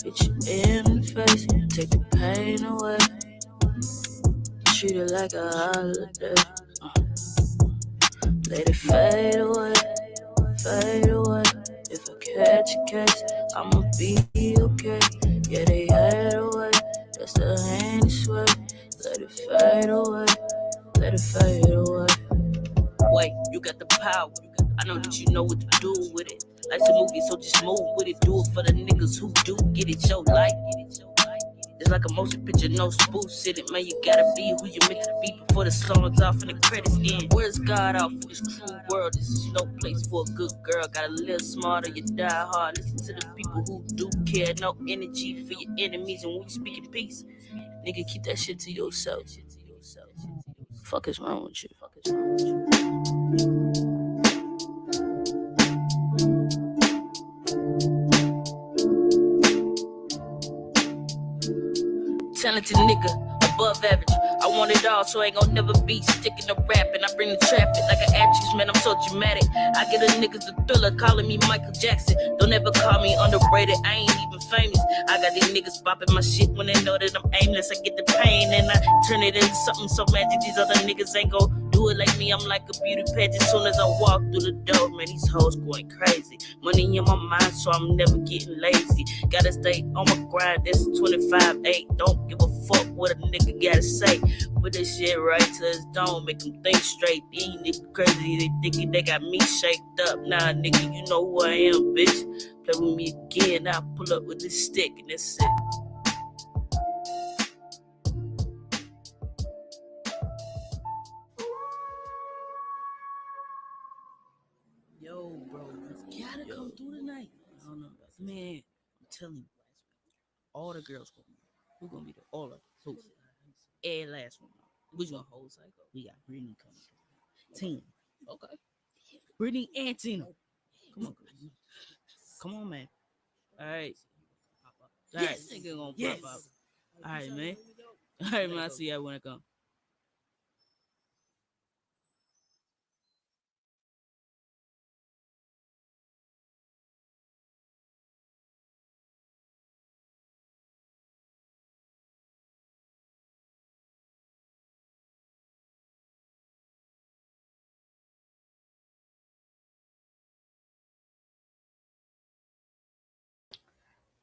hit you in the face, take the pain away, treat it like a holiday. Let it fade away, fade away. If I catch a case, I'ma be okay. Yeah, they hide away, that's the hand sway. Let it fade away, let it fade away. Wait, you got the power. I know that you know what to do with it. Life's a movie, so just move with it. Do it for the niggas who do get it. Your life, it's like a motion picture, no spoofs in it. Man, you gotta be who you meant to be before the song's off and the credits end. Where's God off in this cruel world? This is no place for a good girl. Gotta live smarter, you die hard. Listen to the people who do care. No energy for your enemies, and when you speak in peace, nigga, keep that shit to yourself. Fuck is wrong with you? Talented nigga, above average. I want it all, so I ain't gon' never be sticking to rapping. I bring the traffic like an actress, man, I'm so dramatic. I get a niggas the thriller, calling me Michael Jackson. Don't ever call me underrated, I ain't even famous. I got these niggas bopping my shit when they know that I'm aimless. I get the pain and I turn it into something so magic. These other niggas ain't gon' do it like me. I'm like a beauty pageant. As soon as I walk through the door, man, these hoes going crazy. Money in my mind, so I'm never getting lazy. Gotta stay on my grind, that's 25-8. Don't give a fuck what a nigga gotta say. Put this shit right to his dome, make them think straight. These niggas crazy, they thinking they got me shaped up. Nah, nigga, you know who I am, bitch. Play with me again, I'll pull up with this stick and that's it. Yo, bro, you gotta come through tonight. I don't know, man. I'm telling you, all the girls gonna be. Who gonna be there? All of them. Who? And last one. Which one? Whole cycle. We got Brittany coming. Tina. Okay. Brittany and Tina. Come on, girl. Come on, man. All right. All right, nigga gonna pop up. All right, man. All right, man. I see y'all when I come.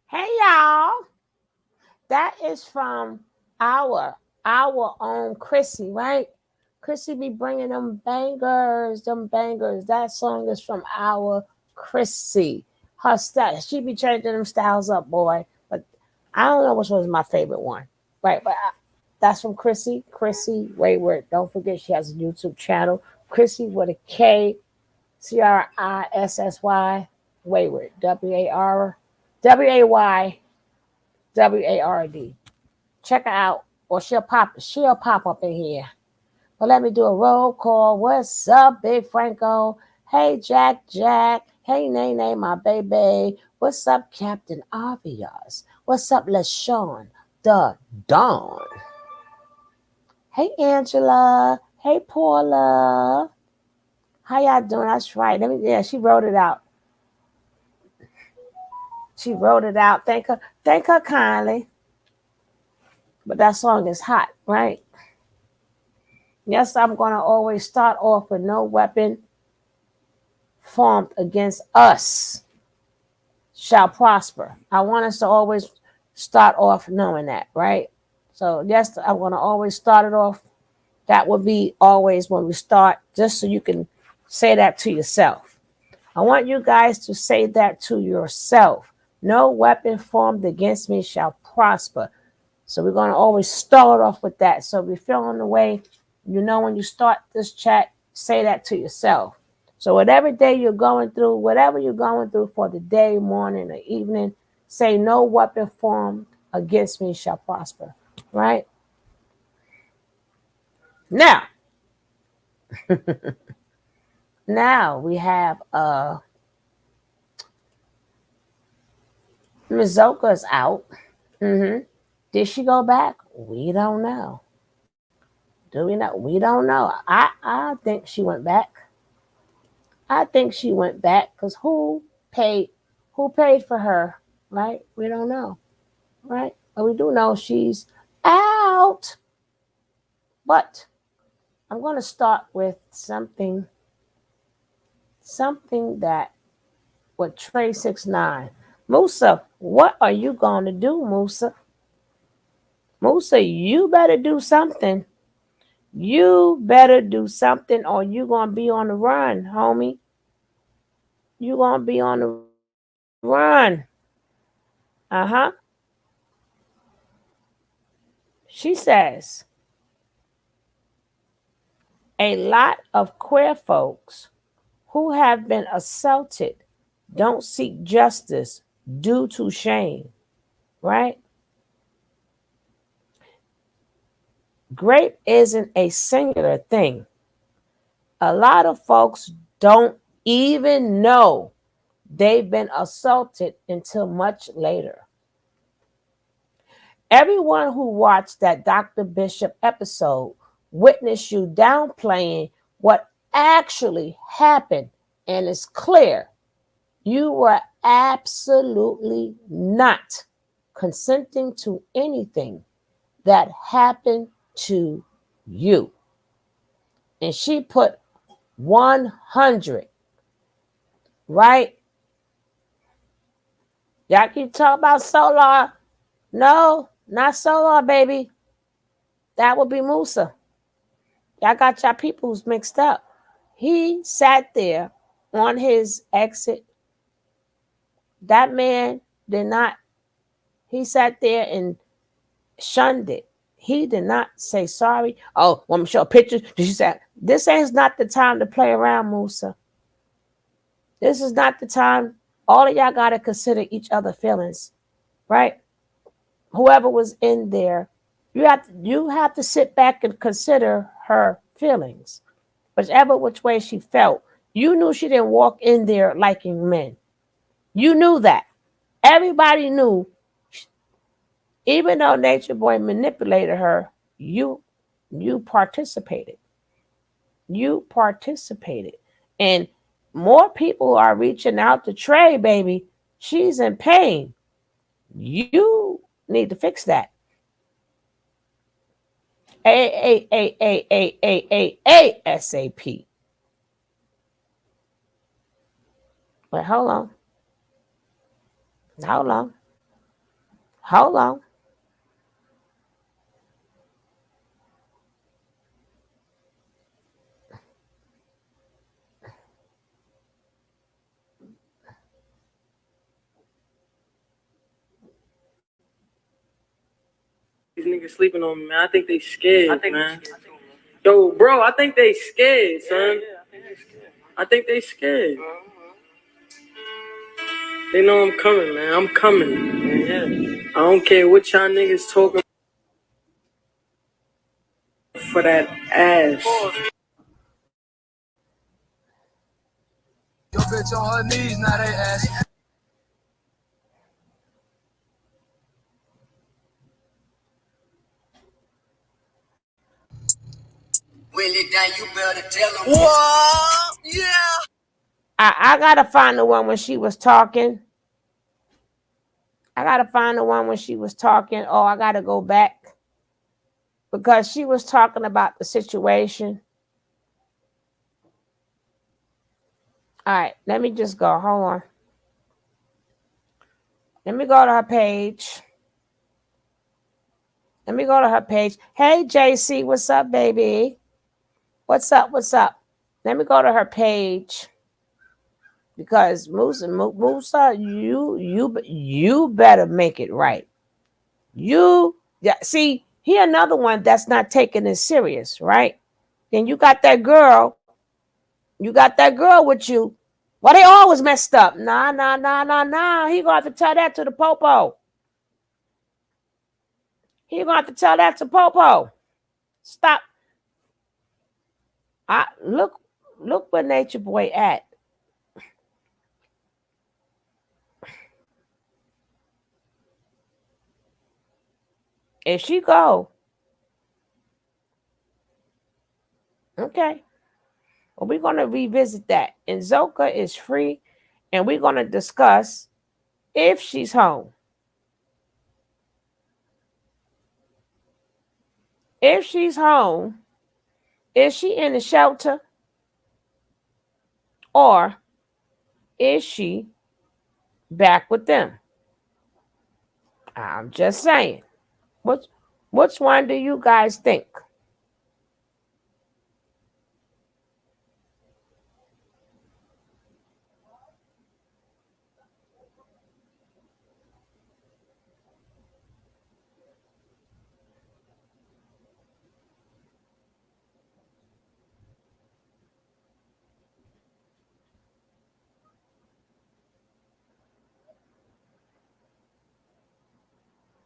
Hey y'all, that is from our own Chrissy, right? Chrissy be bringing them bangers, them bangers. That song is from our Chrissy. Her style, she be changing them styles up, boy. But I don't know which one is my favorite one, right? But that's from Chrissy. Chrissy Wayward. Don't forget she has a YouTube channel. Chrissy with a K, Crissy Wayward. WAYWARD. Check her out, or she'll pop up in here. But let me do a roll call. What's up, Big Franco? Hey, Jack. Hey, Nene, my baby. What's up, Captain Obvious? What's up, LaShawn? The Dawn. Hey, Angela. Hey, Paula. How y'all doing? That's right. She wrote it out. She wrote it out. Thank her kindly. But that song is hot, right? Yes, I'm going to always start off with no weapon formed against us shall prosper. I want us to always start off knowing that, right? So, yes, I'm going to always start it off. That would be always when we start, just so you can say that to yourself. I want you guys to say that to yourself. No weapon formed against me shall prosper. So we're going to always start off with that. So if you're feeling the way, when you start this chat, say that to yourself. So whatever day you're going through, whatever you're going through for the day, morning, or evening, say no weapon formed against me shall prosper. Right? Now, now we have Ms. Zoka's out. Did she go back? We don't know. Do we know? We don't know. I think she went back. I think she went back because who paid for her, right? We don't know. right? But we do know she's out. But I'm going to start with something that with Trey 69. Musa, what are you going to do, Musa? Musa, you better do something. You better do something or you going to be on the run, homie. You going to be on the run. Uh-huh. She says, a lot of queer folks who have been assaulted don't seek justice due to shame, right? Grape isn't a singular thing. A lot of folks don't even know they've been assaulted until much later. Everyone who watched that Dr. Bishop episode witnessed you downplaying what actually happened, and it's clear you were absolutely not consenting to anything that happened to you. And she put 100, right? Y'all keep talking about Solar. No, not Solar, baby. That would be Musa. Y'all got y'all peoples mixed up. He sat there on his exit. That man did not, he sat there and shunned it. He did not say sorry. Oh, want me to show pictures? Did you say this ain't not the time to play around, Musa? This is not the time. All of y'all gotta consider each other feelings, right? Whoever was in there, you have to sit back and consider her feelings. Whichever which way she felt, you knew she didn't walk in there liking men. You knew that. Everybody knew. Even though Nature Boy manipulated her, you participated. You participated. And more people are reaching out to Trey, baby. She's in pain. You need to fix that. ASAP. But hold on. Hold on. Hold on. These niggas sleeping on me, man. I think they scared, man. Yo, bro, I think they scared, son. I think they scared. They know I'm coming, man. I'm coming. Yeah. I don't care what y'all niggas talking for that ass. Your bitch on her knees, now they ass. When it done, you better tell them. What? Yeah. I gotta find the one when she was talking. I gotta find the one when she was talking. Oh, I gotta go back because she was talking about the situation. All right, let me just go. Hold on. Let me go to her page. Let me go to her page. Hey, JC, what's up, baby? What's up? What's up? Let me go to her page because Musa, you better make it right. See, he another one that's not taking it serious, right? Then you got that girl. You got that girl with you. Well, they always messed up. Nah. He gonna have to tell that to the popo. He gonna have to tell that to popo. Stop. Look where Nature Boy at. If she go, okay. Well, we're gonna revisit that. And Zoka is free, and we're gonna discuss if she's home. if she's home, is she in the shelter or is she back with them? I'm just saying. Which one do you guys think?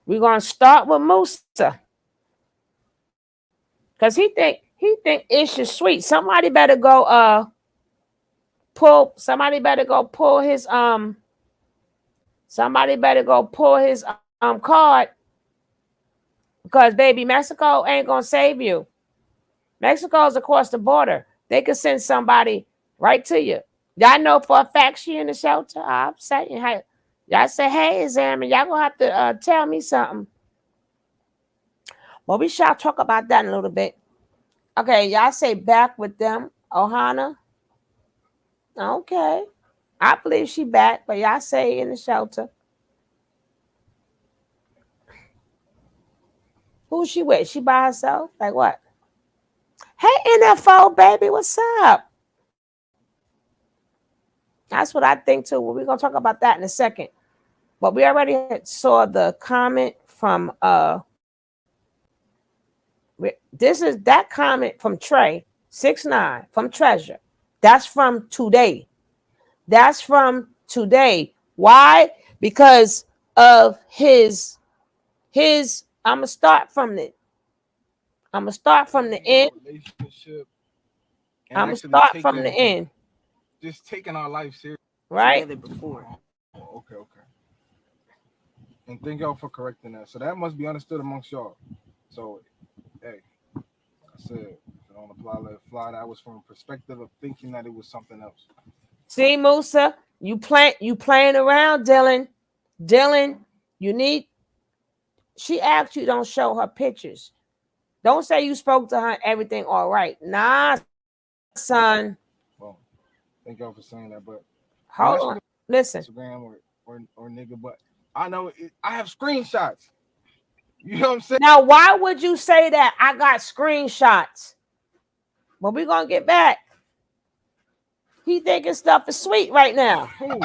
We're gonna start with Musa. Cause he think Ish is sweet. Somebody better go pull his card because baby Mexico ain't gonna save you. Mexico's across the border. They could send somebody right to you. Y'all know for a fact she in the shelter. I'm saying, hey, y'all say, hey, Examine, y'all gonna have to tell me something. Well, we shall talk about that in a little bit. Okay, y'all say back with them, Ohana. Okay, I believe she back, but y'all say in the shelter. Who's she with? She by herself? Like what? Hey, NFO, baby, what's up? That's what I think too. Well, we're gonna talk about that in a second. But we already saw the comment from this is that comment from Trey 69 from Treasure. That's from today. That's from today. Why? Because of his I'm gonna start from the end. Relationship and I'm gonna actually start from the end. just taking our life serious. Right? Together before. Oh, okay. And thank y'all for correcting that. So that must be understood amongst y'all. So, hey, like I said, if it don't apply, let it fly. That was from a perspective of thinking that it was something else. See, Musa, you playing around, Dylan. Dylan, you need. She asked you don't show her pictures. Don't say you spoke to her everything all right. Nah, son. Well, thank y'all for saying that. But Hold unless on. you Listen. Instagram or nigga, but I know I have screenshots. You know what I'm saying? Now, why would you say that? I got screenshots. But we're gonna get back. He thinking stuff is sweet right now. Who?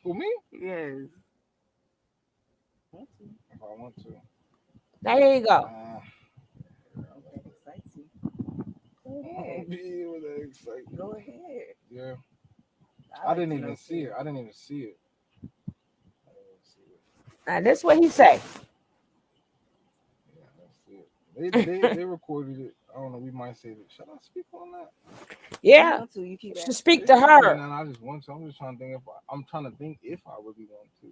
Who, me? Yes. If I want to. Now here you go. Go ahead. Yeah. I didn't even see it. Now this is what he say. Yeah, that's it. They recorded it. I don't know. We might say that. Should I speak on that? Yeah. You keep To speak to It's not even her. that I just want to. I'm just trying to think I'm trying to think if I really want to.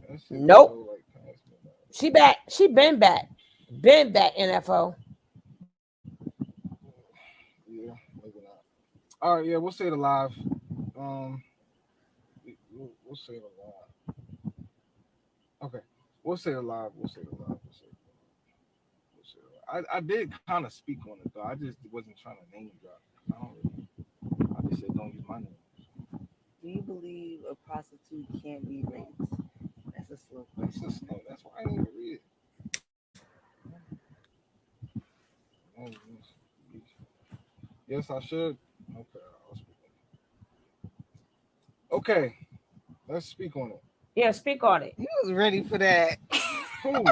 That shit Nope. so like past me now. She back. She been back. Been back, NFO. Yeah, maybe not. All right, yeah, we'll say it live. We'll say it live. Okay, we'll say it live. I did kind of speak on it though. I just wasn't trying to name drop. I don't really. I just said don't use my name. Do you believe a prostitute can't be raped? That's a slow That's question. just that's why I didn't even read it. Yes, I should. Okay, I'll speak on it. Okay, let's speak on it. Yeah, speak on it. You was ready for that. Who?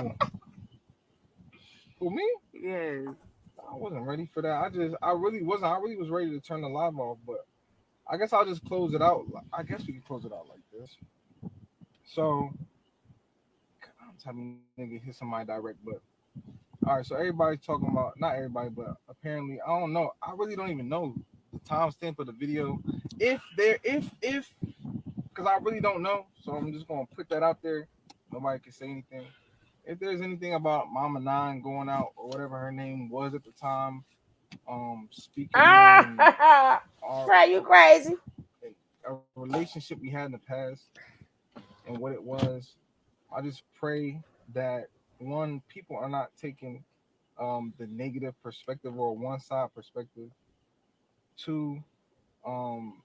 Who, me? Yes. I wasn't ready for that. I really wasn't. I really was ready to turn the live off, but I guess I'll just close it out. I guess we can close it out like this. So, I'm telling nigga hit somebody direct, but all right. So everybody's talking about not everybody, but apparently I don't know. I really don't even know the timestamp of the video. If because I really don't know. So I'm just gonna put that out there. Nobody can say anything. If there's anything about Mama Nine going out or whatever her name was at the time, speaking on our Right, you crazy. a relationship we had in the past and what it was, I just pray that one, people are not taking the negative perspective or one side perspective. Two, um,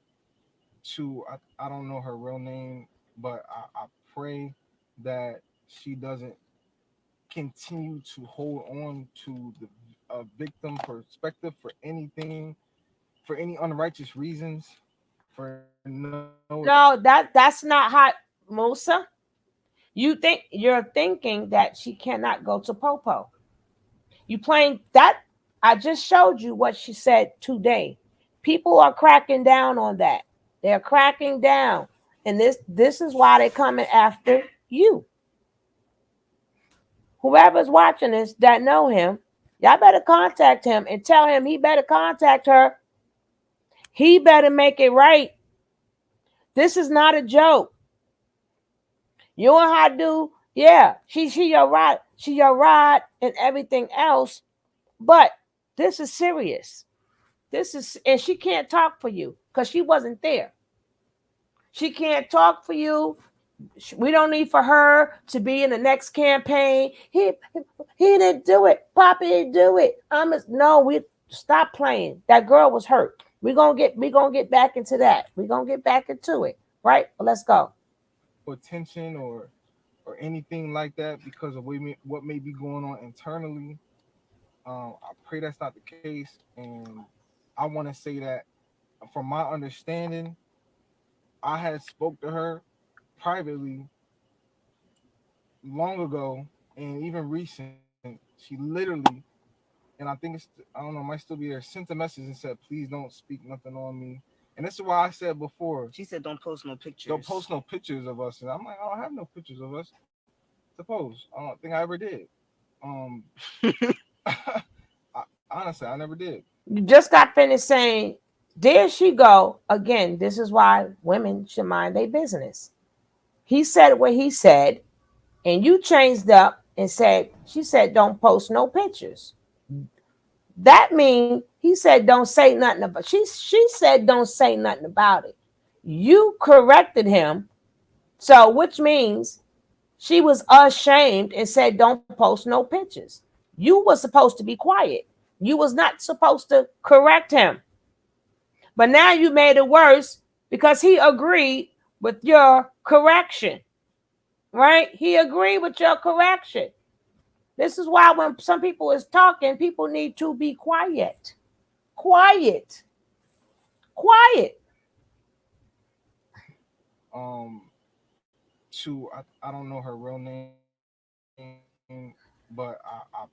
I don't know her real name, but I pray that she doesn't continue to hold on to the victim perspective for anything, for any unrighteous reasons, for no No, that's not how, Musa. You're thinking that she cannot go to Popo. You playing that? I just showed you what she said today. People are cracking down on that. They're cracking down, and this is why they're coming after you. Whoever's watching this that know him, y'all better contact him and tell him he better contact her. He better make it right. This is not a joke. You know how to do? Yeah, she your ride, and everything else. But this is serious. This is, and she can't talk for you because she wasn't there. She can't talk for you. We don't need for her to be in the next campaign. He didn't do it. Poppy didn't do it. No, we stop playing. That girl was hurt. We gonna get back into that. We're gonna get back into it. Right? Well, let's go. attention or anything like that because of what may be going on internally. I pray that's not the case, and I want to say that from my understanding, I had spoke to her privately long ago and even recent. She literally, and I think I don't know, it might still be there, sent a message and said, "Please don't speak nothing on me." And this is why I said before, She said, "Don't post no don't pictures." post no pictures of us. And I'm like, I don't have no pictures of us to post. I don't think I ever did. Um, honestly, I never did. You just got finished saying, there she go. Again, this is why women should mind their business. He said what he said, and you changed up and said, she said, don't post no pictures. That means he said don't say nothing about, she said don't say nothing about it. You corrected him, so which means she was ashamed and said don't post no pictures. You were supposed to be quiet. You was not supposed to correct him. But now you made it worse because he agreed with your correction, right? He agreed with your correction. This is why when some people is talking, people need to be quiet. Quiet. Quiet. Um, I don't know her real name, but I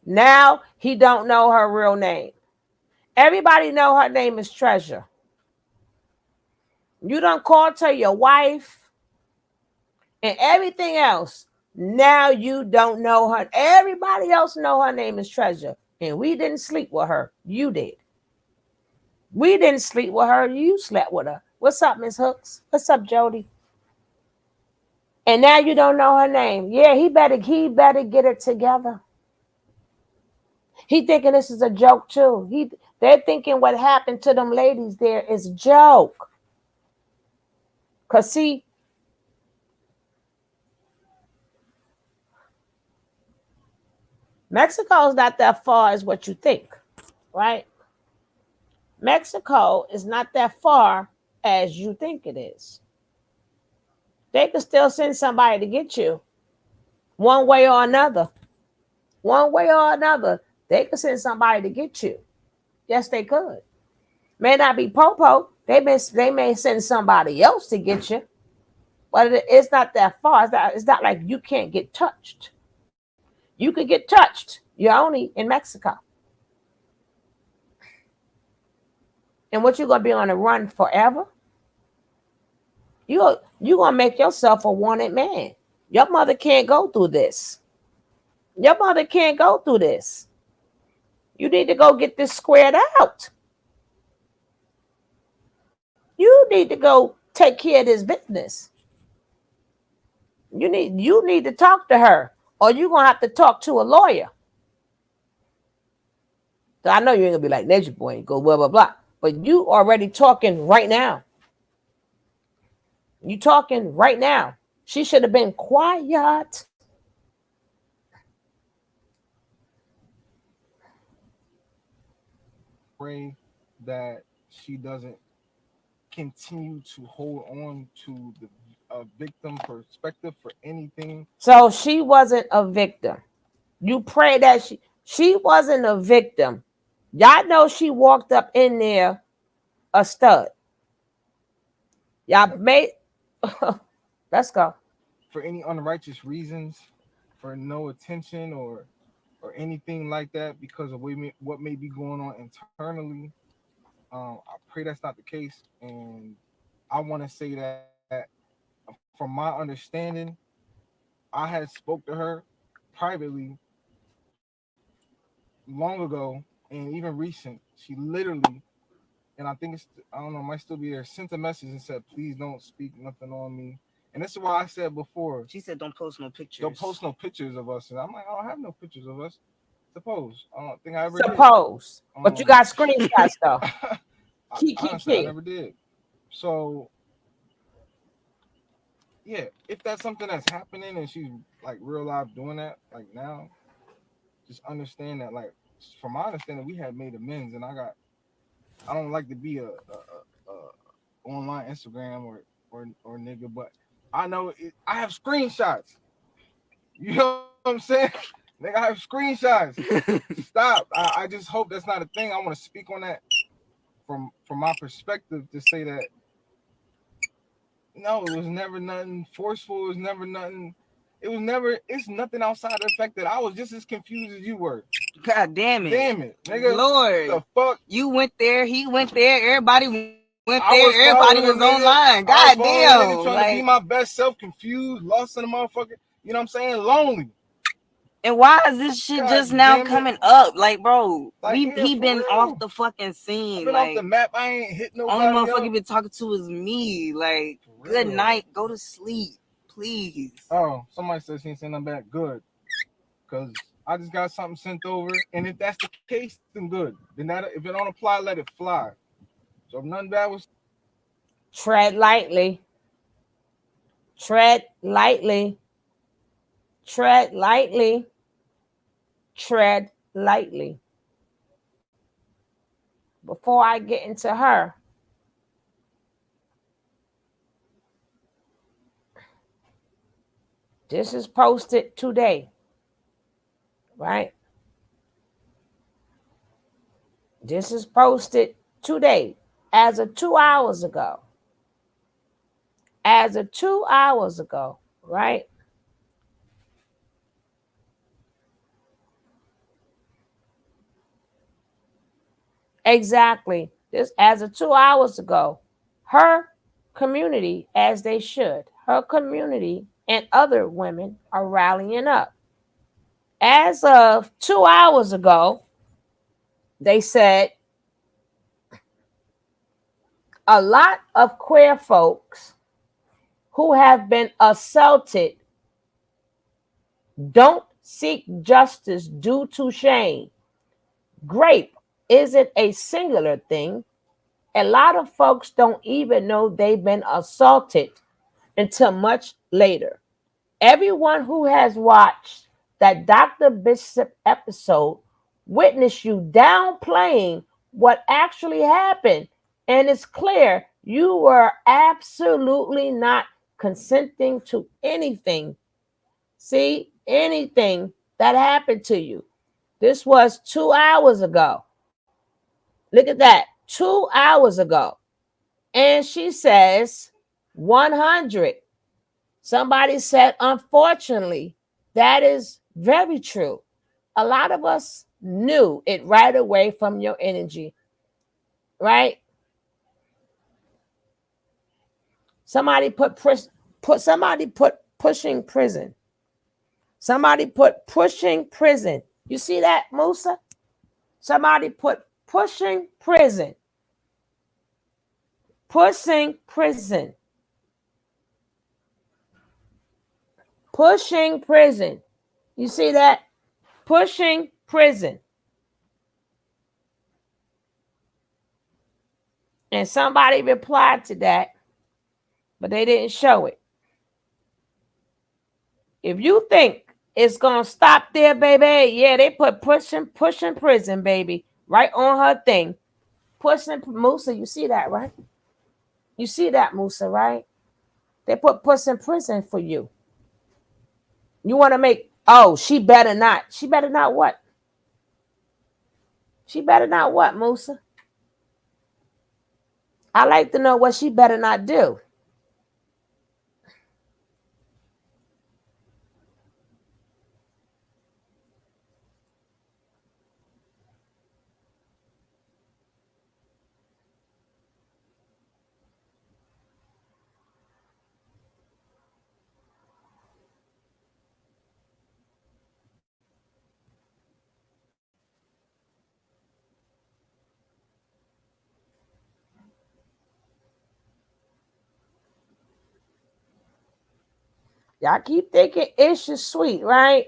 Now he don't know her real name. Everybody know her name is Treasure. You done called her your wife and everything else. Now you don't know her. Everybody else know her name is Treasure. And we didn't sleep with her. You did. We didn't sleep with her. You slept with her. What's up, Miss Hooks? What's up, Jody? And now you don't know her name. Yeah, he better get it together. He thinking this is a joke too. They're thinking what happened to them ladies there is a joke. Cause see, Mexico's not that far as what you think, right? Mexico is not that far as you think it is. They could still send somebody to get you one way or another. One way or another, they could send somebody to get you. Yes, they could. May not be Popo. They may send somebody else to get you, but it's not that far. It's not like you can't get touched. You could get touched. You're only in Mexico. And what you gonna be on the run forever? You gonna make yourself a wanted man. Your mother can't go through this. Your mother can't go through this. You need to go get this squared out. You need to go take care of this business. You need to talk to her, or you're gonna have to talk to a lawyer. So I know you ain't gonna be like Nature Boy and go blah blah blah. But you already talking right now. You talking right now. She should have been quiet. pray that she doesn't continue to hold on to the victim perspective for anything. So she wasn't a victim. You pray that she wasn't a victim. Y'all know she walked up in there a stud. Y'all made let's go. For any unrighteous reasons, for no attention or anything like that because of what may be going on internally. I pray that's not the case, and I want to say that from my understanding, I had spoke to her privately long ago and even recent. She literally, and I think it's I don't know, it might still be there, sent a message and said, "Please don't speak nothing on me." And this is why I said before, She said, "Don't post no pictures." don't post no pictures of us. And I'm like, I don't have no pictures of us. Suppose I don't think I ever did. Suppose. But you got screenshots though. Honestly, I Key. never did. So yeah, if that's something that's happening and she's like real life doing that, like now, just understand that like from my understanding, we had made amends, and I don't like to be a online Instagram or nigga, but I know I have screenshots. You know what I'm saying? Nigga, I have screenshots. Stop. I just hope that's not a thing. I want to speak on that from my perspective to say that no, it was never nothing forceful. It was never nothing. It's nothing outside the fact that I was just as confused as you were. God damn it. Damn it, nigga. Lord. The fuck? You went there, he went there, everybody went there, I was everybody was following a nigga. online. I was God following a nigga damn. trying to be my best self, confused, lost in the motherfucker. You know what I'm saying? Lonely. And why is this shit God just now damn it. coming up? Like, bro, Like, yeah, he for been real. off the fucking I've scene. been Like, off the map. I ain't hit only nobody motherfucker else. been talking to is me. Like, For good real. night, go to sleep, please. Oh, somebody said she ain't sent nothing back. Good. Because I just got something sent over. And if that's the case, then good. Then that if it don't apply, let it fly. So if nothing bad was Tread lightly. Tread lightly. Tread lightly. Tread lightly. Before I get into her, this is posted today, right? This is posted today, as of 2 hours ago. As of 2 hours ago, right? Exactly. This as of 2 hours ago. Her community, as they should, her community and other women are rallying up. As of 2 hours ago, they said a lot of queer folks who have been assaulted don't seek justice due to shame. Grape isn't a singular thing. A lot of folks don't even know they've been assaulted until much later. Everyone who has watched that Dr. Bishop episode witnessed you downplaying what actually happened. And it's clear you were absolutely not consenting to anything. See, anything that happened to you. This was 2 hours ago. Look at that. 2 hours ago. And she says 100. Somebody said, unfortunately, that is very true. A lot of us knew it right away from your energy, right? Somebody put pushing prison. Somebody put pushing prison. You see that, Musa? Somebody put pushing prison. Pushing prison. Pushing prison. You see that? Pushing prison. And somebody replied to that, but they didn't show it. If you think it's gonna stop there, baby, yeah, they put pushing prison, baby, right on her thing. Puss in Musa. You see that, right? You see that, Musa, right? They put Puss in prison for you. You want to make, oh, she better not. She better not what? She better not what, Musa? I like to know what she better not do. Y'all keep thinking Ish is sweet, right?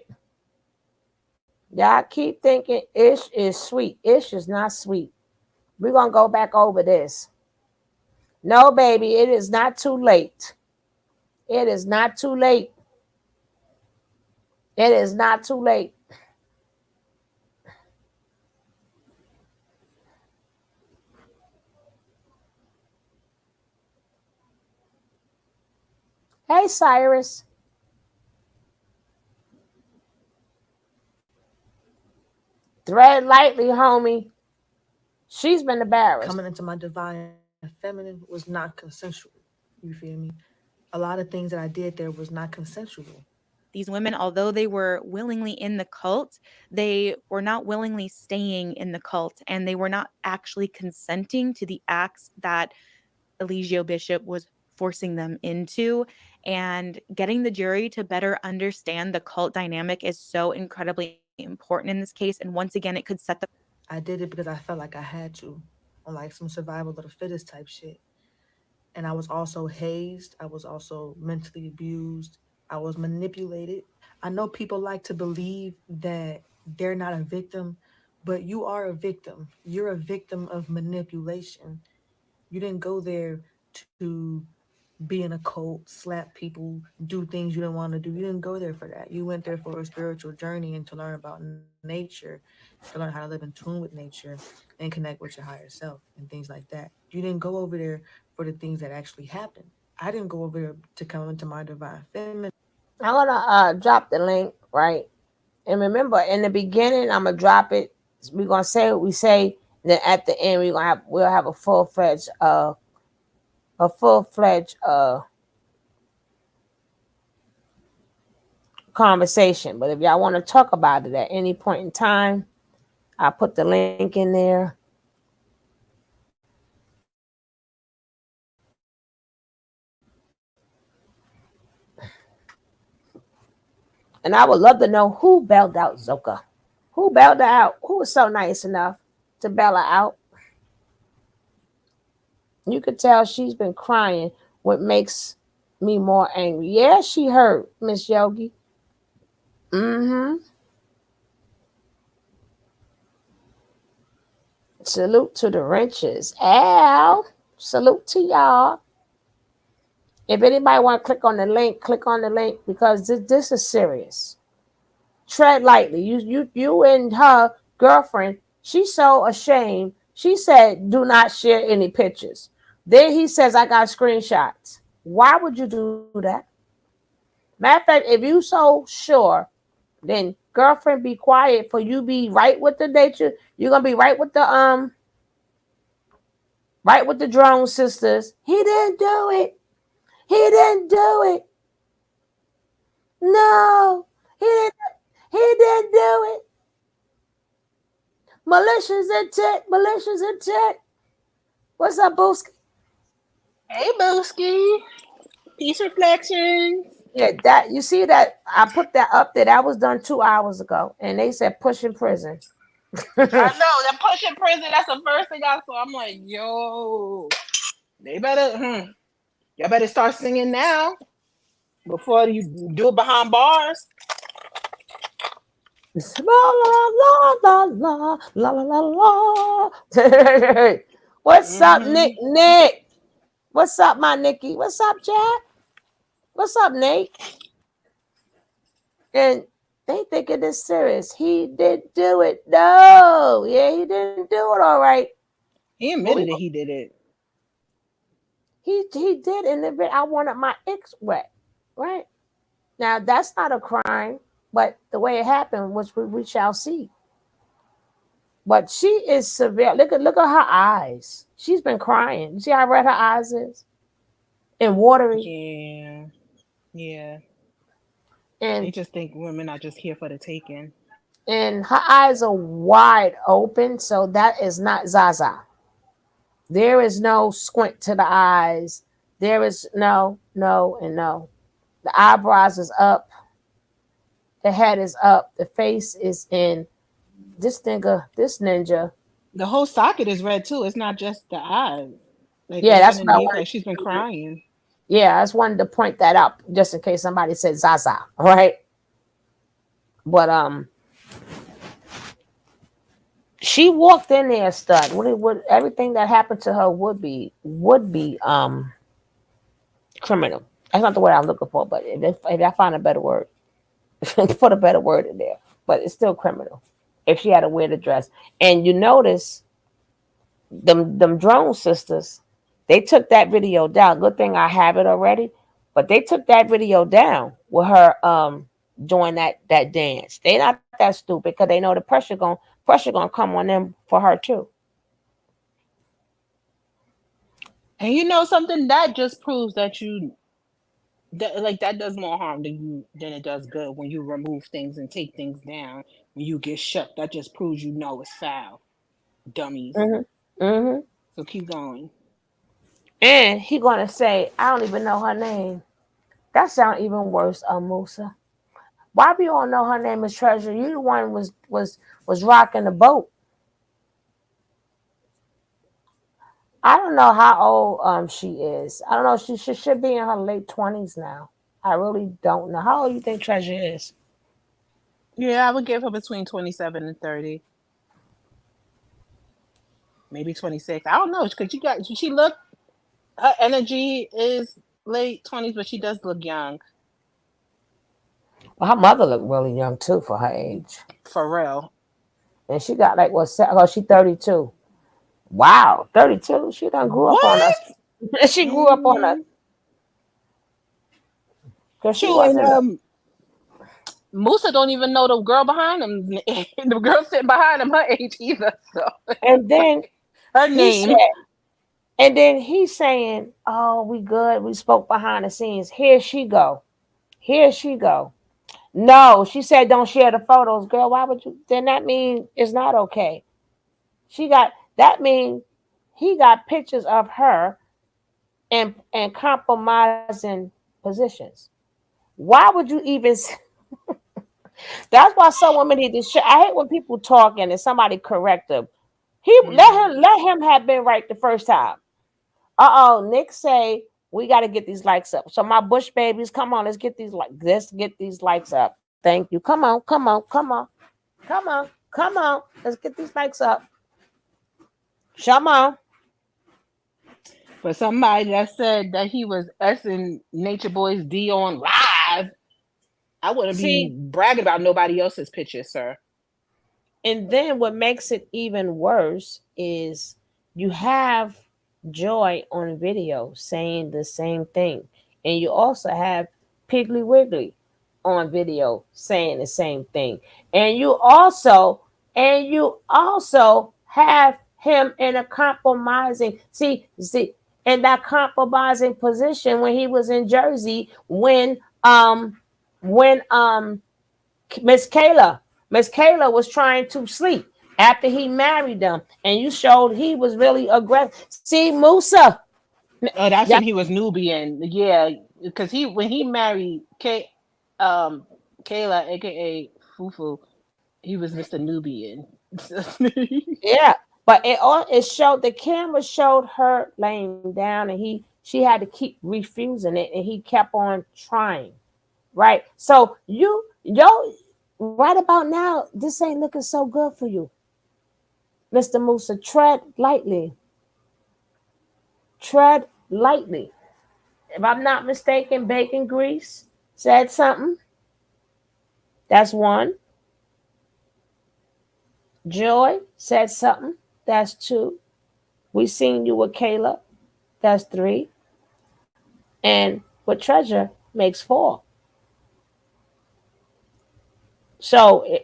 Y'all keep thinking Ish is sweet. Ish is not sweet. We're going to go back over this. No, baby, it is not too late. It is not too late. It is not too late. Hey, Cyrus. Thread lightly, homie. She's been embarrassed. Coming into my divine feminine was not consensual. You feel me? A lot of things that I did there was not consensual. These women, although they were willingly in the cult, they were not willingly staying in the cult, and they were not actually consenting to the acts that Eligio Bishop was forcing them into. And getting the jury to better understand the cult dynamic is so incredibly important in this case. And once again, it could set the I did it because I felt like I had to, on like some survival of the fittest type shit. And I was also hazed. I was also mentally abused. I was manipulated. I know people like to believe that they're not a victim, but you are a victim. You're a victim of manipulation. You didn't go there to be in a cult, slap people, do things you didn't want to do. You didn't go there for that. You went there for a spiritual journey and to learn about nature, to learn how to live in tune with nature and connect with your higher self and things like that. You didn't go over there for the things that actually happened. I didn't go over there to come into my divine feminine. I'm going to drop the link, right? And remember, in the beginning, I'm going to drop it. We're going to say what we say. Then at the end, we'll have a full-fledged conversation. But if y'all want to talk about it at any point in time, I'll put the link in there. And I would love to know who bailed out Zoka. Who bailed her out? Who was so nice enough to bail her out? You could tell she's been crying, what makes me more angry. Yeah, she hurt, Miss Yogi. Mm-hmm. Salute to the wrenches. Al, salute to y'all. If anybody want to click on the link because this is serious. Tread lightly. You and her girlfriend, she's so ashamed. She said, do not share any pictures. Then he says, I got screenshots. Why would you do that? Matter of fact, if you so sure, then girlfriend, be quiet for you be right with the nature. You're gonna be right with the drone sisters. He didn't do it. He didn't do it. No, he didn't do it. Malicious intent. What's up, Booski? Hey, Booski. Peace reflections. Yeah, that you see that I put that up there. That was done 2 hours ago, and they said push in prison. I know that push in prison. That's the first thing I saw. I'm like, yo, they better, y'all better start singing now before you do it behind bars. La la la la la la la la. What's up, Nick? What's up, my Nicky? What's up, Jack? What's up, Nate? And they think it is serious. He did do it. No, yeah, he didn't do it all right. He Well, admitted that he did it. he did in the bit. I wanted my ex wet, right? Now that's not a crime, but the way it happened, which we shall see. But she is severe. Look at her eyes. She's been crying. You see how red her eyes is and watery, Yeah. Yeah. They and just think women are just here for the taking. her eyes are wide open. So that is not Zaza. There is no squint to the eyes. There is no, and no. The eyebrows is up. The head is up. The face is in. This ninja. The whole socket is red too. It's not just the eyes. Like Yeah, it's that's what I underneath. wanted Like she's been to. crying. Yeah, I just wanted to point that out just in case somebody said Zaza, right? But she walked in there stud. What everything that happened to her would be criminal. That's not the word I'm looking for, but if I find a better word, put a better word in there. But it's still criminal if she had to wear the dress. And you notice them drone sisters, they took that video down. Good thing I have it already, but they took that video down with her doing that dance. They not that stupid because they know the pressure gonna come on them for her too. And you know something that just proves that that like that does more harm than it does good when you remove things and take things down. When you get shook, that just proves you know it's foul. Dummies. Hmm. Hmm. So keep going. And he gonna say, I don't even know her name. That sound even worse, Musa. Why we all know her name is Treasure? You the one was rocking the boat. I don't know how old she is. I don't know. She should be in her late 20s now. I really don't know. How old you think Treasure is? Yeah, I would give her between 27 and 30, maybe 26. I don't know because she look her energy is late 20s, but she does look young Well, her mother looked really young too for her age, for real. and she got like what? Oh, she 32. Wow, 32. She done grew up on us. What? She grew up on us Hmm. because she True, and wasn't. Musa don't even know the girl behind him. The girl sitting behind him, her age either. So And then her he said, name. and then he's saying, "Oh, we good. We spoke behind the scenes. Here she go. Here she go." No, she said, "Don't share the photos, girl. Why would you?" Then that mean it's not okay. She got that mean he got pictures of her and compromising positions. Why would you even? That's why some women need to. I hate when people talk and then somebody correct them. He Hmm. let him have been right the first time. Nick say we got to get these likes up. So my Bush babies, come on, let's get these likes up. Thank you. Come on, come on, come on, come on, come on. Let's get these likes up. Come on. For somebody that said that he was us and Nature Boy's D on live, I wouldn't be See, bragging about nobody else's pictures, sir. and then what makes it even worse is you have Joy on video saying the same thing. And you also have Piggly Wiggly on video saying the same thing. And you also have him in a compromising in that compromising position when he was in Jersey when Miss Kayla. Miss Kayla was trying to sleep after he married them, and you showed he was really aggressive. See, Musa, Oh, that's yeah, when he was Nubian. Yeah, because he when he married um, Kayla, aka Fufu, he was Mr. Nubian. yeah. But it showed the camera showed her laying down, and she had to keep refusing it, and he kept on trying. Right. So right about now, this ain't looking so good for you, Mister Musa. Tread lightly. Tread lightly. If I'm not mistaken, Bacon Grease said something. That's one. Joy said something. That's two. We seen you with Kayla. That's 3. And with Treasure makes 4. So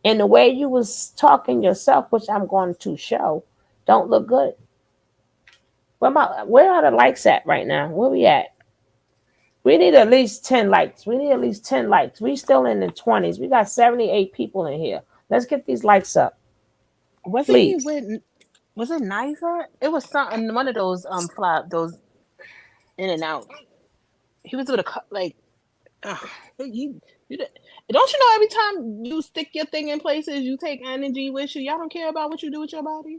and the way you was talking yourself, which I'm going to show, don't look good. Where are the likes at right now? Where we at? We need at least 10 likes. We need at least 10 likes. We still in the 20s. We got 78 people in here. Let's get these likes up, Wasn't he please. with? Was it Niza? It was something. One of those flop those in and out. He was with like. Uh, you don't you know every time you stick your thing in places, you take energy with you. Y'all don't care about what you do with your body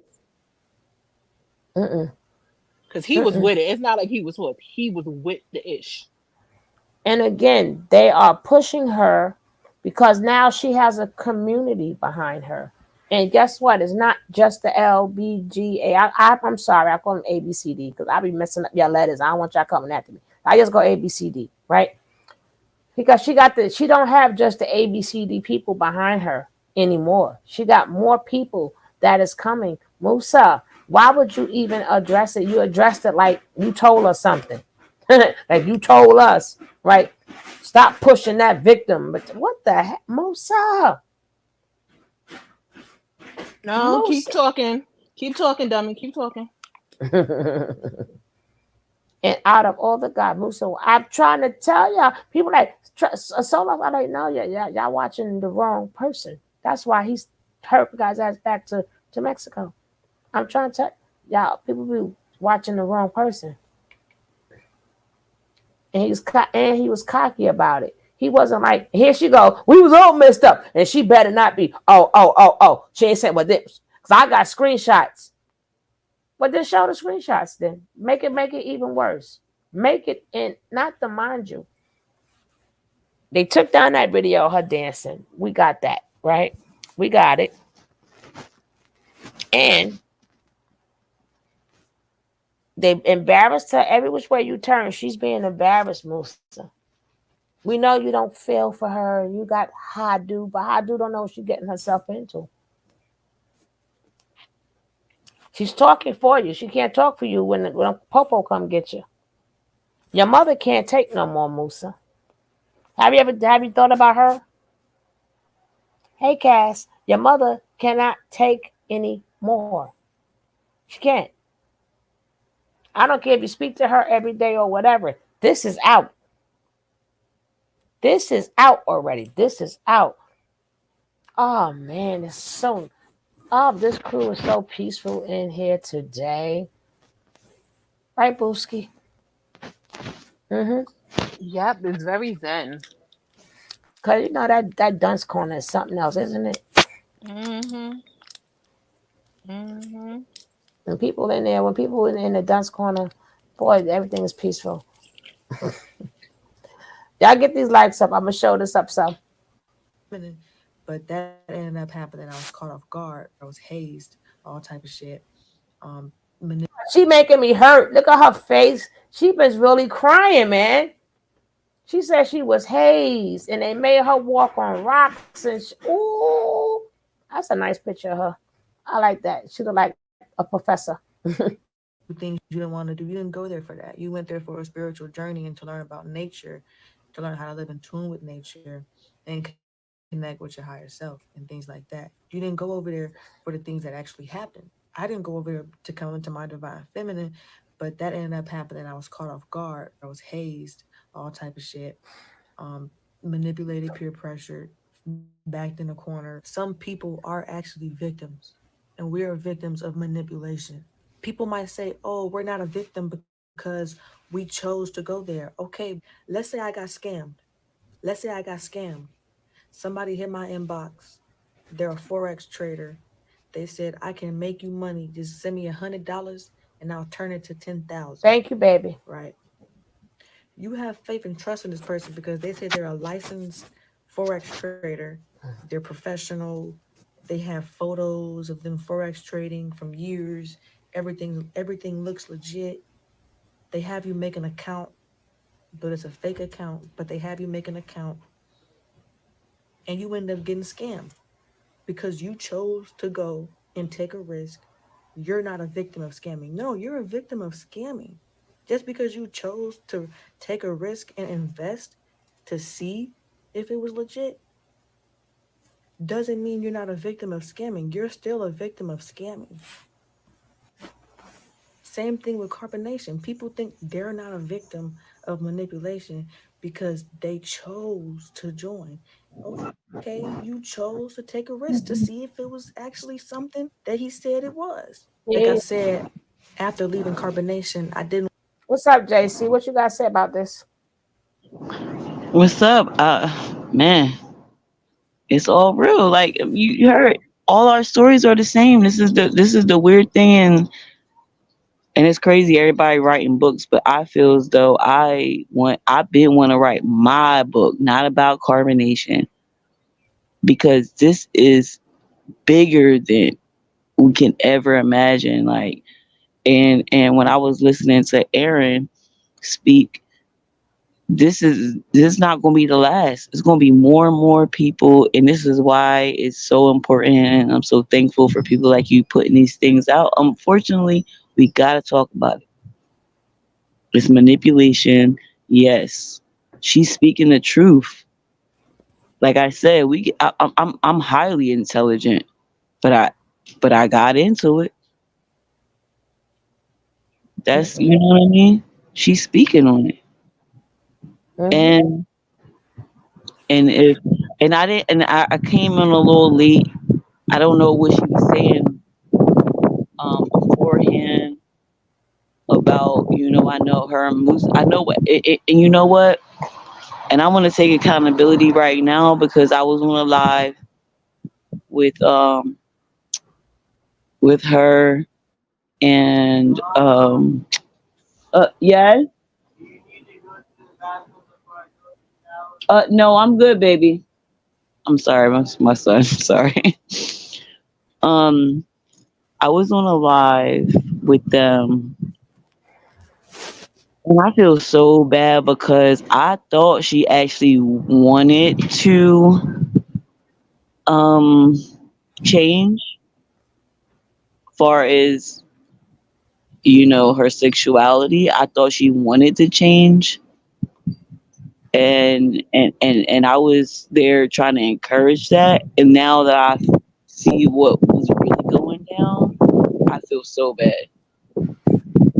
Mm-mm, because he was mm-mm. with it. It's not like he was with. He was with the ish. And again, they are pushing her because now she has a community behind her. And guess what? It's not just the LBGA. I'm sorry, I call them ABCD because I be messing up your letters. I don't want y'all coming after me. I just go ABCD, right? Because she don't have just the ABCD people behind her anymore. She got more people that is coming. Musa, why would you even address it? You addressed it like you told us something. Like you told us, right? Stop pushing that victim. But what the heck? Musa. No, keep Musa. talking. Keep talking, dummy. Keep talking. And out of all the God, Musa, I'm trying to tell y'all, people like Solo, I don't know, y'all watching the wrong person. That's why he's hurt guys ass back to Mexico. I'm trying to tell y'all, people be watching the wrong person. And he was cocky about it. He wasn't like, here she go. We was all messed up, and she better not be. Oh. She ain't saying what this. Cause I got screenshots. But then show the screenshots. Then make it even worse. Make it in not to mind you. They took down that video of her dancing. We got that right. We got it. And they embarrassed her every which way you turn. She's being embarrassed, Musa. We know you don't feel for her. You got Hadu, but Hadu don't know what she's getting herself into. She's talking for you. She can't talk for you when Popo come get you. Your mother can't take no more, Musa. Have you thought about her? Hey, Cass, your mother cannot take any more. She can't. I don't care if you speak to her every day or whatever. This is out. This is out already. This is out. Oh man, it's so. Oh, this crew is so peaceful in here today. Right, Booski? Mm-hmm. Yep, it's very zen. Cause you know that dunce corner is something else, isn't it? Mhm. Mhm. And people in there, when people in the dunce corner, boy, everything is peaceful. Y'all get these likes up. I'm gonna show this up some. But that ended up happening. I was caught off guard. I was hazed, all type of shit. Um, She making me hurt. Look at her face. She was really crying, man. She said she was hazed, and they made her walk on rocks. And ooh, that's a nice picture of her. I like that. She look like a professor. things you didn't want to do. You didn't go there for that. You went there for a spiritual journey and to learn about nature, to learn how to live in tune with nature and connect with your higher self and things like that. You didn't go over there for the things that actually happened. I didn't go over there to come into my divine feminine, but that ended up happening. I was caught off guard. I was hazed, all type of shit. Manipulated, peer pressured, backed in a corner. Some people are actually victims, and we are victims of manipulation. People might say, "Oh, we're not a victim because we chose to go there." Okay, let's say I got scammed. Let's say I got scammed. Somebody hit my inbox. They're a forex trader. They said, "I can make you money. Just send me $100 and I'll turn it to 10,000." Thank you, baby. Right? You have faith and trust in this person because they say they're a licensed forex trader. They're professional. They have photos of them forex trading from years. Everything looks legit. They have you make an account, but it's a fake account. But they have you make an account, and you end up getting scammed because you chose to go and take a risk you're not a victim of scamming. No, you're a victim of scamming. Just because you chose to take a risk and invest to see if it was legit doesn't mean you're not a victim of scamming. You're still a victim of scamming. Same thing with carbonation. People think they're not a victim of manipulation because they chose to join. Okay, you chose to take a risk to see if it was actually something that he said it was. Like I Yeah. said, after leaving carbonation, I didn't. What's up, JC? What you got to say about this? What's up? Man, it's all real. Like you heard, all our stories are the same. This is the weird thing, and it's crazy. Everybody writing books, but I feel as though I've been want to write my book, not about carbonation, because this is bigger than we can ever imagine. Like, and when I was listening to Aaron speak, this is not going to be the last. It's going to be more and more people, and this is why it's so important. And I'm so thankful for people like you putting these things out. Unfortunately, we got to talk about it. It's manipulation. Yes, she's speaking the truth. Like I said, I'm highly intelligent, but I got into it. That's, you know what I mean. She's speaking on it, Mm-hmm. and and if and I didn't, and I came in a little late. I don't know what she was saying beforehand about, I know her and Musa. I know and you know what? And I want to take accountability right now because I was on a live with her and yeah. No, I'm good, baby. I'm sorry, my son. Sorry. um, I was on a live with them. And I feel so bad because I thought she actually wanted to um change far as her sexuality. I thought she wanted to change, and I was there trying to encourage that. And now that I see what was really going down, I feel so bad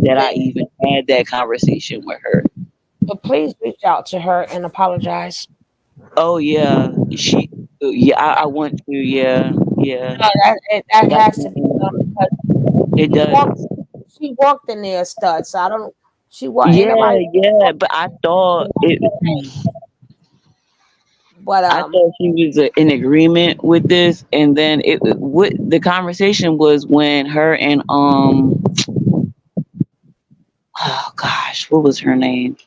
that I even had that conversation with her. But please reach out to her and apologize. Oh yeah, yeah, I want to, yeah, yeah. No, that has to be done Definitely. because It she walked does. she walked in there stud. So I don't. She walked. Ain't Yeah, nobody. yeah, but I thought it. But I thought she was in agreement with this, and then what the conversation was when her and oh gosh, what was her name?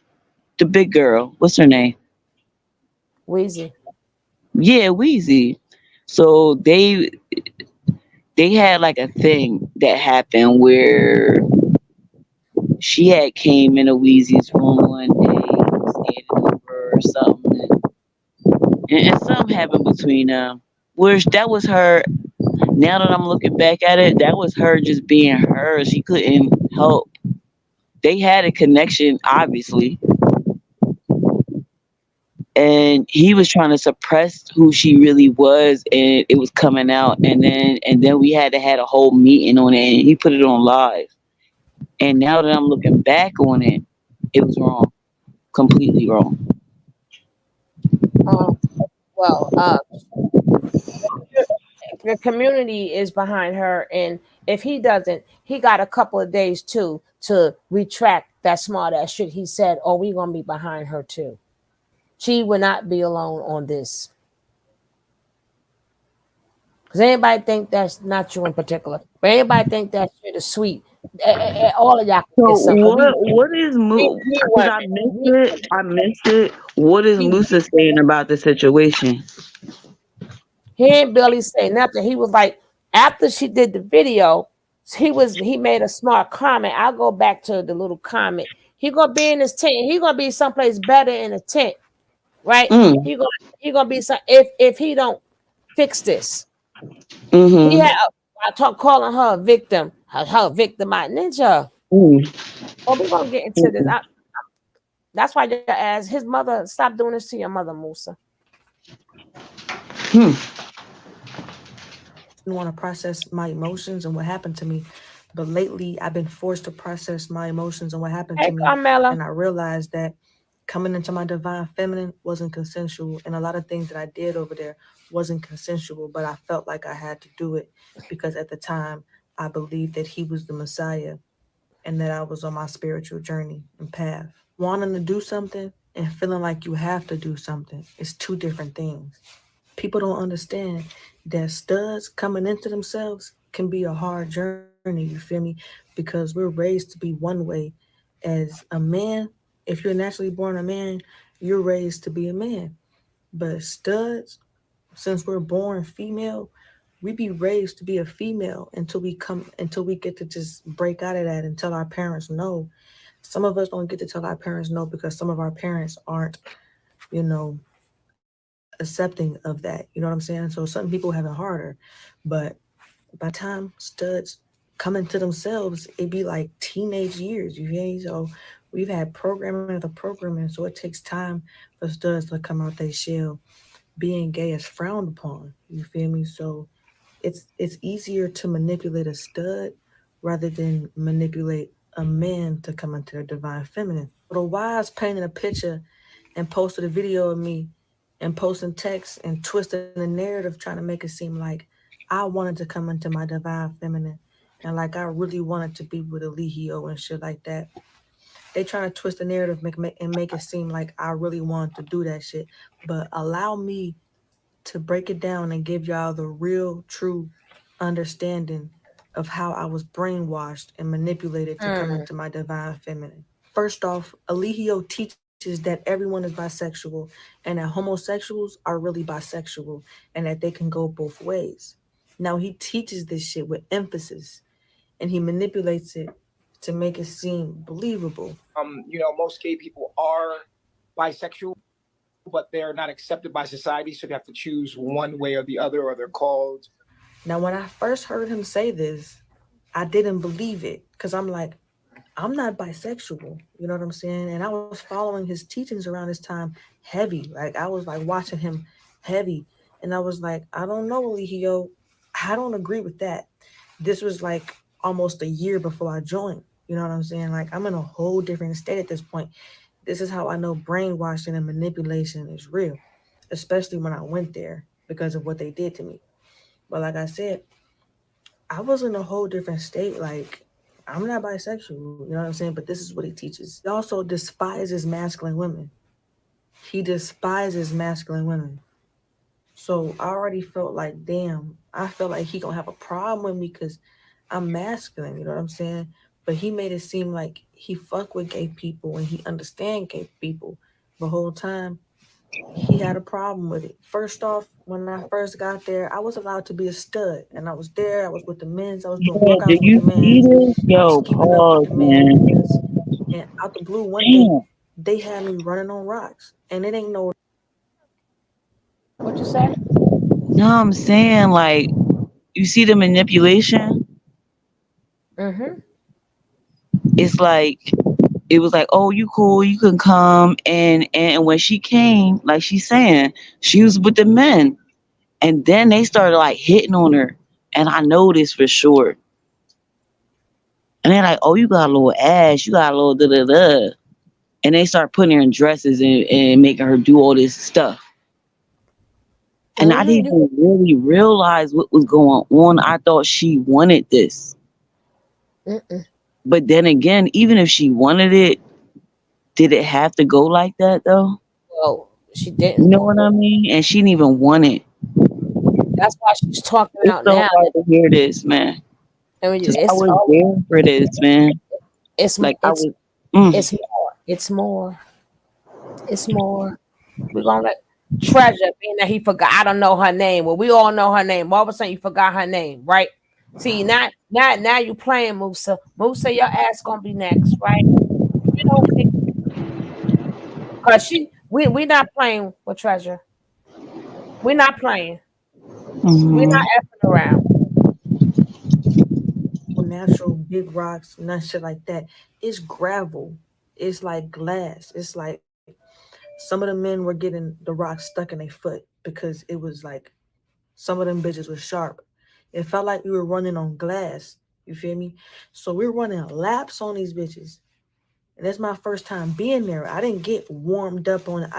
The big girl. What's her name? Wheezy. Yeah, Wheezy. So they had like a thing that happened where she had came into Wheezy's room one day, standing over or something, and something happened between them. Which that was her. Now that I'm looking back at it, that was her just being her. She couldn't help. They had a connection, obviously, and he was trying to suppress who she really was, and it was coming out. And then we had to had a whole meeting on it, and he put it on live. And now that I'm looking back on it, it was wrong, completely wrong. Um. Well. The community is behind her, and if he doesn't, he got a couple of days too to retract that smart ass shit he said. Oh, we gonna be behind her too. She will not be alone on this. Because anybody think that's not true in particular, but anybody think that shit is sweet. All of y'all can So get some. Cause what is we Because women, I missed we, it. I missed it. What is we, Musa saying about the situation? he ain't barely say nothing. He was like, after she did the video, he made a smart comment. I'll go back to the little comment. He gonna be in his tent. He gonna be someplace better in a tent, right? Mm. He gonna be some if he don't fix this. He Mm-hmm. had I talk calling her a victim. her victimized ninja. Mm, Oh, we're gonna get into this. mm, That's why your ass, his mother, stop doing this to your mother, Musa. hmm. Didn't want to process my emotions and what happened to me. But lately, I've been forced to process my emotions and what happened Hey, to me. Carmela. And I realized that coming into my divine feminine wasn't consensual. And a lot of things that I did over there wasn't consensual, but I felt like I had to do it because at the time, I believed that he was the Messiah and that I was on my spiritual journey and path. Wanting to do something and feeling like you have to do something is two different things. People don't understand that studs coming into themselves can be a hard journey, you feel me? Because we're raised to be one way. As a man, if you're naturally born a man, you're raised to be a man. But studs, since we're born female, we be raised to be a female until we get to just break out of that and tell our parents no. Some of us don't get to tell our parents no because some of our parents aren't, you know, accepting of that. You know what I'm saying? So some people have it harder. But by the time studs come into themselves, it be like teenage years, you feel me? So we've had programming after programming, so it takes time for studs to come out their shell. Being gay is frowned upon, you feel me? So it's easier to manipulate a stud rather than manipulate a man to come into their divine feminine. But the wise painted a picture and posted a video of me and posting text and twisting the narrative trying to make it seem like I wanted to come into my divine feminine and like I really wanted to be with Eligio and shit like that. They trying to twist the narrative and make it seem like I really wanted to do that shit. But allow me to break it down and give y'all the real, true understanding of how I was brainwashed and manipulated to come into my divine feminine. First off, Eligio teaches that everyone is bisexual and that homosexuals are really bisexual and that they can go both ways. Now, he teaches this shit with emphasis and he manipulates it to make it seem believable. Most gay people are bisexual, but they're not accepted by society, so they have to choose one way or the other, or they're called. Now, when I first heard him say this, I didn't believe it because I'm like, I'm not bisexual, you know what I'm saying? And I was following his teachings around this time heavy. Like I was like watching him heavy. And I was like, I don't know, Eligio. I don't agree with that. This was like almost a year before I joined. You know what I'm saying? Like I'm in a whole different state at this point. This is how I know brainwashing and manipulation is real, especially when I went there because of what they did to me. But like I said, I was in a whole different state. Like, I'm not bisexual, you know what I'm saying? But this is what he teaches. He also despises masculine women. He despises masculine women. So I already felt like, damn, I felt like he gonna have a problem with me because I'm masculine, you know what I'm saying? But he made it seem like he fuck with gay people and he understand gay people. The whole time, he had a problem with it. First off, when I first got there, I was allowed to be a stud. And I was there, I was with the men's, I was doing Yeah, do workouts with you the see men's, this? I was Yo, keeping up with pause, the man. men's. And out the blue, one day, Damn. they had me running on rocks. And it ain't no What you say? No, I'm saying like you see the manipulation. Mm-hmm. It's like it was like, oh, you cool, you can come, and when she came, like she's saying, she was with the men, and then they started like hitting on her, and I know this for sure. And they're like, oh, you got a little ass, you got a little da da da, and they start putting her in dresses and making her do all this stuff. And I didn't Mm-hmm. even really realize what was going on. I thought she wanted this. Mm-mm. But then again, even if she wanted it, did it have to go like that though? Well, she You didn't. know what I mean? And she didn't even want it. That's why she's talking It's out so now. hard to hear this, man. I mean, Cause I was there for this, man. it's Like I it's was. Mm. it's more. It's more. It's more. We're gonna let Treasure, being that he forgot. I don't know her name. Well, we all know her name. All of a sudden, you forgot her name, right? See, now you playing Musa. Musa, your ass gonna be next, right? You don't think because we not playing with Treasure. We're not playing. We're Hmm. not effing around. natural big rocks, none shit like that. It's gravel. It's like glass. It's like some of the men were getting the rocks stuck in their foot because it was like some of them bitches was sharp. It felt like we were running on glass. You feel me? So we were running laps on these bitches. And that's my first time being there. I didn't get warmed up on it.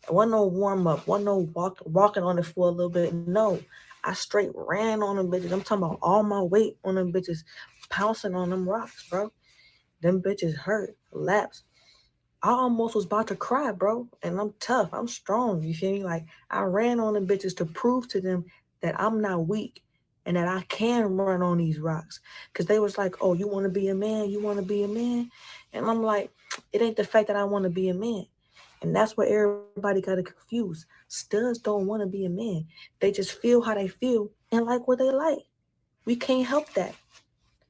It wasn't no warm up. Wasn't no walking on it for a little bit. No. I straight ran on them bitches. I'm talking about all my weight on them bitches, pouncing on them rocks, bro. Them bitches hurt. Laps. I almost was about to cry, bro. And I'm tough. I'm strong. You feel me? Like I ran on them bitches to prove to them that I'm not weak and that I can run on these rocks. Cause they was like, oh, you want to be a man? You want to be a man? And I'm like, it ain't the fact that I want to be a man. And that's what everybody got to confuse. Studs don't want to be a man. They just feel how they feel and like what they like. We can't help that.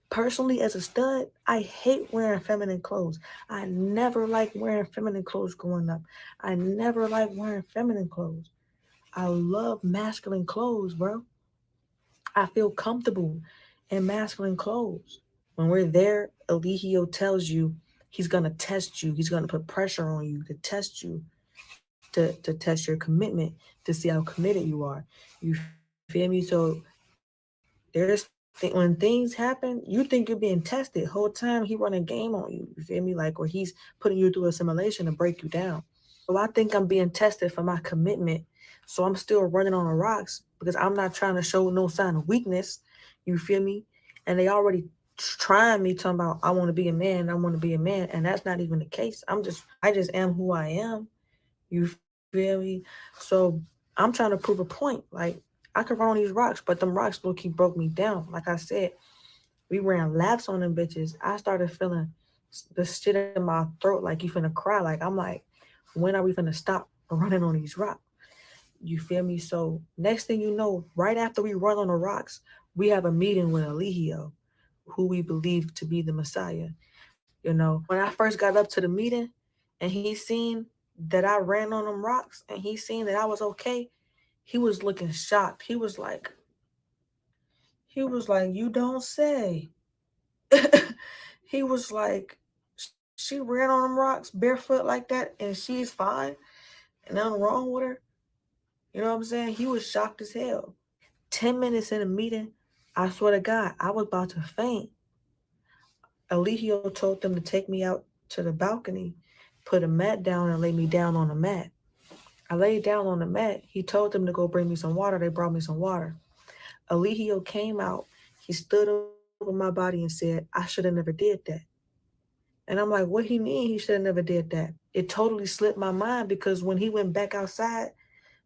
Personally, as a stud, I hate wearing feminine clothes. I never liked wearing feminine clothes growing up. I never liked wearing feminine clothes. I love masculine clothes, bro. I feel comfortable in masculine clothes. When we're there, Eligio tells you he's gonna test you. He's gonna put pressure on you to test you, to test your commitment, to see how committed you are. You feel me? So when things happen, you think you're being tested. Whole time he running game on you. You feel me? Like, or he's putting you through a simulation to break you down. So I think I'm being tested for my commitment. So I'm still running on the rocks because I'm not trying to show no sign of weakness. You feel me? And they already trying me talking about I want to be a man, I want to be a man, and that's not even the case. I just am who I am. You feel me? So I'm trying to prove a point. Like I could run on these rocks, but them rocks low key broke me down. Like I said, we ran laps on them bitches. I started feeling the shit in my throat like you finna cry. Like I'm like, when are we finna stop running on these rocks? You feel me? So next thing you know, right after we run on the rocks, we have a meeting with Eligio, who we believe to be the Messiah. You know, when I first got up to the meeting and he seen that I ran on them rocks and he seen that I was okay, he was looking shocked. He was like, you don't say. He was like, she ran on them rocks barefoot like that and she's fine and nothing wrong with her. You know what I'm saying? He was shocked as hell. 10 minutes in the meeting, I swear to God, I was about to faint. Eligio told them to take me out to the balcony, put a mat down and lay me down on the mat. I laid down on the mat. He told them to go bring me some water. They brought me some water. Eligio came out. He stood over my body and said, I should have never did that. And I'm like, what he mean he should have never did that? It totally slipped my mind because when he went back outside,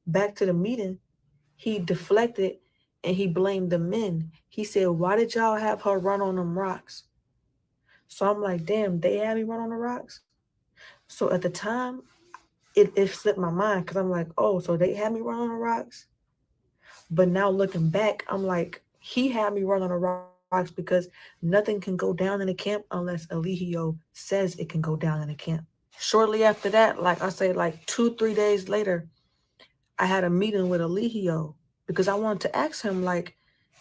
back to the meeting, he deflected and he blamed the men. He said, why did y'all have her run on them rocks? So I'm like, damn, they had me run on the rocks? So at the time, it slipped my mind because I'm like, oh, so they had me run on the rocks? But now looking back, I'm like, he had me run on the rocks because nothing can go down in the camp unless Eligio says it can go down in the camp. Shortly after that, like I say, like 2-3 days later, I had a meeting with Eligio because I wanted to ask him, like,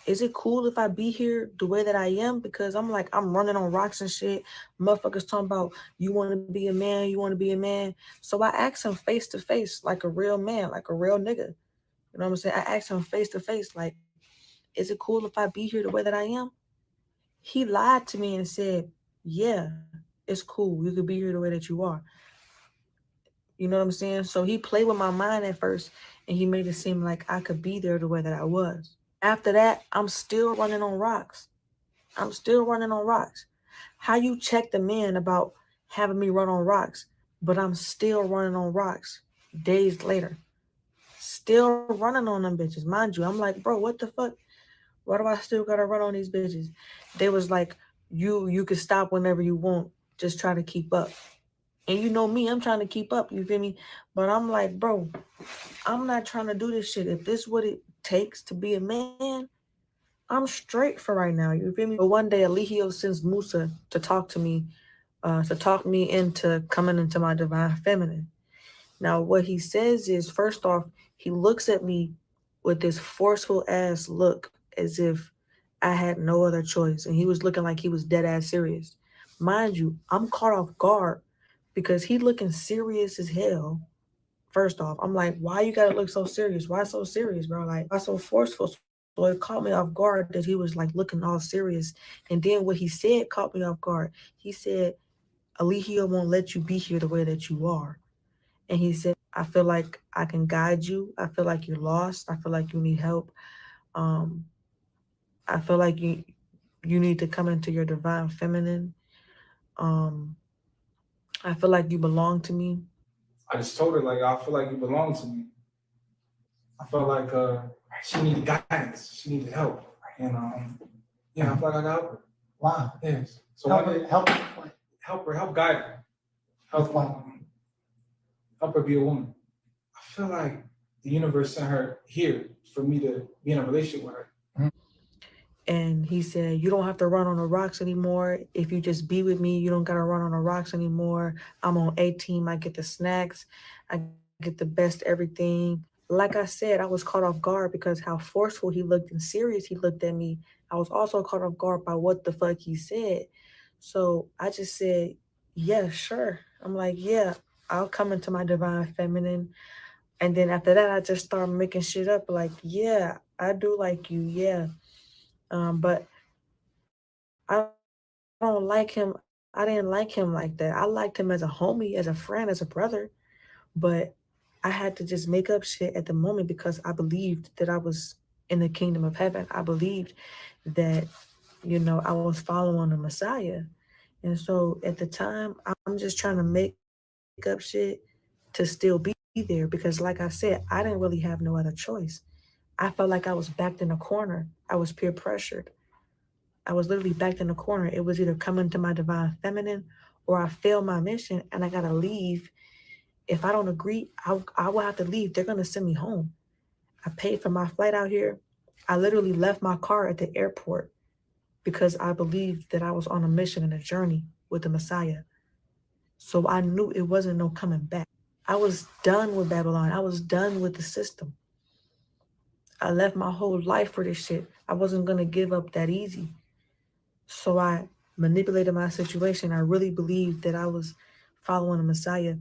is it cool if I be here the way that I am? Because I'm like, I'm running on rocks and shit. Motherfuckers talking about, you want to be a man, you want to be a man. So I asked him face to face, like a real man, like a real nigga. You know what I'm saying? I asked him face to face, like, is it cool if I be here the way that I am? He lied to me and said, yeah, it's cool. You could be here the way that you are. You know what I'm saying? So he played with my mind at first and he made it seem like I could be there the way that I was. After that, I'm still running on rocks. I'm still running on rocks. How you check the man about having me run on rocks, but I'm still running on rocks days later. Still running on them bitches. Mind you, I'm like, bro, what the fuck? Why do I still gotta run on these bitches? They was like, you can stop whenever you want. Just try to keep up. And you know me, I'm trying to keep up, you feel me? But I'm like, bro, I'm not trying to do this shit. If this is what it takes to be a man, I'm straight for right now, you feel me? But one day, Eligio sends Musa to talk me into coming into my divine feminine. Now, what he says is, first off, he looks at me with this forceful ass look as if I had no other choice. And he was looking like he was dead ass serious. Mind you, I'm caught off guard because he looking serious as hell. First off, I'm like, why you gotta look so serious? Why so serious, bro? Like, why so forceful? So it caught me off guard that he was like looking all serious. And then what he said caught me off guard. He said, Alihio won't let you be here the way that you are. And he said, I feel like I can guide you. I feel like you're lost. I feel like you need help. Um, I feel like you need to come into your divine feminine. Um, I feel like you belong to me. I just told her like I feel like you belong to me. I felt like she needed guidance, she needed help, and yeah, I feel like I got help her. Wow. Yes. So help her, help guide her, help her be a woman. I feel like the universe sent her here for me to be in a relationship with her. And he said, you don't have to run on the rocks anymore. If you just be with me, you don't got to run on the rocks anymore. I'm on A team. I get the snacks. I get the best everything. Like I said, I was caught off guard because how forceful he looked and serious he looked at me. I was also caught off guard by what the fuck he said. So I just said, yeah, sure. I'm like, yeah, I'll come into my divine feminine. And then after that, I just started making shit up like, yeah, I do like you. Yeah. But I don't like him. I didn't like him like that. I liked him as a homie, as a friend, as a brother. But I had to just make up shit at the moment because I believed that I was in the kingdom of heaven. I believed that, I was following the Messiah. And so at the time, I'm just trying to make up shit to still be there because, like I said, I didn't really have no other choice. I felt like I was backed in a corner. I was peer pressured. I was literally backed in the corner. It was either come into my divine feminine or I fail my mission and I gotta leave. If I don't agree, I will have to leave. They're gonna send me home. I paid for my flight out here. I literally left my car at the airport because I believed that I was on a mission and a journey with the Messiah. So I knew it wasn't no coming back. I was done with Babylon. I was done with the system. I left my whole life for this shit. I wasn't gonna give up that easy. So I manipulated my situation. I really believed that I was following the Messiah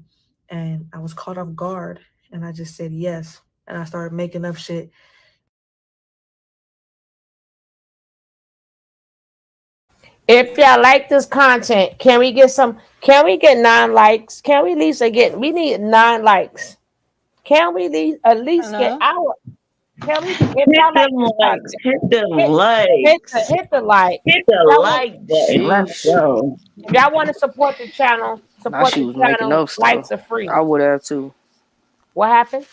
and I was caught off guard and I just said yes. And I started making up shit. If y'all like this content, can we get 9 likes? Can we at least get, we need 9 likes. Can we at least get Hello. our, can we, if Hit y'all like them this likes. content, Hit them hit, likes. hit the like. Hit If the y'all want, like button. Let's Sheesh. go. if y'all want to Now support she the was making channel, up stuff. likes are free. I would have too. What happened?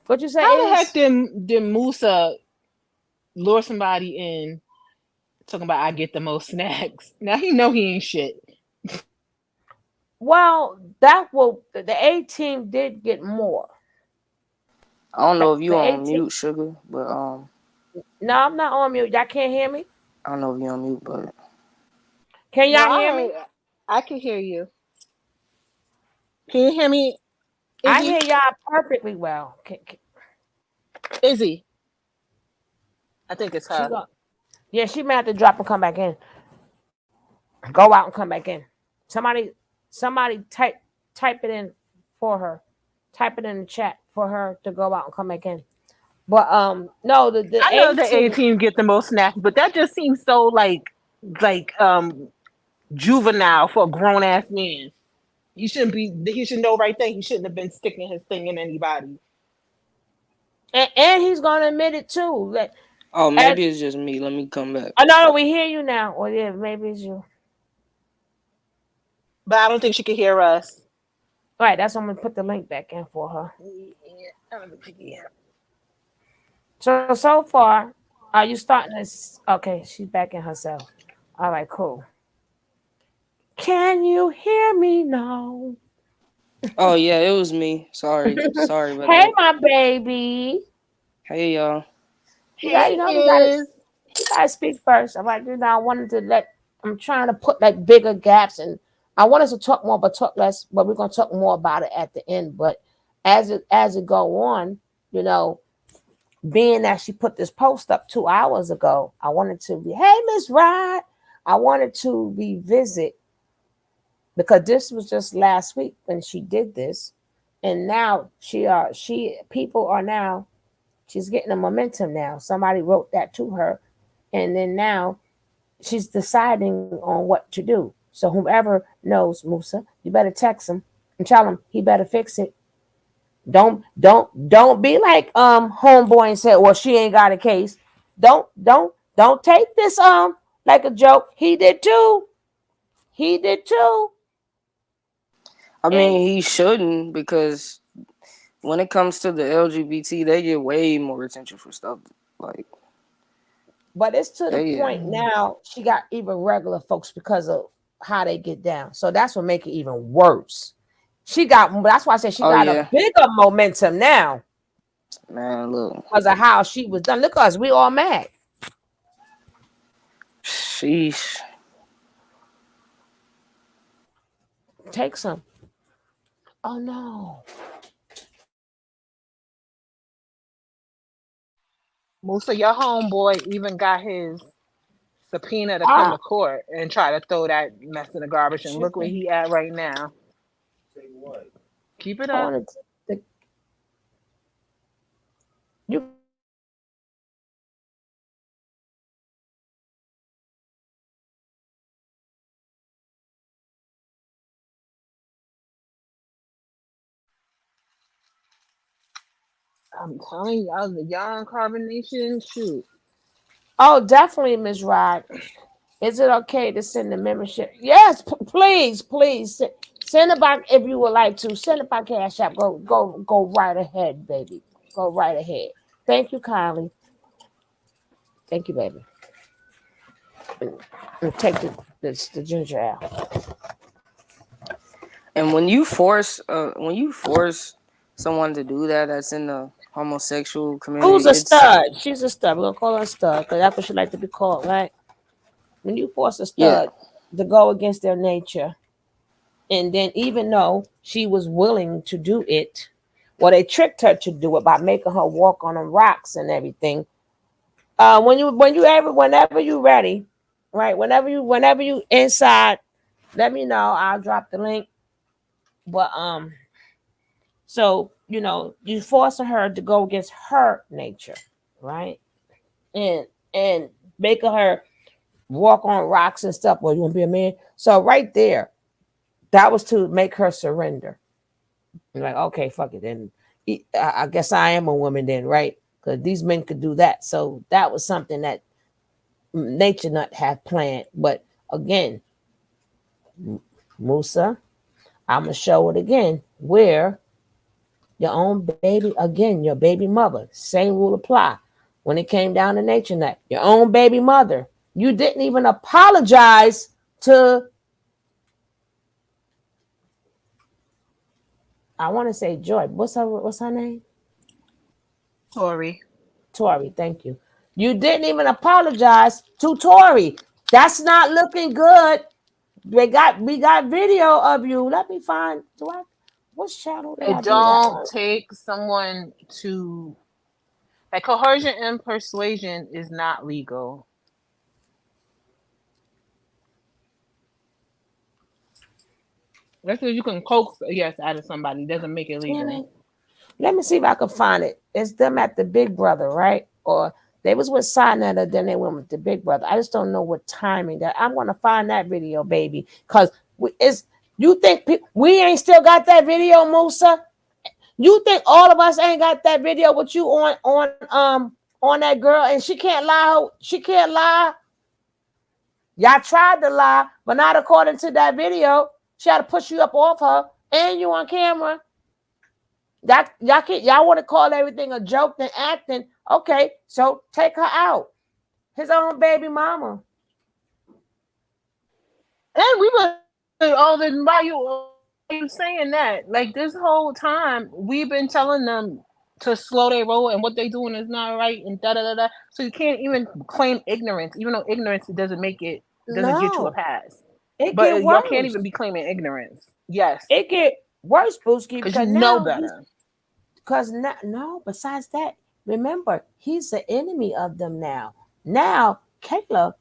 What you How say the heck is? did Musa lure somebody in talking about I get the most snacks? Now he know he ain't shit. Well, that will, the A team did get more. I don't know if you The A on team, mute, sugar, but no, I'm not on mute. Y'all can't hear me? I don't know if you on mute, but Can no, y'all I hear me? heard. I can hear you. Can you hear me, I Izzy? hear y'all perfectly well. Izzy, I think it's She her. go, yeah, she may have to drop and come back in. Go out and come back in. Somebody, somebody type it in for her. Type it in the chat for her to go out and come back in. But no, the I know A the A team. team get the most snacks, but that just seems so like juvenile for a grown ass man. He shouldn't be. He should know right thing. He shouldn't have been sticking his thing in anybody. And he's gonna admit it too. Like, Oh, as, maybe it's just me. Let me come back. oh no, we hear you now. Or yeah, maybe it's you. But I don't think she could hear us. All right, that's why I'm gonna put the link back in for her. Yeah. So far, are you starting this? Okay, she's back in herself. All right, cool. Can you hear me now? Oh yeah, it was me. Sorry about Hey, that. my baby. Hey y'all. Yeah, Hey you Iz. gotta speak first. I'm like, I wanted to let. I'm trying to put like bigger gaps, and I want us to talk more, but talk less. But we're gonna talk more about it at the end. But as it go on, you know, being that she put this post up 2 hours ago, I wanted to be, hey, Miss Rod, I wanted to revisit because this was just last week when she did this, and now she people are now she's getting a momentum now. Somebody wrote that to her, and then now she's deciding on what to do. So whomever knows Musa, you better text him and tell him he better fix it. Don't be like homeboy and say, well, she ain't got a case. Don't take this like a joke. He did too. He did too. I And mean, he shouldn't, because when it comes to the LGBT, they get way more attention for stuff like but it's to the they get. point now she got even regular folks because of how they get down. So that's what make it even worse. That's why I said she Oh got a yeah, bigger momentum now man, look, because of how she was done. Look at us, we all mad. sheesh. Take some. Oh no. Musa, your homeboy even got his subpoena to come Ah, to court and try to throw that mess in the garbage. And look where chicken. he at right now. Keep it I up. wanted to, you I'm telling you, I was a young carbonation. Shoot. oh definitely, Miss Rod. Is it okay to send the membership? Yes, please. Send it back if you would like to. Send it by Cash App. Go right ahead, baby. Go right ahead. Thank you, kindly. Thank you, baby. And take the ginger ale. And when you force someone to do that, that's in the homosexual Who's community, a it's stud? She's a stud. We're gonna call her a stud because that's what she like to be called, right? When you force a yeah. stud to go against their nature, and then even though she was willing to do it, well, they tricked her to do it by making her walk on the rocks and everything. Whenever you ready, right? Whenever you inside, let me know. I'll drop the link. But so you forcing her to go against her nature, right? And making her walk on rocks and stuff. Well, you want to be a man? So right there, that was to make her surrender. You're like, okay, fuck it. Then I guess I am a woman then, right? Because these men could do that. So that was something that nature not have planned. But again, Musa, I'm gonna show it again. Where your own baby, again, your baby mother, same rule apply. When it came down to nature nut, your own baby mother, you didn't even apologize to. I want to say Joy. What's her name? Tori. Tori. Thank you. You didn't even apologize to Tori. That's not looking good. We got video of you. Let me find. Which channel did I It do that don't on? take someone to like coercion and persuasion is not legal. That's because you can coax a yes out of somebody doesn't make it Damn legal. it. Let me see if I can find it. It's them at the Big Brother, right? Or they was with Sinetta, then they went with the Big Brother. I just don't know what timing that. I'm gonna find that video, baby, because it's. You think we ain't still got that video, Musa? You think all of us ain't got that video with you on that girl, and she can't lie. She can't lie. Y'all tried to lie, but not according to that video. She had to push you up off her, and you on camera. That y'all want to call everything a joke than acting. Okay, so take her out. His own baby mama. And we were oh then why you saying that? Like this whole time we've been telling them to slow their roll and what they doing is not right and da da da da. So you can't even claim ignorance, even though ignorance doesn't get you a No, pass. it But get y'all can't even worse. be claiming ignorance. Yes, It get worse, Booski, because you because know now he's better. because no. Besides that, Remember, he's the enemy of them now. Now, Caleb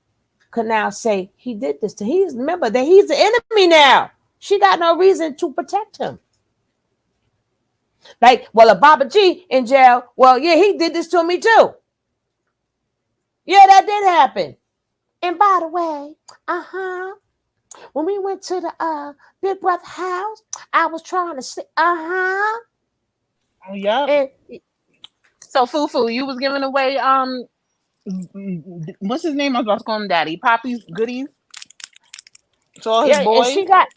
could now say he did this to he's remember that he's the enemy now. She got no reason to protect him. Like, well, if Baba G in jail, well, yeah, he did this to me too. Yeah, that did happen. And by the way, when we went to the Big Brother house, I was trying to sleep. Oh, yep. And So Fufu, you was giving away what's his name? I was about to call him Daddy. Poppy's goodies to all his yeah, and boys. she got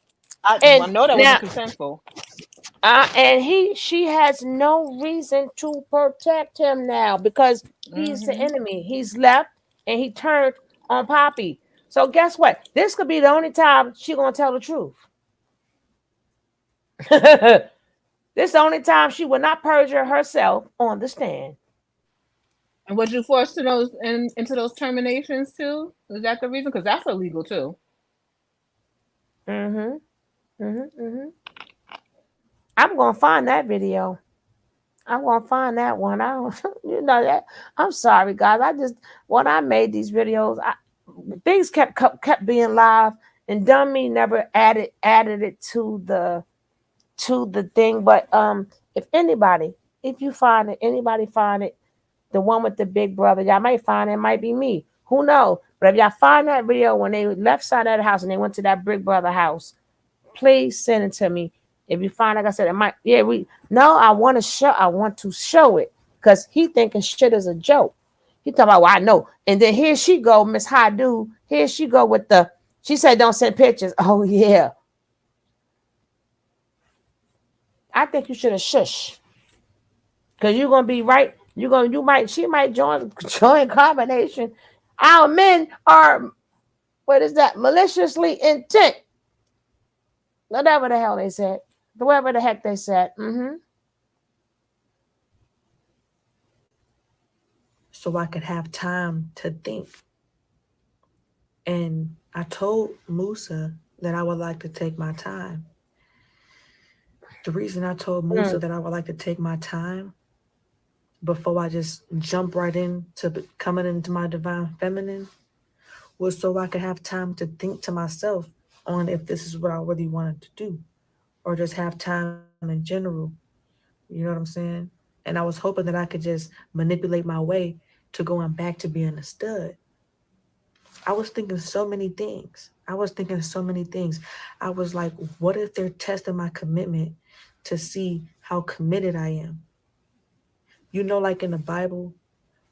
I and know that now wasn't consentful. and she has no reason to protect him now because he's the Hmm. enemy. He's left and he turned on Poppy. So guess what? This could be the only time she gonna tell the truth. This is the only time she will not perjure herself on the stand. And was you forced to into those terminations too? Is that the reason? Because that's illegal too. Mm-hmm. Mm-hmm. I'm gonna find that video. I'm gonna find that one. I don't, you know that. I'm sorry, guys. I just when I made these videos, things kept being live, and Dummy never added it to the thing. But if anybody, if you find it, anybody find it, the one with the big brother, y'all might find it. Might be me. Who knows? But if y'all find that video when they left side of the house and they went to that big brother house, please send it to me. If you find, like I said, it might. Yeah, we. No, I want to show. I want to show it because he thinking shit is a joke. He talking about, well, I know. And then here she go, Miss Hadu. Here she go with the. She said, don't send pictures. Oh yeah. I think you should have shush because you're gonna be right. You might. She might join combination. Our men are what is that? Maliciously intent. Whatever the hell they said. Whatever the heck they said. Mm-hmm. So I could have time to think. And I told Musa that I would like to take my time. The reason I told Musa that I would like to take my time before I just jump right into coming into my divine feminine was so I could have time to think to myself on if this is what I really wanted to do or just have time in general. You know what I'm saying? And I was hoping that I could just manipulate my way to going back to being a stud. I was thinking so many things. I was like, what if they're testing my commitment to see how committed I am? You know, like in the Bible,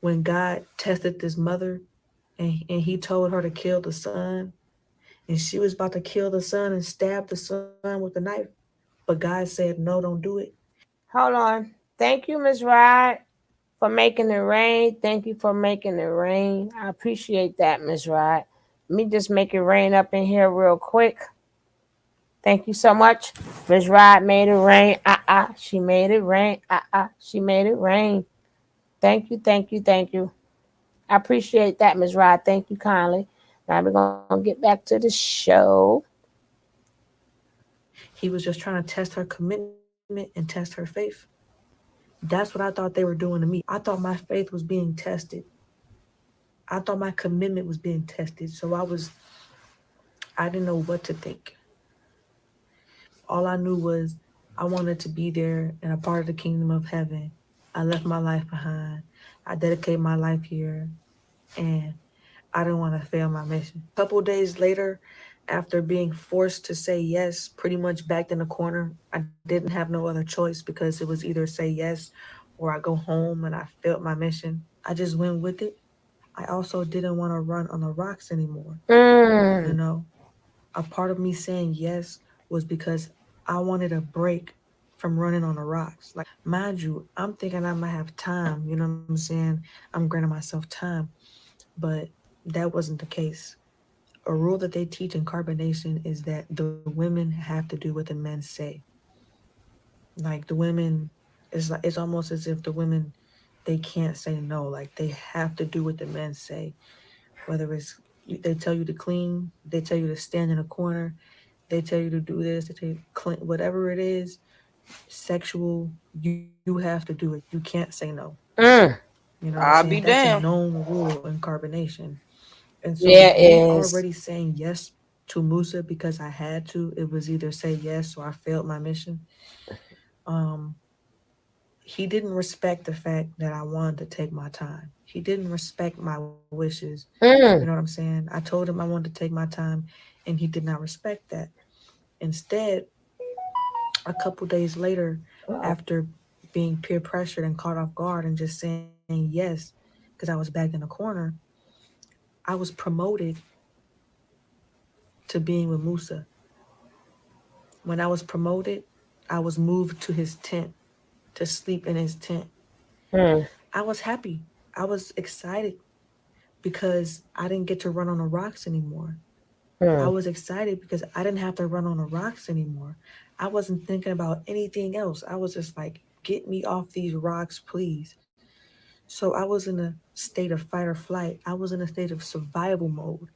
when God tested this mother and he told her to kill the son, and she was about to kill the son and stab the son with a knife, but God said, no, don't do it. Hold on. Thank you, Miss Rod, for making it rain. Thank you for making it rain. I appreciate that, Miss Rod. Let me just make it rain up in here real quick. Thank you so much. Miss Rod made it rain. She made it rain. She made it rain. Thank you, thank you, thank you. I appreciate that, Miss Rod. Thank you kindly. Now we're gonna get back to the show. He was just trying to test her commitment and test her faith. That's what I thought they were doing to me. I thought my faith was being tested. I thought my commitment was being tested. So I didn't know what to think. All I knew was I wanted to be there and a part of the kingdom of heaven. I left my life behind. I dedicated my life here, and I didn't want to fail my mission. A couple days later, after being forced to say yes, pretty much backed in the corner, I didn't have no other choice because it was either say yes or I go home and I failed my mission. I just went with it. I also didn't want to run on the rocks anymore. You Mm. know, a part of me saying yes was because I wanted a break from running on the rocks. Like, mind you, I'm thinking I might have time, you know what I'm saying? I'm granting myself time, but that wasn't the case. A rule that they teach in carbonation is that the women have to do what the men say. Like the women, it's almost as if the women they can't say no. Like they have to do what the men say. Whether it's they tell you to clean, they tell you to stand in a corner, they tell you to do this, they tell you to clean, whatever it is, sexual, you have to do it. You can't say no. Mm. You know what I'm I'll saying? be That's a damned. known rule in carbonation. And so Yeah, me it is. already saying yes to Musa because I had to, it was either say yes or I failed my mission. Um, he didn't respect the fact that I wanted to take my time. He didn't respect my wishes. You know what I'm Mm. saying? I told him I wanted to take my time and he did not respect that. Instead, a couple days later, after being peer pressured and caught off guard and just saying yes because I was backed in a corner, I was promoted to being with Musa. When I was promoted, I was moved to his tent to sleep in his tent. Mm. I was happy. I was excited because I didn't get to run on the rocks anymore. I Mm. was excited because I didn't have to run on the rocks anymore. I wasn't thinking about anything else. I was just like, get me off these rocks, please. So I was in a state of fight or flight. I was in a state of survival mode.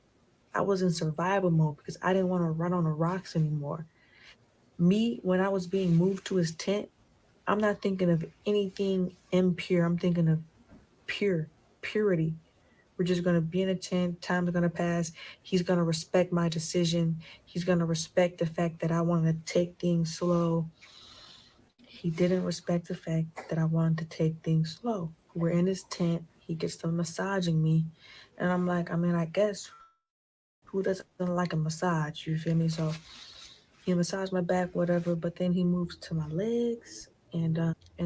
I was in survival mode because I didn't want to run on the rocks anymore. Me, when I was being moved to his tent, I'm not thinking of anything impure. I'm thinking of purity. We're just going to be in a tent. Time's going to pass. He's going to respect my decision. He's going to respect the fact that I wanted to take things slow. He didn't respect the fact that I wanted to take things slow. We're in his tent. He gets to massaging me. And I'm like, I mean, I guess who doesn't like a massage? You feel me? So he massaged my back, whatever, but then he moves to my legs. And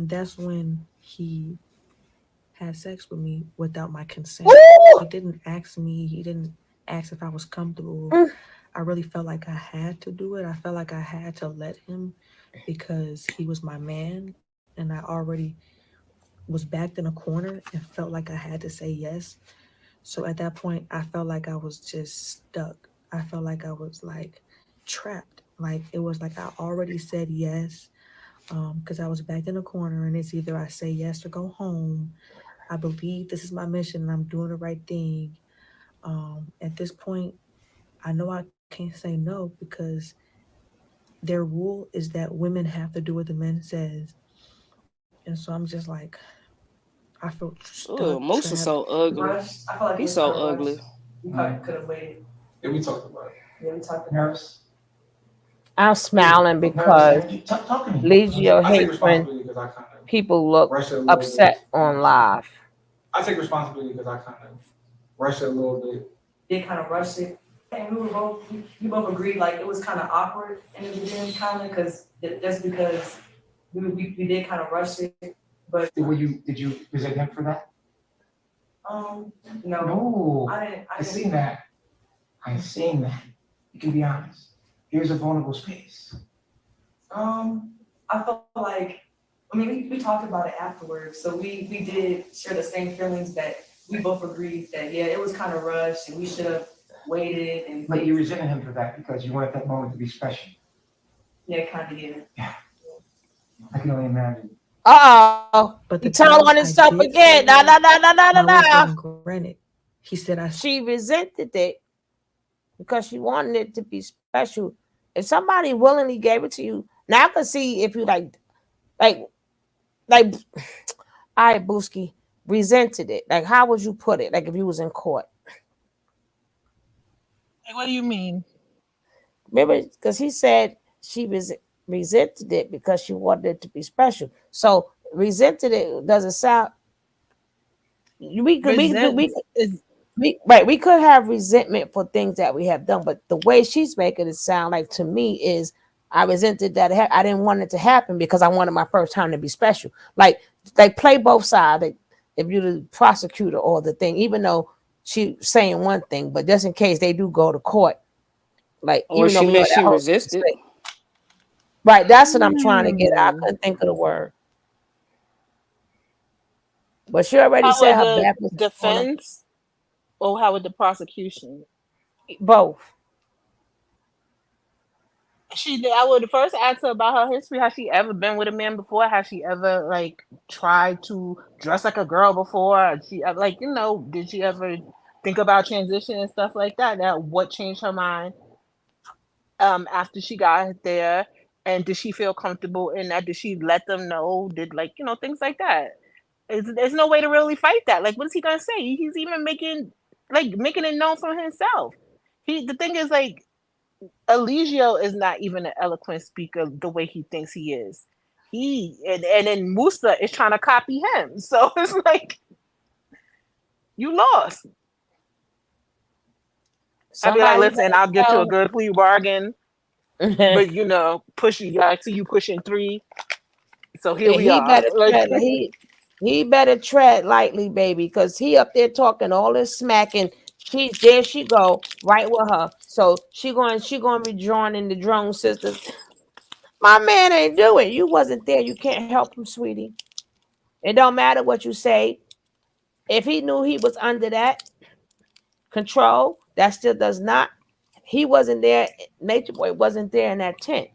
that's when he had sex with me without my consent. He Ooh. didn't ask me, he didn't ask if I was comfortable. Mm. I really felt like I had to do it. I felt like I had to let him because he was my man and I already was backed in a corner and felt like I had to say yes. So at that point I felt like I was just stuck. I felt like I was like trapped. Like it was like I already said yes because I was backed in a corner and it's either I say yes or go home. I believe this is my mission and I'm doing the right thing. At this point, I know I can't say no because their rule is that women have to do what the man says. And so I'm just like, I felt stuck, Ooh, Musa's trapped. so ugly. Rushed. I felt like it He's was kind so of rushed. ugly. We probably could have waited. Yeah, we talked about it. Yeah, we talked about it. I'm smiling Nervous because energy. Talk to me. Legio I take hates when responsibility because I kind of people look rushed it a little bit. upset on live. I take responsibility because I kind of rushed it a little bit. Did kind of rush it. And we both agreed like it was kind of awkward in the beginning, kind of, because just because we did kind of rush it. But Did you resent him for that? um, no, No. I didn't. I seen that. I seen that. You can be honest. Here's a vulnerable space. I felt like, I mean, we talked about it afterwards, so we did share the same feelings that we both agreed that yeah, it was kind of rushed and we should have waited and. But you resented him for that because you wanted that moment to be special. Yeah, kind of yeah. I can only imagine. Uh-oh. But He the turned on times I himself did say again. No, no, yes, no, no, no, no, my wish no. wasn't granted. He said I. She resented it because she wanted it to be special. If somebody willingly gave it to you, now I can see if you like, like, all right, Booski, resented it. Like, how would you put it? Like, if you was in court. Like, what do you mean? Remember, because he said she resented it because she wanted it to be special. So resented it doesn't sound. Resent is We could have resentment for things that we have done, but the way she's making it sound like to me is I resented that I didn't want it to happen because I wanted my first time to be special. Like play both sides. Like if you're the prosecutor or the thing, even though she's saying one thing, but just in case they do go to court, like or even though she we know meant that she whole resisted. right, that's what I'm trying to get. I Hmm. couldn't think of the word, but she already How said would her the back was on her. defense or how would the prosecution? Both. I would first ask her about her history. Has she ever been with a man before? Has she ever like tried to dress like a girl before? Has she like did she ever think about transition and stuff like that? That what changed her mind after she got there, and did she feel comfortable in that? Did she let them know? Did things like that? There's no way to really fight that. Like, what is he gonna say? He's even making it known for himself. The thing is, like, Eligio is not even an eloquent speaker the way he thinks he is. And then Musa is trying to copy him. So it's like you lost. I'd be like, Somebody listen, I'll get you a better good plea bargain, tell. but pushing. I see you pushing 3. So here we he are. better Like, tread. He better tread lightly, baby, because he up there talking all this smack, and she go right with her. So she going to be drawn in the drone sisters. My man ain't do it. You wasn't there. You can't help him, sweetie. It don't matter what you say. If he knew he was under that control, that still does not. He wasn't there. Nature Boy wasn't there in that tent,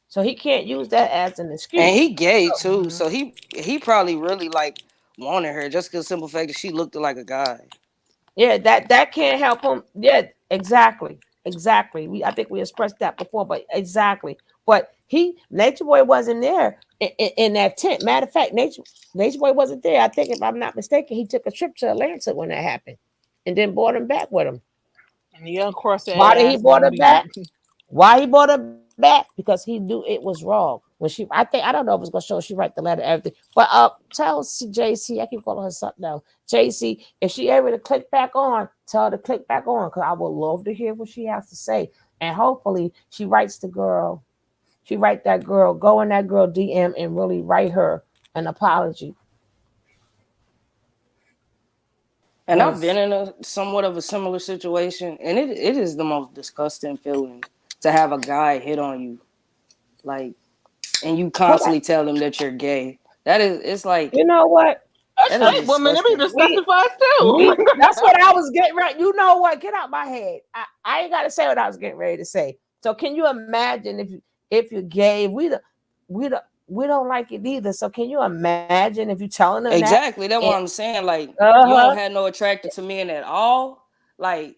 so he can't use that as an And excuse. he gay too, mhm. so he probably really like wanted her just because simple fact that she looked like a guy. Yeah, that can't help him. Yeah, exactly. I think we expressed that before, but exactly. But Nature Boy wasn't there in that tent. Matter of fact, Nature Boy wasn't there. I think if I'm not mistaken, he took a trip to Atlanta when that happened, and then brought him back with him. And the young cross that Why did he ass brought gonna her be. back? Why he brought her back? Because he knew it was wrong. I don't know if it's gonna show she write the letter, everything. But tell JC, I keep calling her something now. JC, if she ever to click back on, tell her to click back on, because I would love to hear what she has to say. And hopefully she writes the girl. She write that girl, go in that girl DM and really write her an apology. And I've been Because in a somewhat of a similar situation, and it is the most disgusting feeling to have a guy hit on you, like, and you constantly tell him that you're gay. That is, it's like you know what? That's that is straight women. They be disgusting. disgusting for us too. That's what I was getting ready. You know what? Get out my head. I ain't gotta say what I was getting ready to say. So can you imagine if you're gay? We don't like it either. So can you imagine if you telling them that? Exactly, that's And what I'm saying. Like, you don't uh-huh. have no attraction to men at all. Like,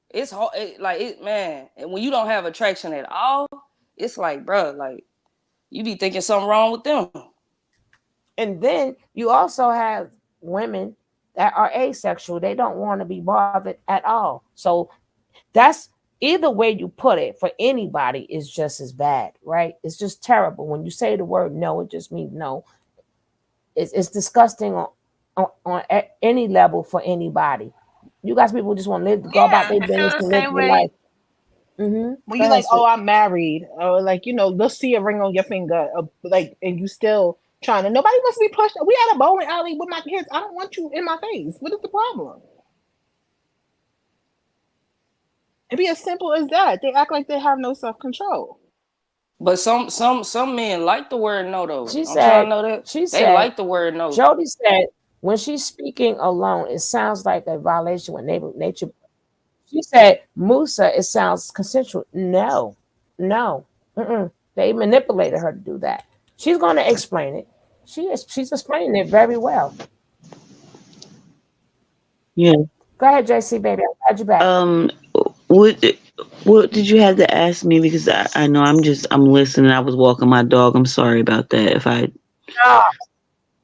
it's hard. Man. And when you don't have attraction at all, it's like, bro, like you be thinking something wrong with them. And then you also have women that are asexual. They don't want to be bothered at all. So that's either way you put it for anybody is just as bad, right? It's just terrible. When you say the word no, it just means no. It's disgusting on any level for anybody. You guys, people just want to live, go about Yeah, their it feels business the and live same their way life. Mm-hmm. when Go you ahead, like, oh, sweet. I'm married, or like, let's see a ring on your finger, like, and you still trying to. Nobody wants to be pushed. We had a bowling alley with my kids. I don't want you in my face. What is the problem? It'd be as simple as that. They act like they have no self control. But some men like the word no though. She Don't y'all said, know that? she They said, like the word no. Jody said, when she's speaking alone, it sounds like a violation with nature. She said, Musa, it sounds consensual. No, no. Mm-mm. They manipulated her to do that. She's going to explain it. She's explaining it very well. Yeah. Go ahead, JC, baby. I'm glad you're back. Um. What What did you have to ask me? Because I know I'm listening. I was walking my dog. I'm sorry about that. If I No,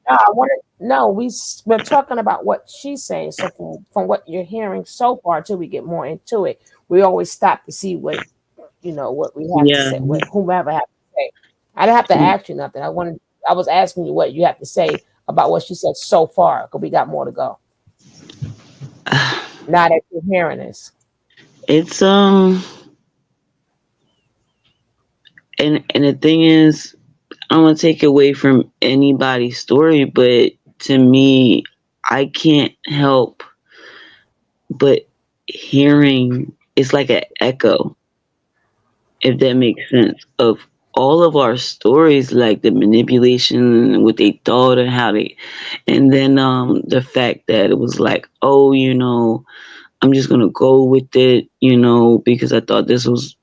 no, I wanted, no, we're talking about what she's saying. So from what you're hearing so far, till we get more into it, we always stop to see what we have to yeah. say, what whomever have to say. I didn't have to ask you nothing. I was asking you what you have to say about what she said so far, because we got more to go. Now that you're hearing this. It's and the thing is, I don't want to take away from anybody's story, but to me, I can't help but hearing it's like an echo, if that makes sense, of all of our stories, like the manipulation and what they thought and how they, and then the fact that it was like, oh, I'm just gonna go with it, because I thought this was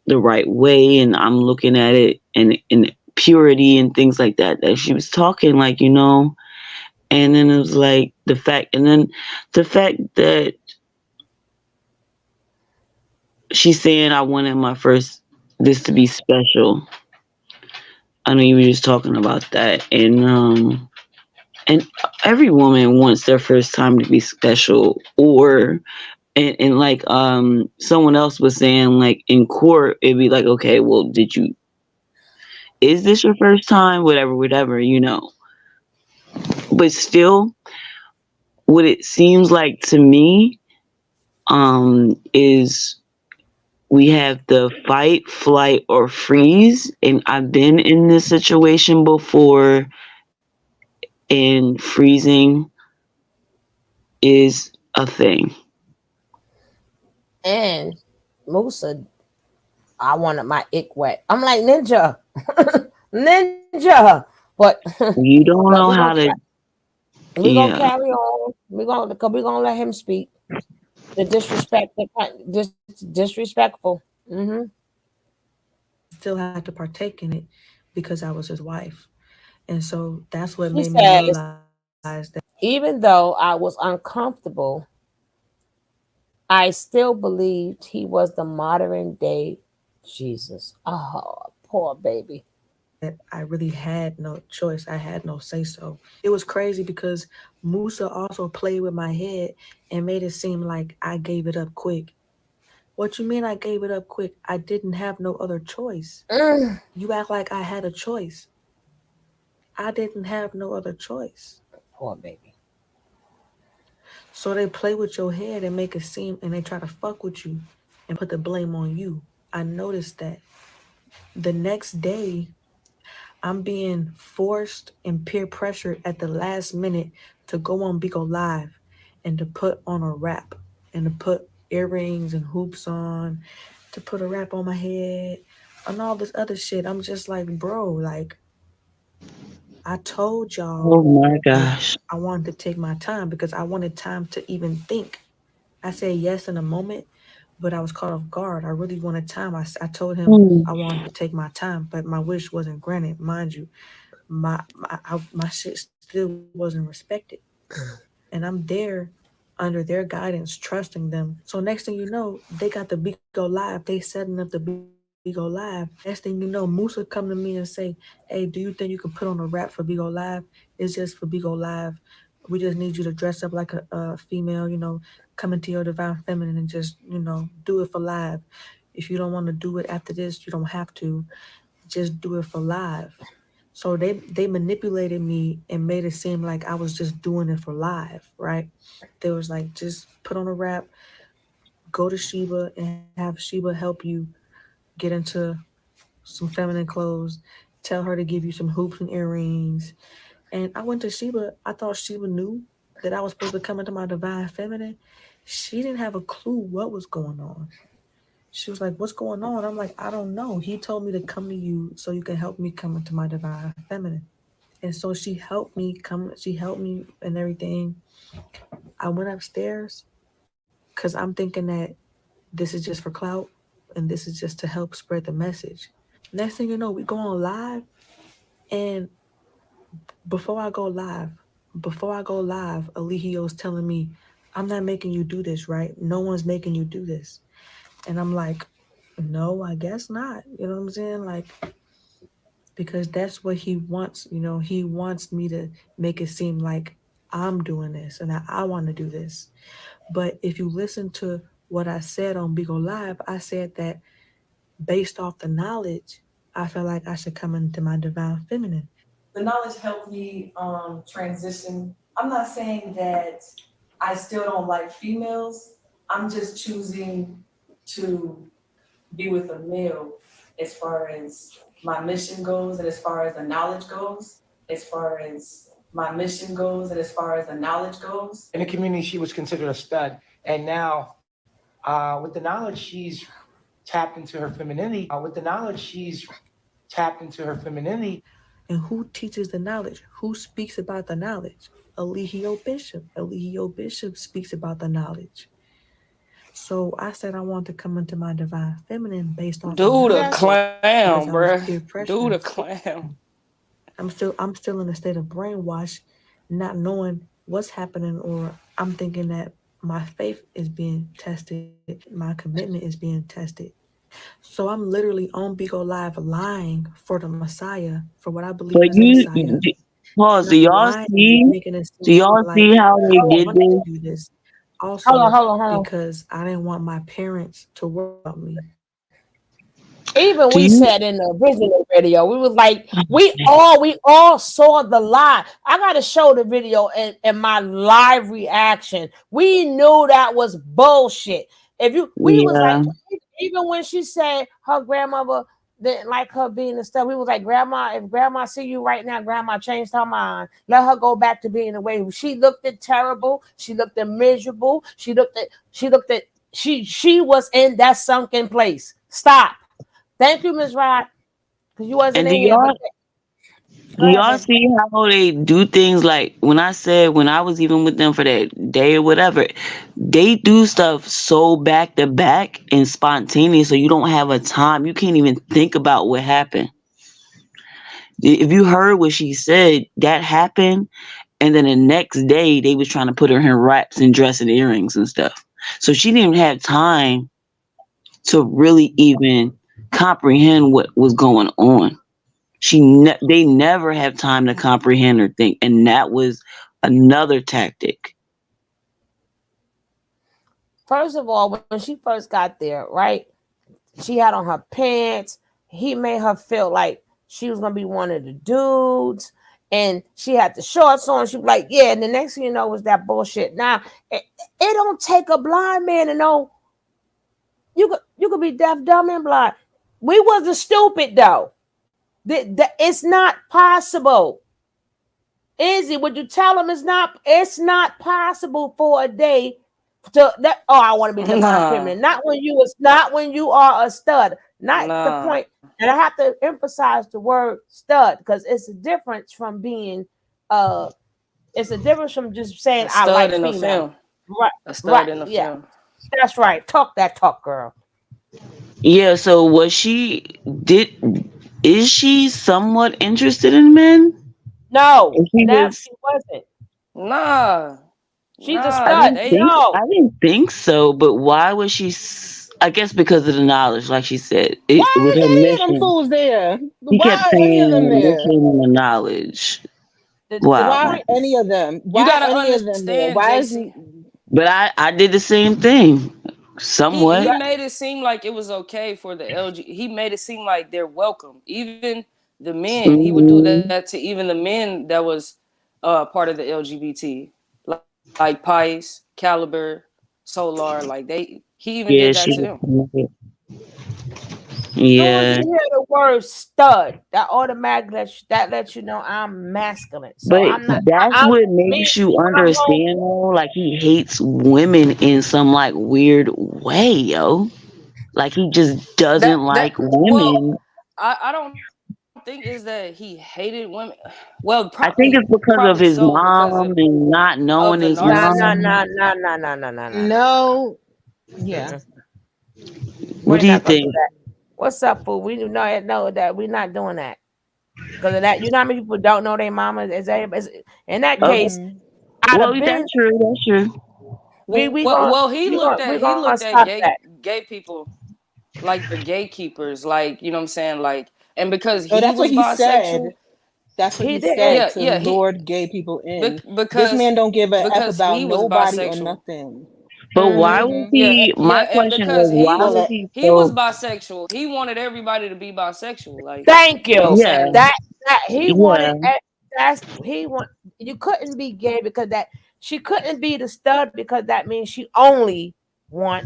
the right way, and I'm looking at it and in purity and things like that. That she was talking like, and then it was like the fact that she's saying I wanted my first this to be special. I know you were just talking about that, and and every woman wants their first time to be special, or and like someone else was saying, like in court it'd be like, okay, well, is this your first time, whatever, whatever, but still, what it seems like to me is we have the fight, flight, or freeze, and I've been in this situation before, and freezing is a thing. And Musa, I wanted my ick wet. I'm like ninja, ninja. But You don't but know how to. we gonna Yeah. carry on. We gonna let him speak. The disrespect, disrespectful. Still had to partake in it because I was his wife. And so that's what He made me says, realize that even though I was uncomfortable, I still believed he was the modern day Jesus. Oh, poor baby. I really had no choice. I had no say so. It was crazy because Musa also played with my head and made it seem like I gave it up quick. What you mean I gave it up quick? I didn't have no other choice. You act like I had a choice. I didn't have no other choice. Poor baby. So they play with your head and make it seem, and they try to fuck with you and put the blame on you. I noticed that. The next day, I'm being forced and peer pressured at the last minute to go on Bigo Live and to put on a wrap and to put earrings and hoops on, to put a wrap on my head and all this other shit. I'm just like, bro, like, I told Oh y'all my that gosh. I wanted to take my time because I wanted time to even think. I said yes in a moment, but I was caught off guard. I really wanted time. I told him Hmm. I wanted to take my time, but my wish wasn't granted. Mind you, my shit still wasn't respected. And I'm there under their guidance, trusting them. So next thing you know, they got the Bigo Live. They setting up the Bigo Live. Next thing you know, Musa come to me and say, "Hey, do you think you can put on a rap for Bigo Live? It's just for Bigo Live. We just need you to dress up like a female, come into your divine feminine and just, do it for live. If you don't want to do it after this, you don't have to. Just do it for live." So they manipulated me and made it seem like I was just doing it for live, right? They was like, just put on a rap, go to Sheba and have Sheba help you get into some feminine clothes, tell her to give you some hoops and earrings. And I went to Sheba. I thought Sheba knew that I was supposed to come into my divine feminine. She didn't have a clue what was going on. She was like, "What's going on?" I'm like, "I don't know. He told me to come to you so you can help me come into my divine feminine." And so she helped me come, she helped me and everything. I went upstairs because I'm thinking that this is just for clout and this is just to help spread the message. Next thing you know, we go on live. And before I go live, Alihio's telling me, "I'm not making you do this, right? No one's making you do this." And I'm like, "No, I guess not." You know what I'm saying? Like, because that's what he wants. He wants me to make it seem like I'm doing this and I want to do this. But if you listen to what I said on Bigo Live, I said that based off the knowledge, I felt like I should come into my divine feminine. The knowledge helped me transition. I'm not saying that I still don't like females. I'm just choosing to be with a male as far as my mission goes and as far as the knowledge goes. As far as my mission goes and as far as the knowledge goes. In the community, she was considered a stud. And now, with the knowledge, she's tapped into her femininity. And who teaches the knowledge? Who speaks about the knowledge? Eligio Bishop. Eligio Bishop speaks about the knowledge. So I said I want to come into my divine feminine based off of Dude a knowledge because clown, I was bruh. peer Dude a pressured. clown. I'm still in a state of brainwash, not knowing what's happening, or I'm thinking that my faith is being tested, my commitment is being tested. So I'm literally on Bigo Live lying for the Messiah, for what I believe But is the Messiah. Pause. And I'm lying and just making it Do seem y'all like see how I they Hold did wanted to this? do this. on, Also, hold on. because I didn't want my parents to worry about me. Even Do we you? said in the original video, we was like, we all saw the lie. I gotta show the video and my live reaction. We knew that was bullshit. If you we was like, Yeah. even when she said her grandmother didn't like her being the stuff, we was like, Grandma, if Grandma see you right now, Grandma changed her mind. Let her go back to being the way she looked at terrible, she looked at miserable, she was in that sunken place. Stop. Thank you, Miss Rod, because you wasn't And in here. But do go ahead, y'all baby. see how they do things? Like when I said when I was even with them for that day or whatever, they do stuff so back to back and spontaneous, so you don't have a time. You can't even think about what happened. If you heard what she said, that happened, and then the next day they was trying to put her in wraps and dress and earrings and stuff. So she didn't even have time to really even comprehend what was going on. They never have time to comprehend or think, and that was another tactic. First of all, when she first got there, right? She had on her pants. He made her feel like she was gonna be one of the dudes, and she had the shorts on. She was like, "Yeah." And the next thing you know was that bullshit. Now, it don't take a blind man to know you could be deaf, dumb, and blind. We wasn't stupid though. It's not possible. Izzy, would you tell him it's not possible for a day to that I want to be divine Nah, feminine. Not when you are a stud. Not the nah. point. And I have to emphasize the word stud because it's a difference from being it's a difference from just saying A I stud like in a female. film. Right, A stud right, in a yeah. film. That's right. Talk that talk, girl. Yeah, so was she did is she somewhat interested in men? No, If she never was she wasn't. Nah, She's a I nah. stud. didn't They think No. I didn't think so, but why was she I guess because of the knowledge, like she said. It was Why is her any of them mission. fools there? He kept Why any of them saying this there? came the knowledge. The Wow. Why point any of them? you Why gotta any of them there? understand, Why is JC. But I did the same thing. Somewhat. He made it seem like it was okay for the LG. He made it seem like they're welcome. Even the men, he would do Hmm. that to even the men that was part of the LGBT, like Pice, Caliber, Solar. Like he even Yeah, did that she to them. soon as you yeah. hear the word stud, that automatically that lets you know I'm masculine. So But I'm not. that's I'm what me. makes you When I'm home, understand though. Like he hates women in some like weird way, yo. Like he just doesn't That like well, women. I don't think is that he hated women. Well, I think it's because of probably his so because mom and not of knowing the his nah, nah, narcissism. mom. nah, nah, nah, nah, nah, nah, nah, nah, nah. no? Yeah. Mm-mm. What We're do you not gonna do think? that. What's up, fool? We do not know that we're not doing that because of that. You know how many people don't know their mama? In that Okay. case, Mm-hmm. I'd Well, have been. that's true. That's true. Well, he looked We at stop that. gay people like they're gatekeepers, like you know what I'm saying, like, and because Oh, he that's what was he said. bisexual, That's what He he did. said yeah, to yeah, lure gay people in. This because man don't give a F about he was nobody or bisexual. nothing. But why was Mm-hmm. Yeah, he? yeah, My and question because was, why Well, was he he was so? bisexual, he wanted everybody to be bisexual, like Thank you know what I'm you. Yeah, saying. That he yeah, wanted. That's he want. You couldn't be gay because that she couldn't be the stud because that means she only want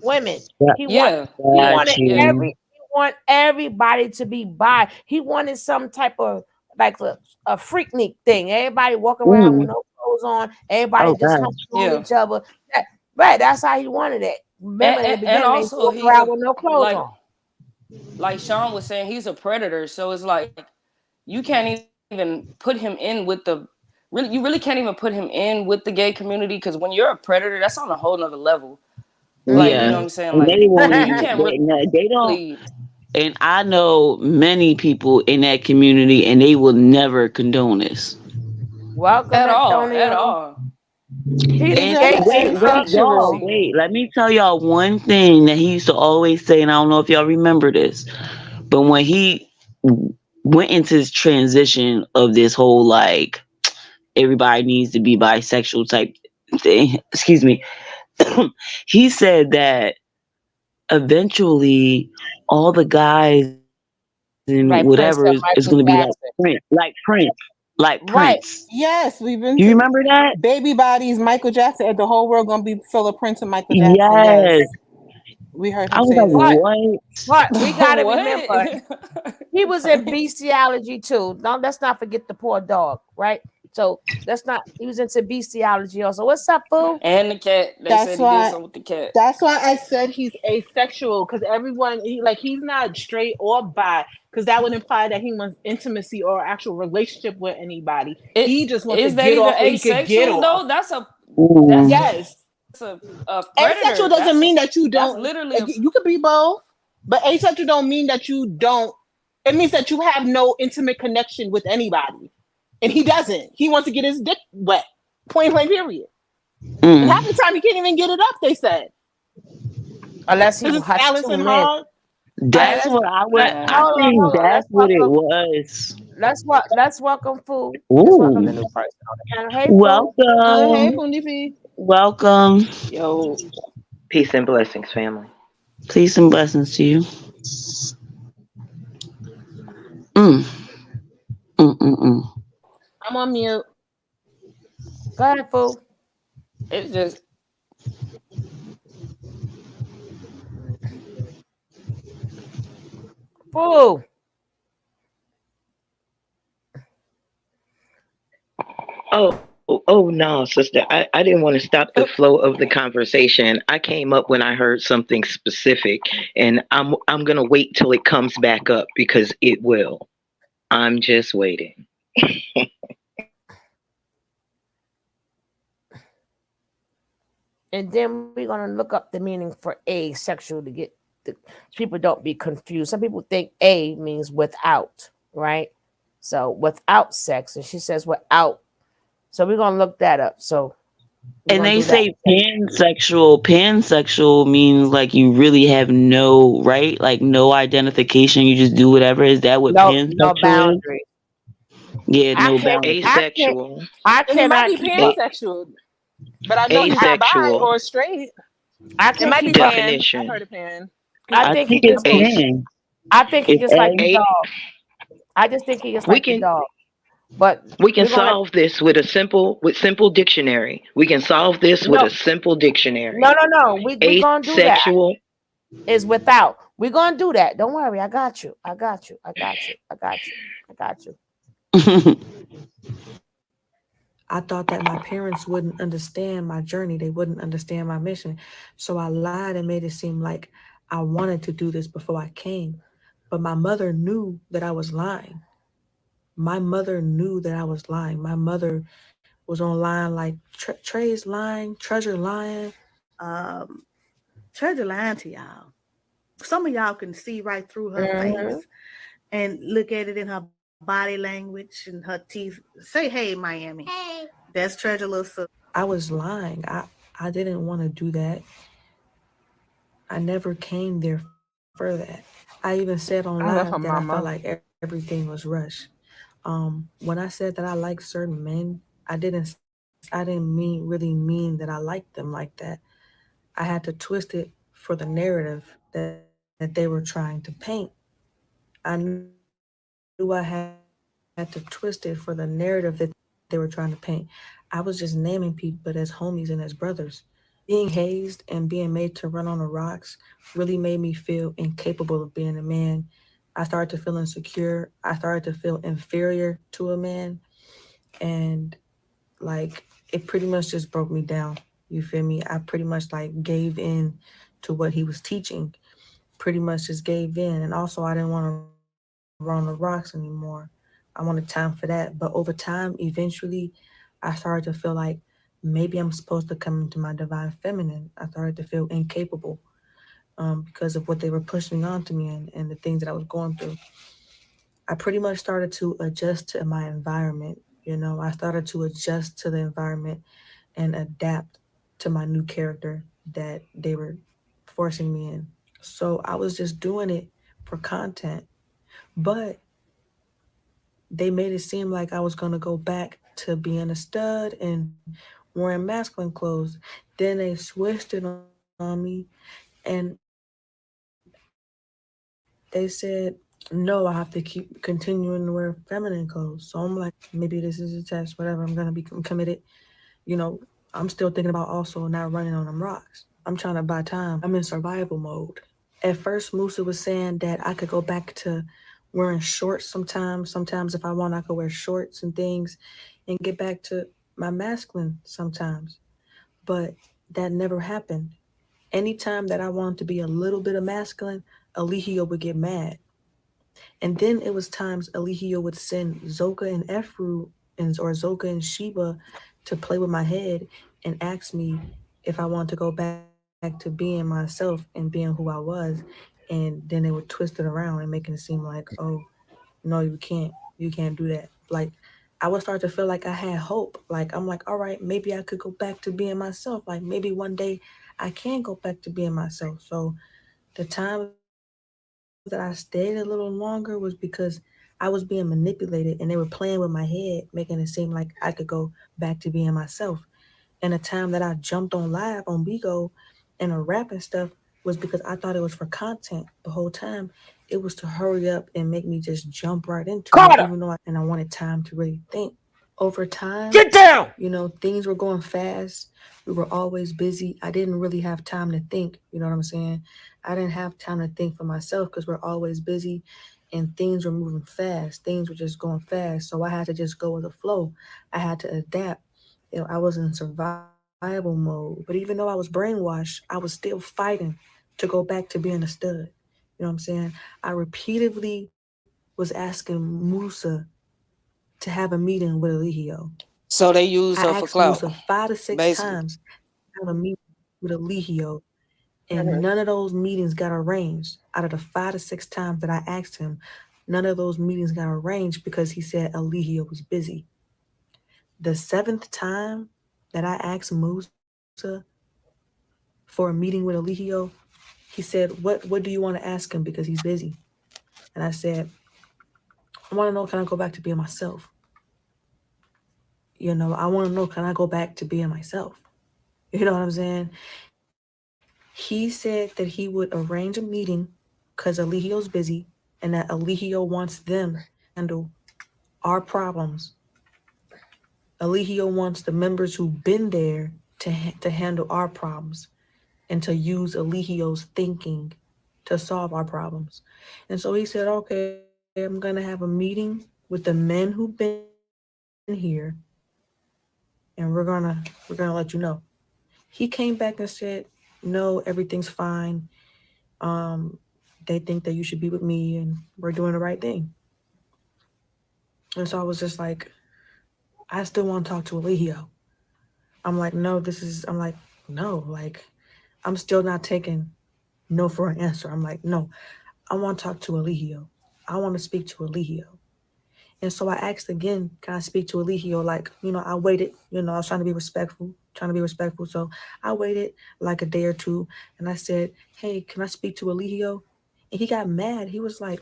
women. yeah. He want. Yeah, He yeah, Got wanted yeah. you. he want everybody to be bi. He wanted some type of like a freaknik thing. Everybody walking around with Mm. no clothes on. Everybody Oh just gosh. humping on Yeah, each other. Right. That's how he wanted it. Remember in the and beginning they also walk he's around a with no clothes like on. Sean was saying, he's a predator, so it's like you can't even put him in with the you really can't even put him in with the gay community, because when you're a predator, that's on a whole nother level. Like you know Yeah, what I'm saying, and like they won't you even. can't They don't. really. And I know many people in that community, and they will never condone this. Welcome, At Antonio. all. He It's And not wait, wait, y'all, factual. wait. Let me tell y'all one thing that he used to always say, and I don't know if y'all remember this, but when he went into this transition of this whole like everybody needs to be bisexual type thing. Excuse me. He said that eventually all the guys and Right, whatever Prince and is Michael going to be Jackson. like Right. Prince. Yes, we've been Do you to remember that? Baby Bodies, Michael Jackson, and the whole world gonna be full of Prince and Michael Jackson. Yes, Yes. we heard I him was say like, that. But we gotta remember What? he was in bestiality too. No, let's not forget the poor dog, right? So let's not. He was into bestiality also. What's up, fool? And the cat. They That's said he did why. something with the cat. That's why I said he's asexual, because everyone he's not straight or bi, because that would imply that he wants intimacy or actual relationship with anybody. It He just wants to is that get even off what he could get asexual off. though? That's Ooh. Yes, a asexual predator. doesn't mean that you That's don't. literally a You could be both, but asexual don't mean that you don't. It means that you have no intimate connection with anybody, and he doesn't. He wants to get his dick wet. Point blank. Period. And half the time he can't even get it up. They said. Unless he Because it's has Alice two and men. Hard. That's what I would. I Hold on, think hold on. that's what it was. Let's welcome food. Let's welcome the Ooh. new person on the panel. Hey, food. Hey, Welcome. Fundifi. Welcome. yo. Peace and blessings, family. Peace and blessings to you. Mm. Mm. I'm on mute. Go ahead, food. It's just Food. Oh no, sister. I didn't want to stop the flow of the conversation. I came up when I heard something specific, and I'm gonna wait till it comes back up because it will. I'm just waiting. And then we're gonna look up the meaning for asexual to get the people don't be confused. Some people think a means without, right? So without sex, and she says without. So we're gonna look that up. So we're And gonna they do that. say pansexual. Pansexual means like you really have no right, like no identification. You just do whatever. Is that what No pansexual is? boundary. Yeah, I no can't. boundaries. Asexual. I And he might cannot be keep up. pansexual, but I know he's not bi Asexual or straight. I It can't might be keep up. pan. I've definition. heard of pan. I I think think he it's just like. Ace. pan. I think he It's just like the A. A. dog. I just think he just We like the can dog. But we can we're gonna solve this with simple dictionary. We can solve this with no a simple dictionary. no. We gonna do that. Asexual. Is without. We're gonna do that. Don't worry. I got you. I got you. I got you. I got you. I got you. I thought that my parents wouldn't understand my journey. They wouldn't understand my mission. So I lied and made it seem like I wanted to do this before I came. But my mother knew that I was lying. My mother knew that I was lying. My mother was online like Trey's lying, Treasure lying. Treasure lying to y'all. Some of y'all can see right through her Mm-hmm. face and look at it in her body language and her teeth. Say, hey, Miami. Hey. That's Treasure little sister. I was lying. I didn't want to do that. I never came there for that. I even said on I live love that her I felt mama. like everything was rushed. When I said that I like certain men, really mean that I liked them like that. I had to twist it for the narrative that they were trying to paint. I knew I had to twist it for the narrative that they were trying to paint. I was just naming people, but as homies and as brothers. Being hazed and being made to run on the rocks really made me feel incapable of being a man. I started to feel insecure. I started to feel inferior to a man. And like it pretty much just broke me down. You feel me? I pretty much like gave in to what he was teaching. Pretty much just gave in. And also I didn't want to run on the rocks anymore. I wanted time for that. But over time, eventually I started to feel like maybe I'm supposed to come into my divine feminine. I started to feel incapable because of what they were pushing onto me and the things that I was going through. I pretty much started to adjust to my environment. You know, I started to adjust to the environment and adapt to my new character that they were forcing me in. So I was just doing it for content. But they made it seem like I was gonna go back to being a stud and wearing masculine clothes. Then they switched it on me, and they said no, I have to keep continuing to wear feminine clothes. So I'm like, maybe this is a test, whatever. I'm gonna be committed. You know, I'm still thinking about also not running on them rocks. I'm trying to buy time. I'm in survival mode. At first, Musa was saying that I could go back to wearing shorts sometimes. Sometimes, if I want, I could wear shorts and things and get back to my masculine sometimes. But that never happened. Anytime that I wanted to be a little bit of masculine, Alihio would get mad. And then it was times Alihio would send Zoka and Efru or Zoka and Sheba to play with my head and ask me if I wanted to go back to being myself and being who I was. And then they would twist it around and making it seem like, oh, no, you can't. You can't do that. Like, I would start to feel like I had hope. Like, I'm like, all right, maybe I could go back to being myself. Like, maybe one day I can go back to being myself. So the times that I stayed a little longer was because I was being manipulated and they were playing with my head, making it seem like I could go back to being myself. And the time that I jumped on live on Bigo and a rap and stuff was because I thought it was for content the whole time. It was to hurry up and make me just jump right into it, even though I wanted time to really think. Over time, Get down! you know, things were going fast. We were always busy. I didn't really have time to think. You know what I'm saying? I didn't have time to think for myself because we're always busy and things were moving fast. Things were just going fast. So I had to just go with the flow. I had to adapt. You know, I was in survival mode. But even though I was brainwashed, I was still fighting to go back to being a stud. You know what I'm saying? I repeatedly was asking Musa to have a meeting with Eligio. So they I use her asked for Musa clout, 5 to 6 basically. times to have a meeting with Eligio, and Mhm. none of those meetings got arranged. Out of the 5 to 6 times that I asked him, none of those meetings got arranged because he said Eligio was busy. The seventh time that I asked Musa for a meeting with Eligio, he said, What do you want to ask him because he's busy? And I said, I want to know, can I go back to being myself? You know, I want to know, can I go back to being myself? You know what I'm saying? He said that he would arrange a meeting because Eligio's busy and that Eligio wants them to handle our problems. Eligio wants the members who've been there to handle our problems and to use Eligio's thinking to solve our problems. And so he said, okay, I'm going to have a meeting with the men who've been here and we're gonna let you know. He came back and said, no, everything's fine. Um, they think that you should be with me and we're doing the right thing. And so I was just like, I still want to talk to Eligio. I'm like, no, I'm like, no, like, I'm still not taking no for an answer. I'm like, no, I want to talk to Eligio. I want to speak to Eligio. And so I asked again, can I speak to Eligio? Like, you know, I waited, you know, I was trying to be respectful. So I waited like a day or two and I said, hey, can I speak to Eligio? And he got mad. He was like,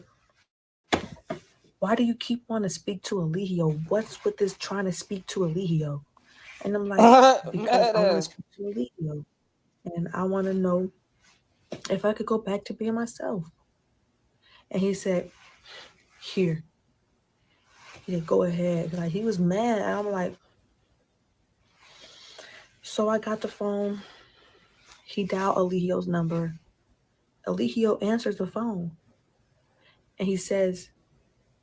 why do you keep wanting to speak to Eligio? What's with this trying to speak to Eligio? And I'm like, because I want to Mad. speak to Eligio. And I want to know if I could go back to being myself. And he said, here. He said, go ahead. Like, he was mad. And I'm like, so I got the phone. He dialed Eligio's number. Eligio answers the phone. And he says,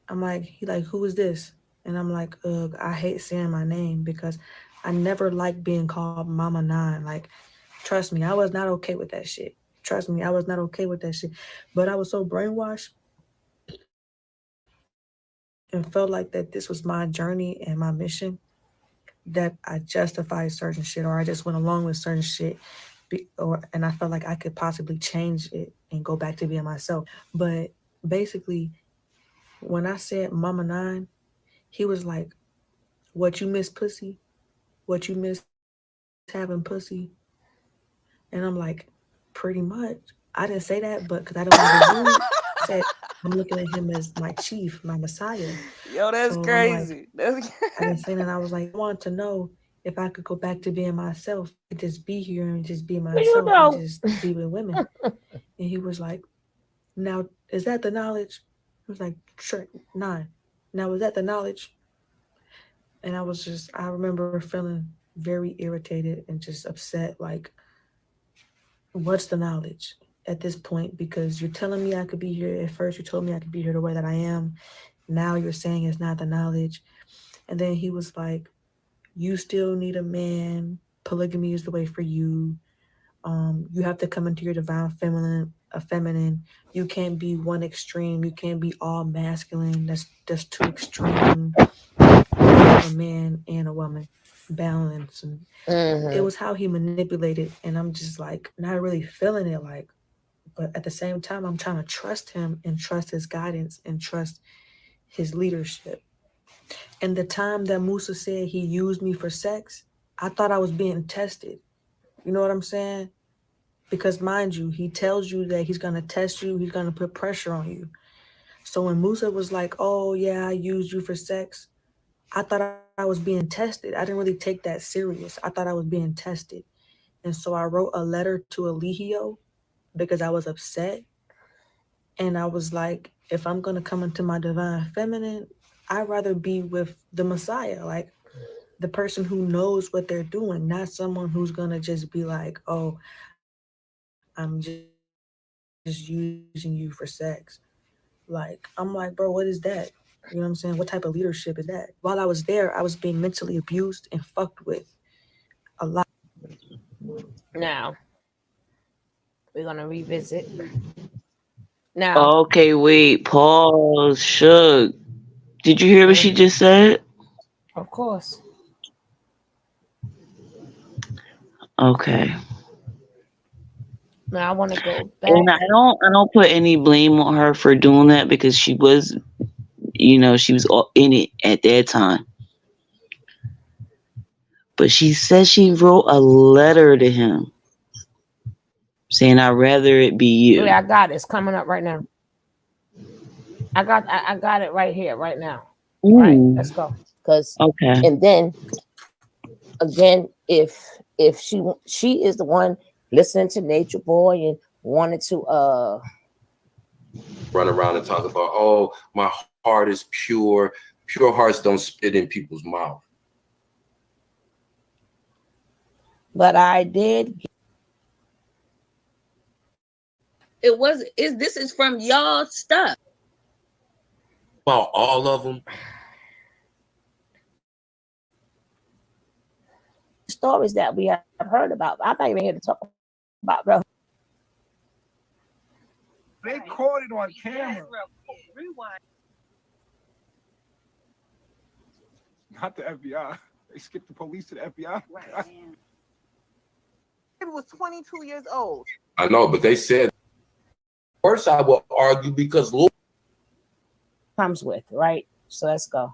who is this? And I'm like, ugh, I hate saying my name because I never liked being called Mama Nine. Like, trust me, I was not okay with that shit. Trust me, I was not okay with that shit. But I was so brainwashed and felt like that this was my journey and my mission that I justified certain shit, or I just went along with certain shit, and I felt like I could possibly change it and go back to being myself. But basically, when I said Mama Nine, he was like, "What you miss, pussy? What you miss having pussy?" And I'm like, "Pretty much." I didn't say that, but because I didn't want to be rude, said, I'm looking at him as my chief, my messiah. Yo, that's So I'm like, crazy. That's I didn't say that. I was like, I want to know if I could go back to being myself, and just be here and just be You myself and know, just be with women. And he was like, now, is that the knowledge? I was like, sure, 9. Now, is that the knowledge? And I remember feeling very irritated and just upset. Like, what's the knowledge at this point? Because you're telling me I could be here. At first, you told me I could be here the way that I am. Now you're saying it's not the knowledge. And then he was like, you still need a man. Polygamy is the way for you. You have to come into your divine feminine. You can't be one extreme. You can't be all masculine. That's too extreme. A man and a woman balance, and it was how he manipulated. And I'm just like not really feeling it, like, but at the same time, I'm trying to trust him and trust his guidance and trust his leadership. And the time that Musa said he used me for sex, I thought I was being tested. You know what I'm saying? Because mind you, he tells you that he's going to test you. He's going to put pressure on you. So when Musa was like, oh yeah, I used you for sex, I thought I was being tested. I didn't really take that serious. I thought I was being tested. And so I wrote a letter to Eligio because I was upset. And I was like, if I'm going to come into my divine feminine, I'd rather be with the Messiah, like the person who knows what they're doing, not someone who's going to just be like, oh, I'm just using you for sex. Like, I'm like, bro, what is that? You know what I'm saying? What type of leadership is that? While I was there, I was being mentally abused and fucked with a lot. now we're gonna revisit. Now, Okay, wait, pause. Shook. Did you hear what she just said? of course. Okay. Now I want to go back. And I don't put any blame on her for doing that because she was, she was in it at that time. But she said she wrote a letter to him saying, I'd rather it be you. Yeah, I got it. It's coming up right now. I got it right here, right now. Right, let's go. Because Okay. and then again, if she is the one listening to Nature Boy and wanted to run around and talk about, oh, my heart is pure. Pure hearts don't spit in people's mouth. But I did. This is from y'all stuff. About all of them. Stories that we have heard about. I'm not even here to talk about, bro. They caught it on camera. Rewind. Not the FBI. They skipped the police to the FBI. Right. It was 22 years old. I know, but they said, first I will argue because Lord comes with, right? So let's go.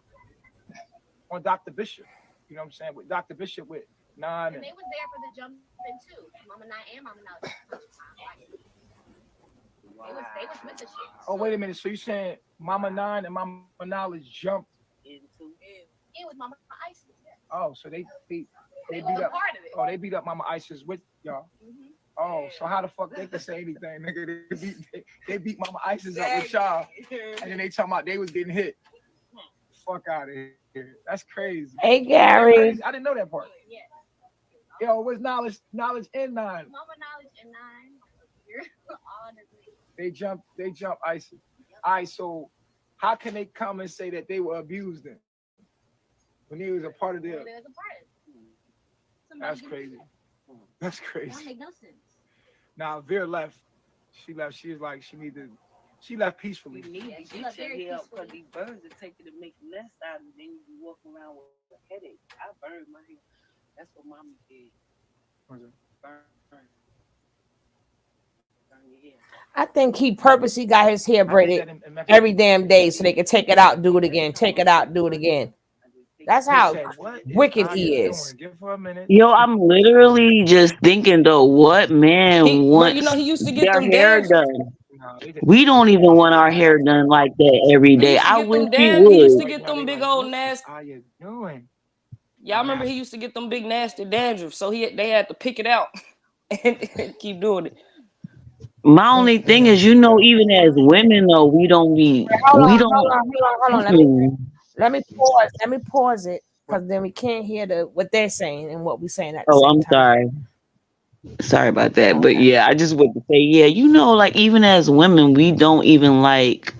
On Dr. Bishop. You know what I'm saying? With Dr. Bishop with 9. And they was there for the jumping too. Mama 9 and Mama 9. They was with the shit. Oh, wait a minute. So you saying Mama 9 and Mama Knowledge jumped into it? It was Mama Isis. Yeah. Oh, so they beat up. Part of it. Oh, they beat up Mama Isis with y'all. Mm-hmm. Oh, so how the fuck they could say anything, nigga? They beat Mama Isis up with y'all, and then they talking about they was getting hit. Fuck out of here. That's crazy. Hey, Gary. I didn't know that part. Yeah. Yo, what's knowledge in 9? Mama Knowledge in 9. They jump ISIS. All right, so how can they come and say that they were abused then? When they was a part of them? That's crazy. That's crazy. That make no sense. Now Vera left. She left. She was like, she left peacefully. We need to get your hair up because these birds are taking to make nest out and then you be walking around with a headache. I burned my hair. That's what mommy did. Burn your hair. I think he purposely got his hair braided every damn day so they could take it out, do it again, take it out, do it again. That's how wicked he is. Yo, I'm literally just thinking though, what man wants he used to get their them hair dashes. done? We don't even want our hair done like that every He day. used to I get wish them we He used would. to get them big old nasty. How you doing? Y'all remember he used to get them big nasty dandruff, so they had to pick it out and keep doing it. My only thing is, even as women though, we don't be Hold we on, don't. hold on. Let me pause. Let me pause it because then we can't hear what they're saying and what we're saying at the Oh, same I'm time. sorry about that. But Okay. yeah, I just want to say, yeah, like even as women, we don't even like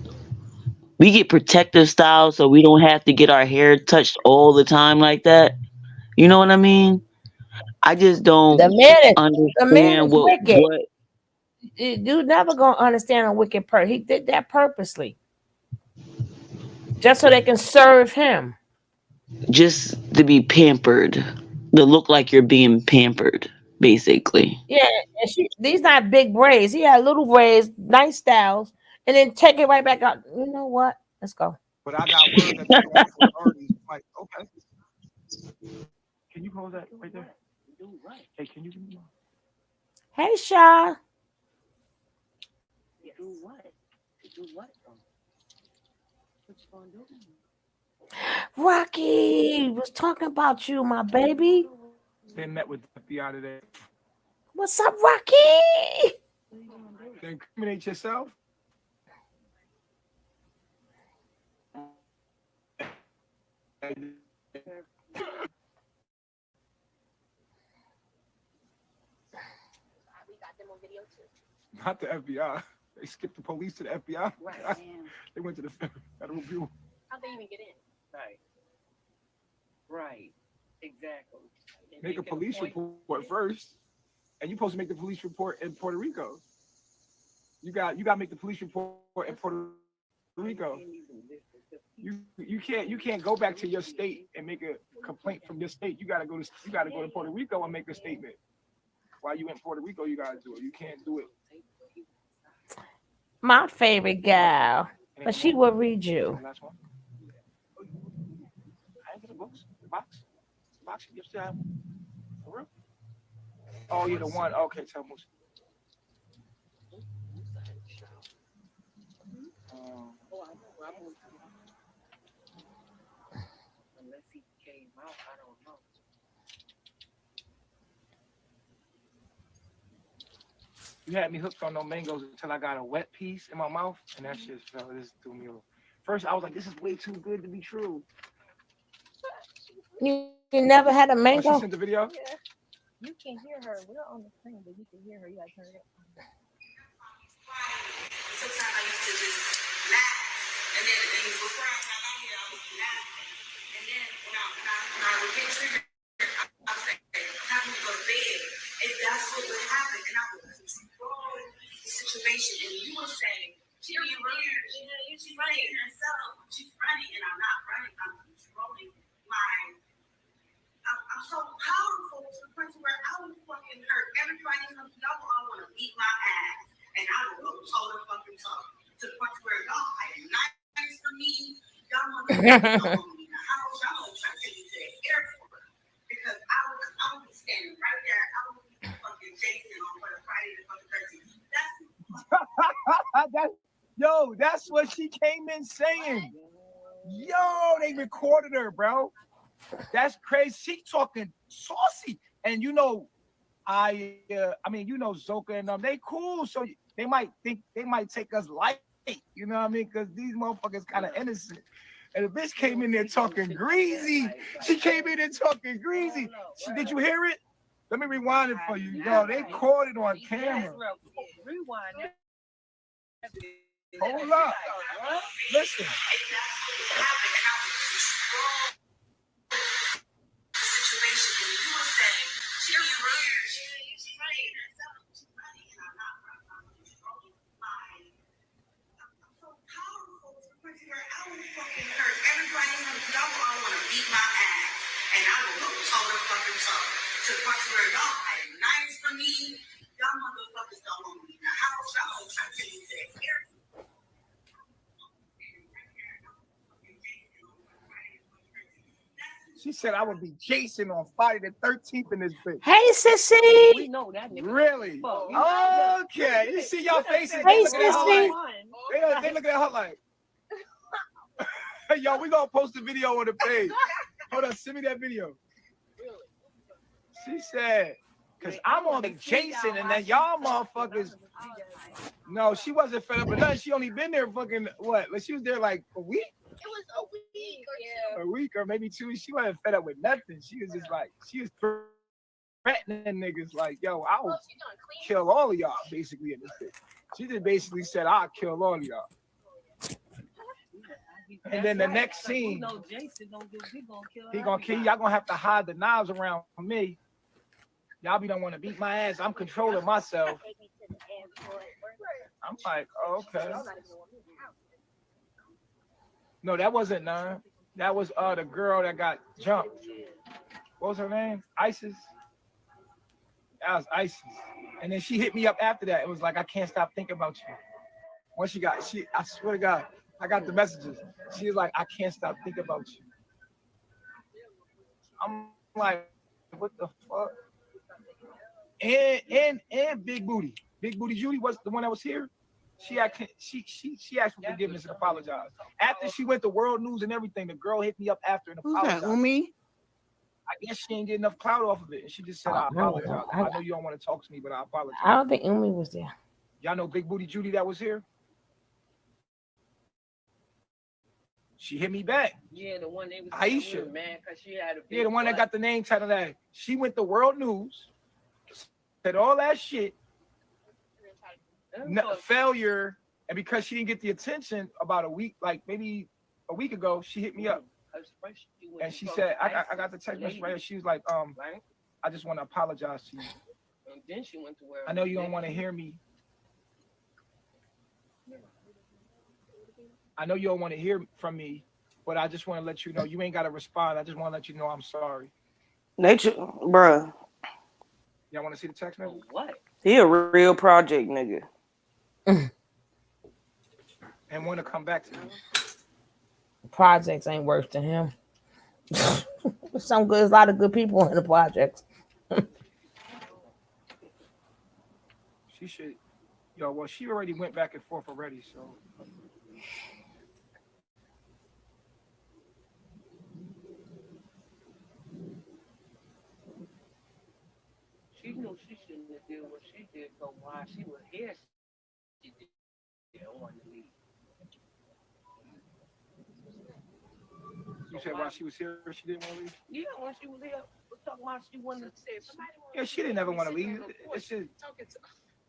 we get protective styles so we don't have to get our hair touched all the time like that. You know what I mean? I just don't The man understand is wicked. what You never gonna understand a wicked person. He did that purposely, just so they can serve him. just to be pampered, to look like you're being pampered, basically. Yeah, and these not big braids. He had little braids, nice styles, and then take it right back out. You know what? Let's go. But I got word that they going for authorities. Like, okay. Can you close that right there? Hey, can you give me one? Hey, Shaw. Do what? Do what? What you gonna do? Rocky was talking about you, my baby. They met with the FBI today. What's up, Rocky? To incriminate yourself. Not the FBI. They skipped the police to the FBI. Right. They went to the Federal Bureau. How'd they even get in? Right. Right. Exactly. Make a police report first, and you're supposed to make the police report in Puerto Rico. You got to make the police report in Puerto Rico. You can't go back to your state and make a complaint from your state. You got to go to Puerto Rico and make a statement. While you in Puerto Rico, you got to do it. You can't do it. My favorite gal, but she will read you. Last one. I ain't get the books. The box. You still have one? For real? Oh, you're the one. Okay, tell Musa. Unless he came out, I don't know. You had me hooked on no mangoes until I got a wet piece in my mouth, and that shit this threw me off. First, I was like, "This is way too good to be true." You never had a Oh, mango? she sent the video. Yeah. You can hear her. We're on the screen, but you can hear her. You gotta turn it up. Sometimes I used to just laugh, and then before I got out here, I was laughing, and then when I would get triggered, I was like, "Time to go to bed," and that's what would happen, and I would control the situation. And you were saying, "She's running, she's running herself, she's running," and I'm not running. I'm controlling my. I'm so powerful to the point where I will fucking hurt everybody. Y'all all want to beat my ass, and I will go toe to fucking toe to the point where y'all fighting nice for me. Y'all want to know me in the house. Y'all want to try to take me to the airport because I will be standing right there. I will be fucking Jason on for the Friday the fucking 13th. That's what she came in saying. Yo, they recorded her, bro. That's crazy. She talking saucy, and I mean, Zoka and them, they cool, so they might take us light, you know what I mean? Because these motherfuckers kind of innocent. And the bitch came in there talking greasy. She came in there talking greasy. Did you hear it? Let me rewind it for you. Yo, they caught it on camera. Rewind. Hold up. Listen. She said I would be Jason on Friday the 13th in this bitch. Hey, sissy. We know that nigga. Really? Okay. You see y'all faces. They Hey, look at her sissy. like. They look at her like. Yo, we gonna post a video on the page. Hold on, send me that video. She said, "Cause I'm on the Jason, and then y'all motherfuckers." No, she wasn't fed up with nothing. She only been there fucking what? Like she was there like a week. It was a week or A week or maybe two. She wasn't fed up with nothing. She was just like she was threatening niggas like, "Yo, I'll kill all of y'all." Basically, in this bitch. She just basically said, "I'll kill all of y'all." And then the next scene, he gonna kill you. Y'all gonna have to hide the knives around me. Y'all don't want to beat my ass. I'm controlling myself. I'm like, oh, okay. No, that wasn't none. That was the girl that got jumped. What was her name? Isis. That was Isis. And then she hit me up after that. It was like, I can't stop thinking about you. Once I swear to God, I got the messages. She was like, I can't stop thinking about you. I'm like, what the fuck? And Big Booty Judy was the one that was here. She asked for forgiveness and apologized. After she went to world news and everything, the girl hit me up after and apologized. Who's that, Umi? I guess she ain't get enough clout off of it, and she just said, I apologize. I know you don't want to talk to me, but I apologize. I don't think Umi was there. Y'all know Big Booty Judy that was here? She hit me back. Yeah, the one they was Aisha. Man, because she had a big the one that got the name title that. She went to world news, said all that shit, failure, and because she didn't get the attention about a week, like maybe a week ago, she hit me up. And she said, I got the text message right here. She was like, I just want to apologize to you. And then she went to where I know you don't want to hear me. I know you don't want to hear from me, but I just want to let you know you ain't got to respond. I just want to let you know I'm sorry. Nature, bruh. Y'all want to see the text message? What? He a real project nigga. And want to come back to me. Projects ain't worse than him. There's a lot of good people in the projects. She should. Well, she already went back and forth already, so. She knew she shouldn't have did what she did, but while she was here, she didn't want to leave. You said while she was here, she didn't want to leave? Yeah, when she was here, we're talking about she wanted to say somebody. Yeah, she didn't ever want to leave. It's just,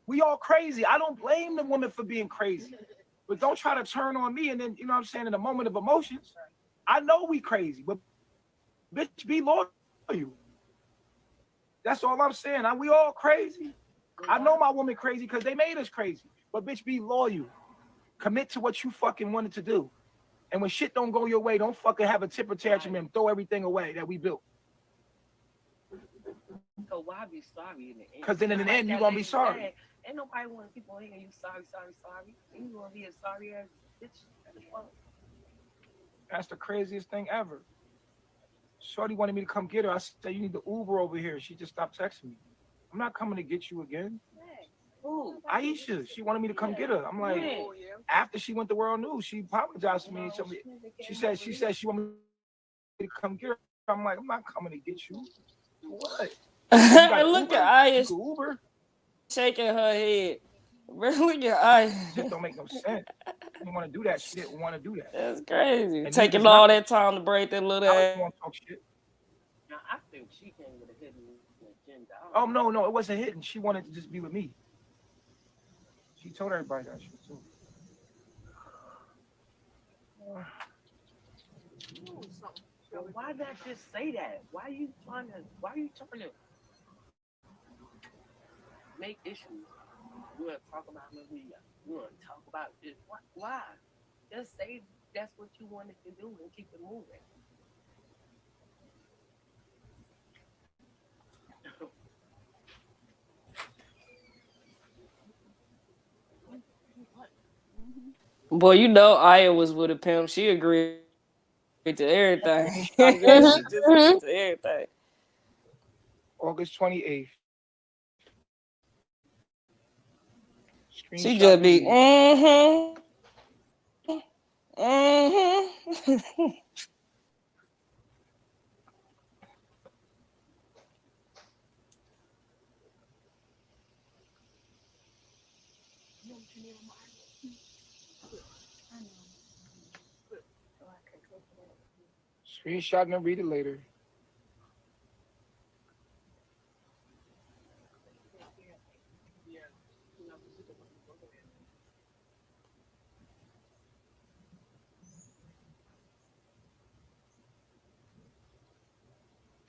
we all crazy. I don't blame the woman for being crazy. But don't try to turn on me and then, you know what I'm saying, in a moment of emotions. I know we crazy, but bitch, be loyal to you. That's all I'm saying. We all crazy. I know my woman crazy because they made us crazy. But bitch, be loyal. Commit to what you fucking wanted to do. And when shit don't go your way, don't fucking have a temper tantrum and throw everything away that we built. So why be sorry in the end? Because then in the end, you're going to be sorry. Said, ain't nobody want to keep on hearing you sorry. You going to be a sorry ass bitch. That's the craziest thing ever. Shorty wanted me to come get her. I said, you need the Uber over here. She just stopped texting me. I'm not coming to get you again. Who? Aisha. She wanted me to come get her. I'm like, after she went to World News, she apologized to me. She said she wanted me to come get her. I'm like, I'm not coming to get you. What? And look Uber? at Aya Uber? shaking her head. Look at Aya. It don't make no sense. She didn't want to do that. She didn't want to do that. That's crazy. And taking all that time to break that little ass. Talk shit. Now, I think she came with a hidden agenda. Oh, no, it wasn't hidden. She wanted to just be with me. She told everybody that shit, too. So why not just say that? Why are you trying to make issues? You want to talk about maybe you want to talk about this. Why? Just say that's what you wanted to do and keep it moving. Boy, you know Aya was with a pimp. She agreed. to everything. Screenshot She it. just agreed to everything. August 28th. She Screenshot just the be, read. Screenshot and read it later.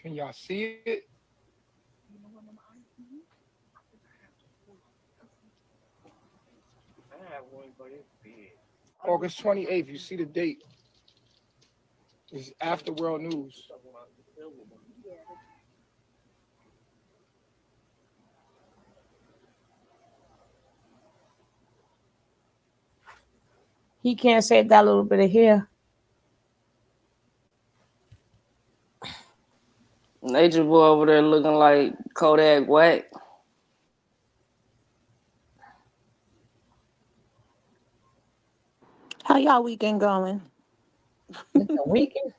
Can y'all see it? I have one, but it's big. August 28th. You see the date. It's after World News. He can't save that little bit of hair. Nature boy over there looking like Kodak Whack. How y'all weekend going? It's a weekend.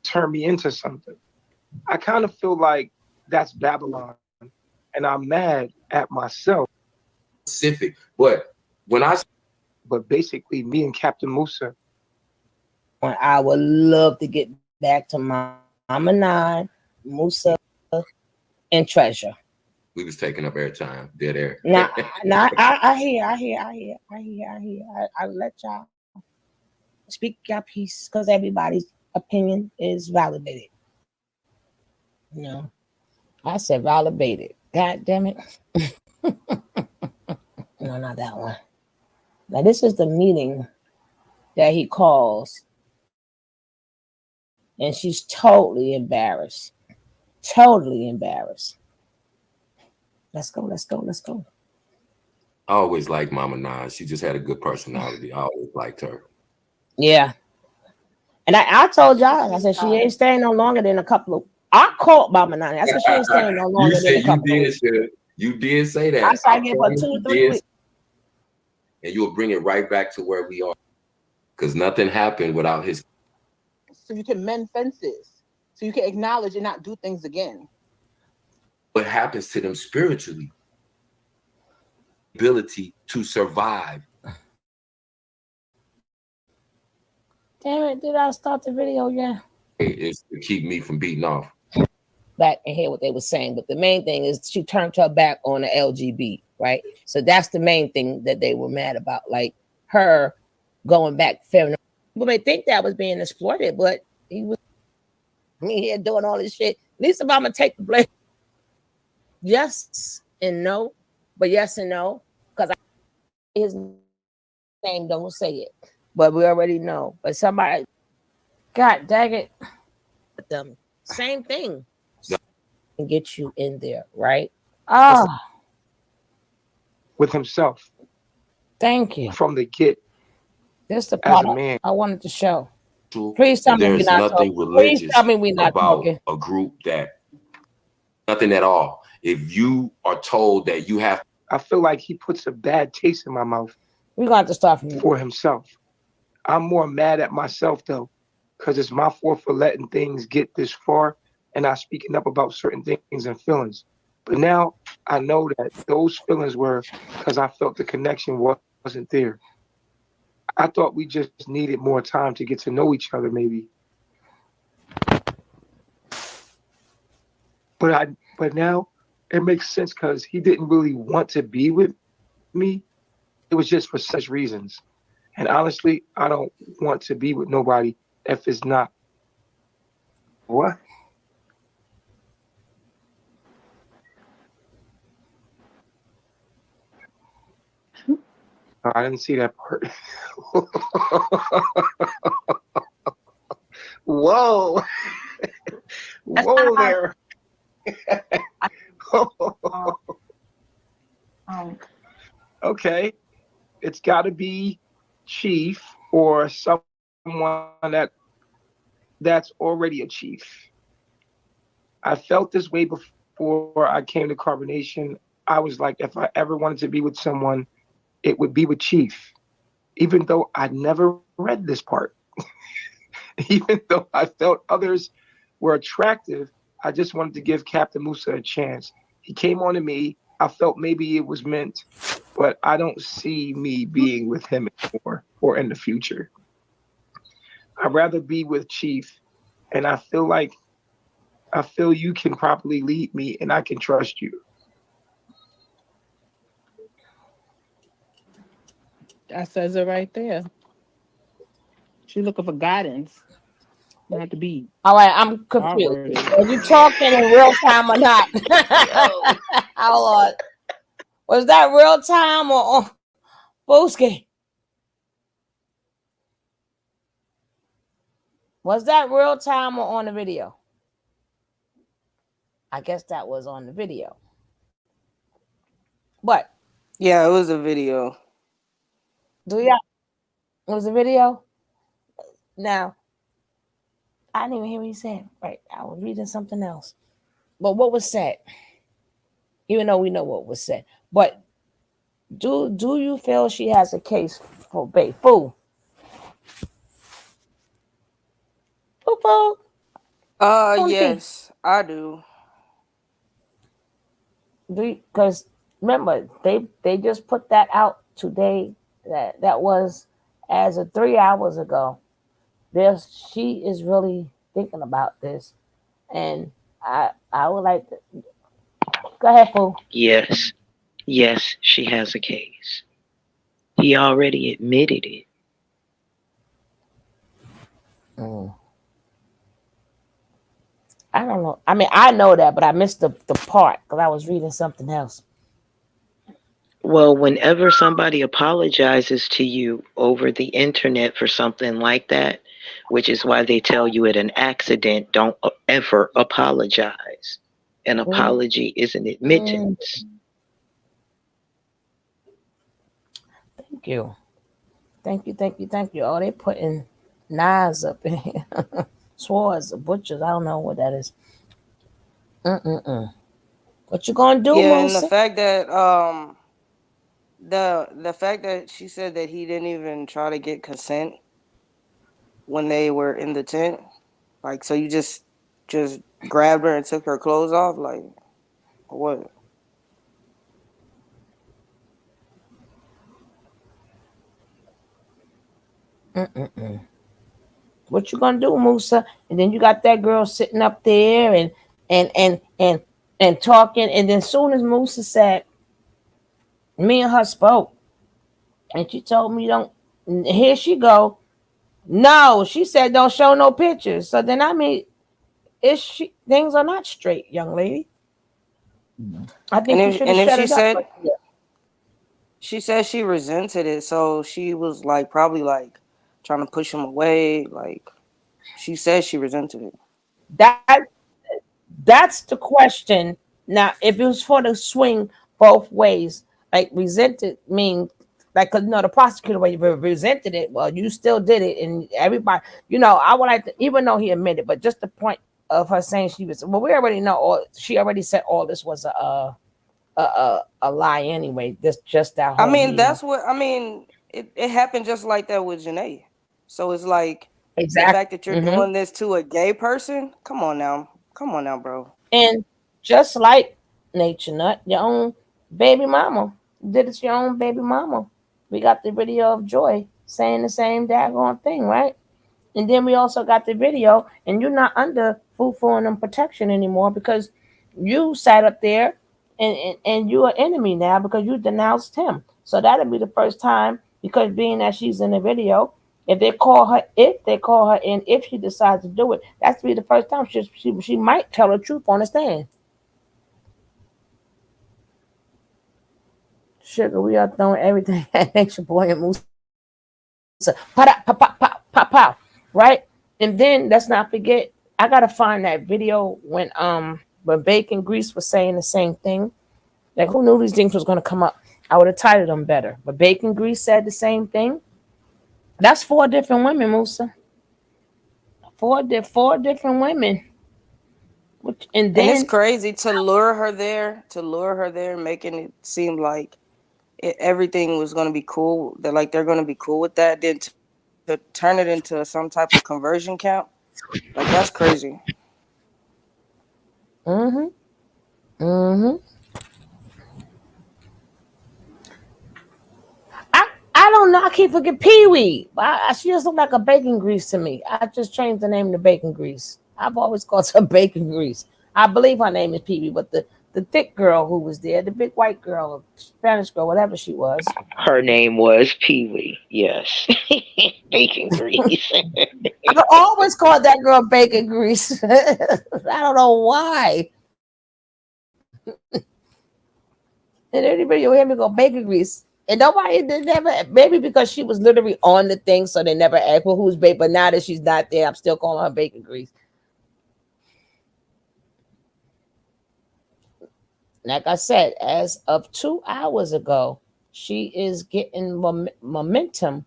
Turn me into something. I kind of feel like that's Babylon, and I'm mad at myself. Specific, but when I But basically, me and Captain Musa. I would love to get back to Mama Nine, Musa, and Treasure. we was taking up airtime, dead air. Now, I hear. I let y'all speak your piece because everybody's opinion is validated. No, I said validated. God damn it. No, not that one. Now, this is the meeting that he calls, and she's totally embarrassed. Totally embarrassed. Let's go. I always liked Mama Nas. She just had a good personality. I always liked her. Yeah. And I told y'all, I said she ain't staying no longer than a couple of. I called Mama Nani. I said she ain't staying no You longer than a said you couple of did, weeks. sir. You did say I that. said I I give her promise 2 you or 3 did. weeks. And you'll bring it right back to where we are. Because nothing happened without his. So you can mend fences. So you can acknowledge and not do things again. What happens to them spiritually? Ability to survive. Damn it, did I start the video yet? Is to keep me from beating off. Back and hear what they were saying. But the main thing is she turned her back on the LGB, right? So that's the main thing that they were mad about. Like her going back feminine. People may think that was being exploited, but he was here doing all this shit. At least if I'm gonna take the blame. Yes and no, but yes and no. Because his name don't say it. But we already know. But somebody, God dang it. Them same thing. And get you in there, right? With himself. Thank you. From the get. This is the As part a man. I wanted to show. Please tell me we're There's not nothing talking. Please religious tell me we're not about talking. a group that nothing at all. If you are told that you have, I feel like he puts a bad taste in my mouth. We're going to have to start from for himself. I'm more mad at myself though, because it's my fault for letting things get this far and not speaking up about certain things and feelings. But now I know that those feelings were because I felt the connection wasn't there. I thought we just needed more time to get to know each other, maybe. But now it makes sense because he didn't really want to be with me. It was just for such reasons. And honestly, I don't want to be with nobody if it's not. What? I didn't see that part. Whoa. Whoa there. Okay. It's got to be Chief or someone that's already a chief. I felt this way before I came to Carbonation. I was like, if I ever wanted to be with someone, it would be with Chief, even though I never read this part. Even though I felt others were attractive, I just wanted to give Captain Musa a chance. He came on to me. I felt maybe it was meant, but I don't see me being with him anymore or in the future. I'd rather be with Chief, and I feel you can properly lead me and I can trust you. That says it right there. She looking for guidance, not to be All right, I'm confused. R-worded. Are you talking in real time or not? Hold on. Was that real time or Booski? Was that real time or on the video? I guess that was on the video. But Yeah, it was a video. do y'all? It was a video. Now I didn't even hear what he said. Right, I was reading something else. But what was said? Even though we know what was said, but do you feel she has a case for bait? Fool. Fool. Yes, I do. Because remember they just put that out today. That was as of 3 hours ago. She is really thinking about this, and I would like to go ahead, fool. Yes, yes, she has a case. He already admitted it. Mm. I don't know. I mean, I know that, but I missed the part because I was reading something else. Well, whenever somebody apologizes to you over the internet for something like that, which is why they tell you at an accident, don't ever apologize. An apology is an admittance. Thank you. Thank you. Oh, they putting knives up in here. Swords, butchers. I don't know what that is. What you gonna do, Yeah, and Musa? the fact that she said that he didn't even try to get consent when they were in the tent, like, so you just grabbed her and took her clothes off, like, what? What you gonna do, Musa? And then you got that girl sitting up there and talking. And then soon as Musa said, me and her spoke, and she told me don't. Here she go. No, she said don't show no pictures. So then I mean, things are not straight, young lady. I And think you should have if shut she it up. said she said she resented it, so she was like probably like trying to push him away. Like, she said she resented it. That that's the question. Now, if it was for the swing both ways, like resented mean like, cause the prosecutor when you resented it, well, you still did it, and everybody, I would like to, even though he admitted, but just the point of her saying she was, well, we already know, all she already said all this was a lie anyway. This just that I whole mean, meeting. that's what I mean. It happened just like that with Janae. So it's like the Exactly. fact that you're doing this to a gay person. Come on now, bro. And just like Nature Nut, your own baby mama did it to your own baby mama. We got the video of Joy saying the same daggone thing, right? And then we also got the video, and you're not under Fufu and them protection anymore because you sat up there and you're an enemy now because you denounced him. So that'll be the first time, because being that she's in the video, if they call her in, if she decides to do it, that's to be the first time she might tell the truth on the stand. Sugar, we are throwing everything at Nature Boy and Musa. Pop, pop, pop, pop, pop, pop. Right? And then let's not forget, I gotta find that video when Bacon Grease was saying the same thing. Like, who knew these things was gonna come up? I would have titled them better. But Bacon Grease said the same thing. That's four different women, Musa. Four different women. And And it's then crazy to lure her there, making it seem like everything was going to be cool. That like they're going to be cool with that. Then to turn it into some type of conversion camp, like that's crazy. mm-hmm. Mm-hmm. I don't know. I keep forgetting Pee Wee. She just look like a bacon grease to me. I just changed the name to bacon grease. I've always called her bacon grease. I believe her name is Pee Wee, but the thick girl who was there, the big white girl, Spanish girl, whatever she was. Her name was Pee Wee. Yes, bacon grease. I always called that girl bacon grease. I don't know why. And everybody you hear me go bacon grease. And nobody did never, maybe because she was literally on the thing, so they never asked, well, who's bacon? But now that she's not there, I'm still calling her bacon grease. Like I said, as of 2 hours ago, she is getting momentum.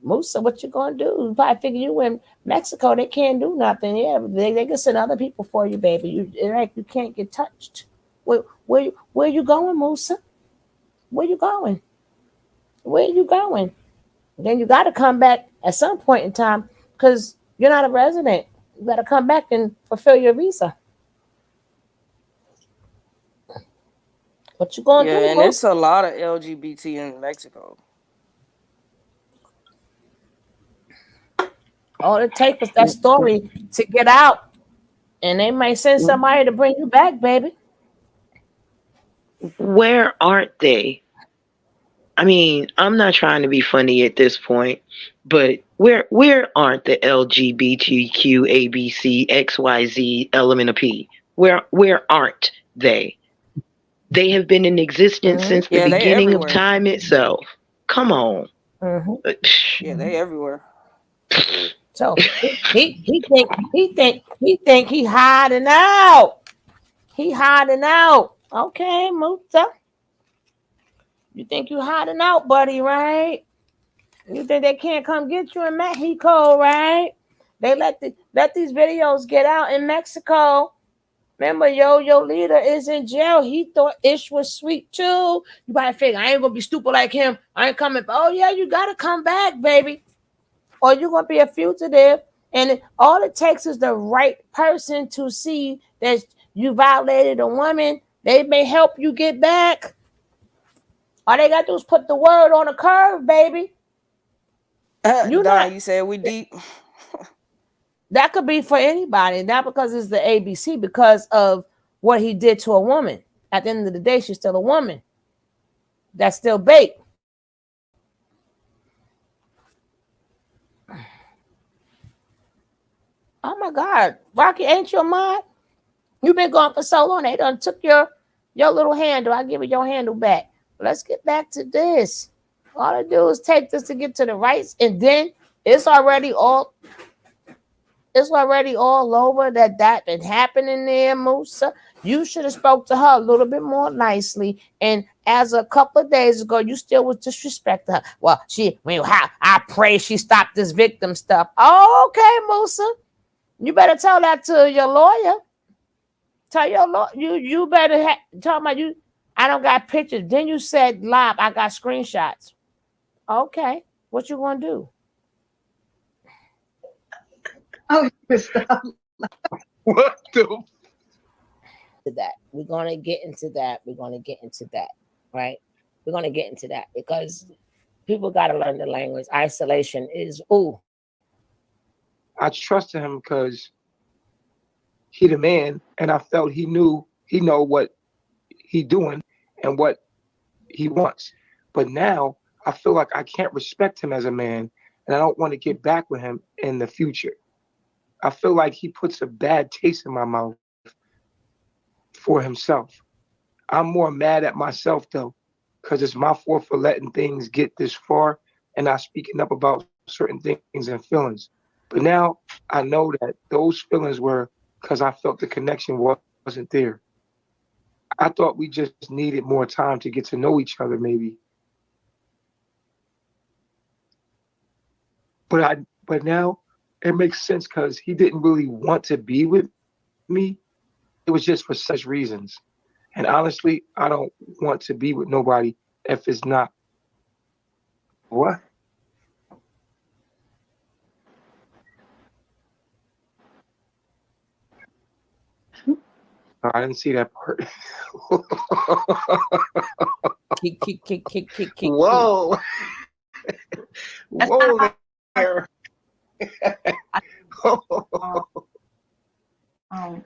Musa, what you gonna do? You probably figure you in Mexico, they can't do nothing. Yeah, they can send other people for you, baby. You can't get touched. Where you going, Musa? Where you going? Where you going? Then you got to come back at some point in time because you're not a resident. You got to come back and fulfill your visa. What you gonna do, Yeah, and it's Musa? a lot of LGBT in Mexico. All it takes is that story to get out, and they might send somebody to bring you back, baby. Where aren't they? I mean, I'm not trying to be funny at this point, but where aren't the LGBTQ ABC XYZ element of P? Where aren't they? They have been in existence Mm-hmm. since the Yeah, they beginning of everywhere. time itself. Come on. Mm-hmm. Yeah, they everywhere. So he think he hiding out. He hiding out. Okay, Musa. You think you hiding out, buddy, right? You think they can't come get you in Mexico, right? They let these videos get out in Mexico. Remember, your leader is in jail. He thought Ish was sweet too. You gotta figure, I ain't gonna be stupid like him. I ain't coming. Oh yeah, you gotta come back, baby, or you're gonna be a fugitive. And all it takes is the right person to see that you violated a woman. They may help you get back. All they gotta do is put the word on the curve, baby. You Don, not you said we deep. that could be for anybody, not because it's the ABC, because of what he did to a woman. At the end of the day, she's still a woman. That's still bait. Oh my God, Rocky, ain't your mind? You've been gone for so long. They done took your little handle. I give you your handle back. Let's get back to this. All I do is take this to get to the rights, and then it's already all it's already all over that been happening there, Musa. You should have spoke to her a little bit more nicely. And as a couple of days ago, you still was disrespecting her. Well, how I pray she stopped this victim stuff. Oh, okay, Musa. You better tell that to your lawyer. Tell your lawyer. You better tell my you. I don't got pictures. Then you said live. I got screenshots. Okay, what you gonna do? Oh, stop. What the? That we're gonna get into that. We're gonna get into that, right? We're gonna get into that because people gotta learn the language. Isolation is I trusted him because he the man, and I felt he know what he doing and what he wants. But now I feel like I can't respect him as a man, and I don't want to get back with him in the future. I feel like he puts a bad taste in my mouth for himself. I'm more mad at myself though, because it's my fault for letting things get this far and not speaking up about certain things and feelings. But now I know that those feelings were because I felt the connection wasn't there. I thought we just needed more time to get to know each other, maybe. but now it makes sense because he didn't really want to be with me. It was just for such reasons. And honestly, I don't want to be with nobody if it's not what? I didn't see that part. Kick. Whoa. That's Whoa not there. um,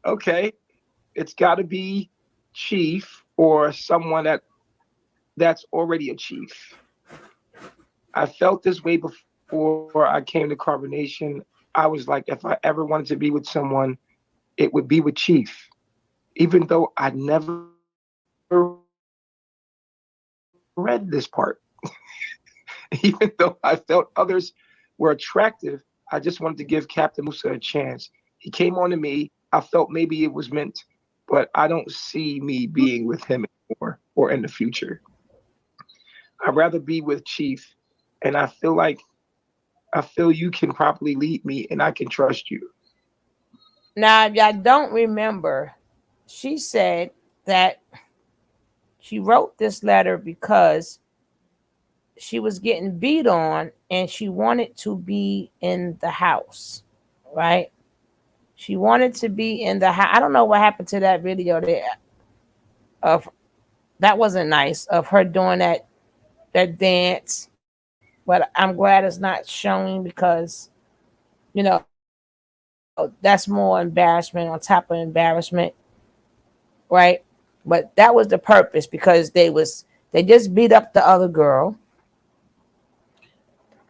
Okay. It's got to be chief or someone that's already a chief. I felt this way before I came to carbonation. I was like, if I ever wanted to be with someone, it would be with chief. Even though I never read this part, even though I felt others were attractive, I just wanted to give Captain Musa a chance. He came on to me. I felt maybe it was meant, but I don't see me being with him anymore or in the future. I'd rather be with Chief, and I feel you can properly lead me, and I can trust you. Now, if y'all don't remember, she said that she wrote this letter because she was getting beat on and she wanted to be in the house, right? She wanted to be in the house. I don't know what happened to that video there. Of that wasn't nice of her doing that dance, but I'm glad it's not showing because you know that's more embarrassment on top of embarrassment, right? But that was the purpose because they just beat up the other girl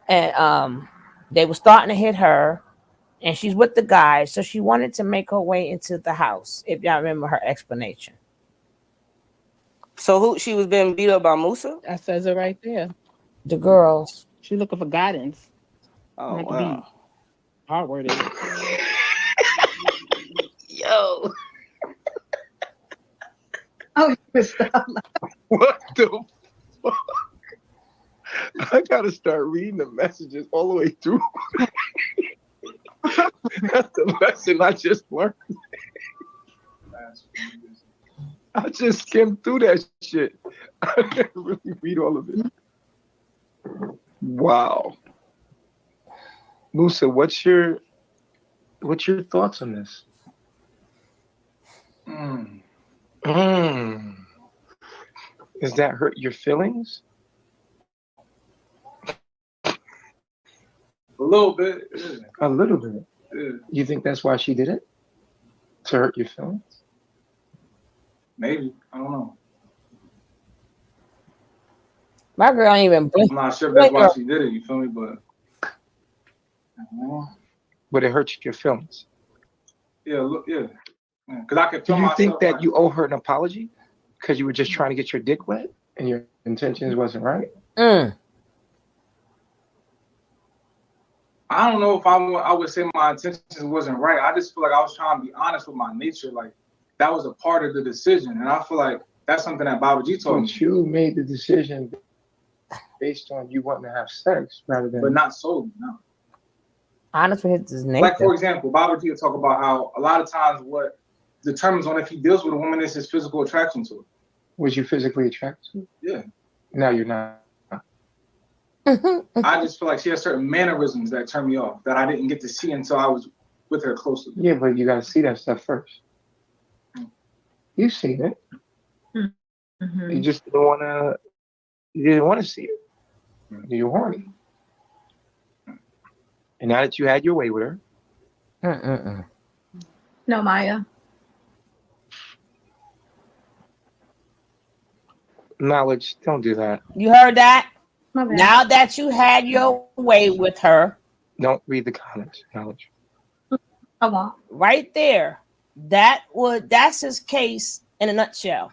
and they were starting to hit her and she's with the guy, so she wanted to make her way into the house, if y'all remember her explanation. So who she was being beat up by Musa? That says it right there. The girls. She looking for guidance. Oh Not to be wow. hard worded. Yo, Oh, stop. what the fuck? I gotta start reading the messages all the way through. That's the lesson I just learned. I just skimmed through that shit. I didn't really read all of it. Wow. Musa, what's your thoughts on this? Mm. Does that hurt your feelings? A little bit. Yeah. A little bit. Yeah. You think that's why she did it? To hurt your feelings? Maybe. I don't know. My girl ain't even blink. I'm not sure if that's why she did it, you feel me? But it hurts your feelings. Yeah, look, yeah. Because I could Do feel you myself. think that like, you owe her an apology? Because you were just trying to get your dick wet and your intentions wasn't right? I don't know if I would say my intentions wasn't right. I just feel like I was trying to be honest with my nature. Like, that was a part of the decision. And I feel like that's something that Baba G told me. But you made the decision based on you wanting to have sex rather than... But not solely, no. Honest with his nature. Like, for example, Baba G will talk about how a lot of times what determines on if he deals with a woman is his physical attraction to her. Was you physically attracted to her? Yeah. Now you're not. I just feel like she has certain mannerisms that turn me off that I didn't get to see until I was with her closely. Yeah, but you got to see that stuff first. You've seen it. Mm-hmm. You just didn't want to. You didn't want to see it. You're horny. And now that you had your way with her, No, Maya. knowledge, don't do that. You heard that? My bad. Now that you had your way with her, Don't read the comments. Knowledge. I won't. right there, that's his case in a nutshell.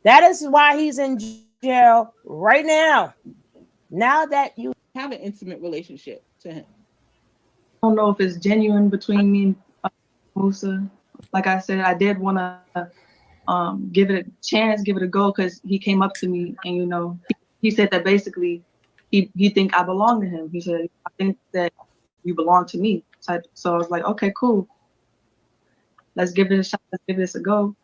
That is why he's in jail right now. Now that you Have an intimate relationship to him. I don't know if it's genuine between me and Musa. Like I said, I did want to give it a chance, give it a go, because he came up to me and he said that basically he think I belong to him. He said, I think that you belong to me. So I was like, okay, cool. Let's give it a shot. Let's give this a go.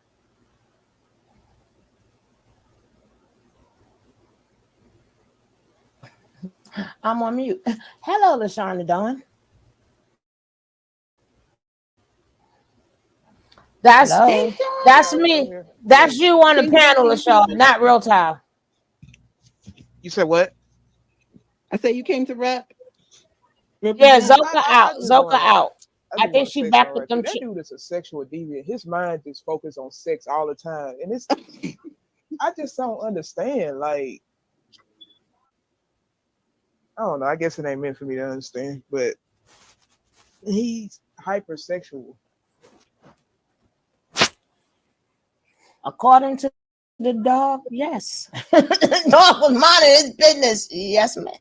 I'm on mute. Hello, LaShonda Dawn. That's Hey, that's Sean. me. That's you on the Came to panel, represent LaShawn, not real time. You said what? I said you came to Yeah, represent. Zoka out. Zoka out. I just think want to she say back something with right quick. them. That dude is a sexual deviant. His mind is focused on sex all the time, and it's I just don't understand. Like, I don't know. I guess it ain't meant for me to understand, but he's hypersexual. According to the dog, yes. Dog was minding his business. Yes, man.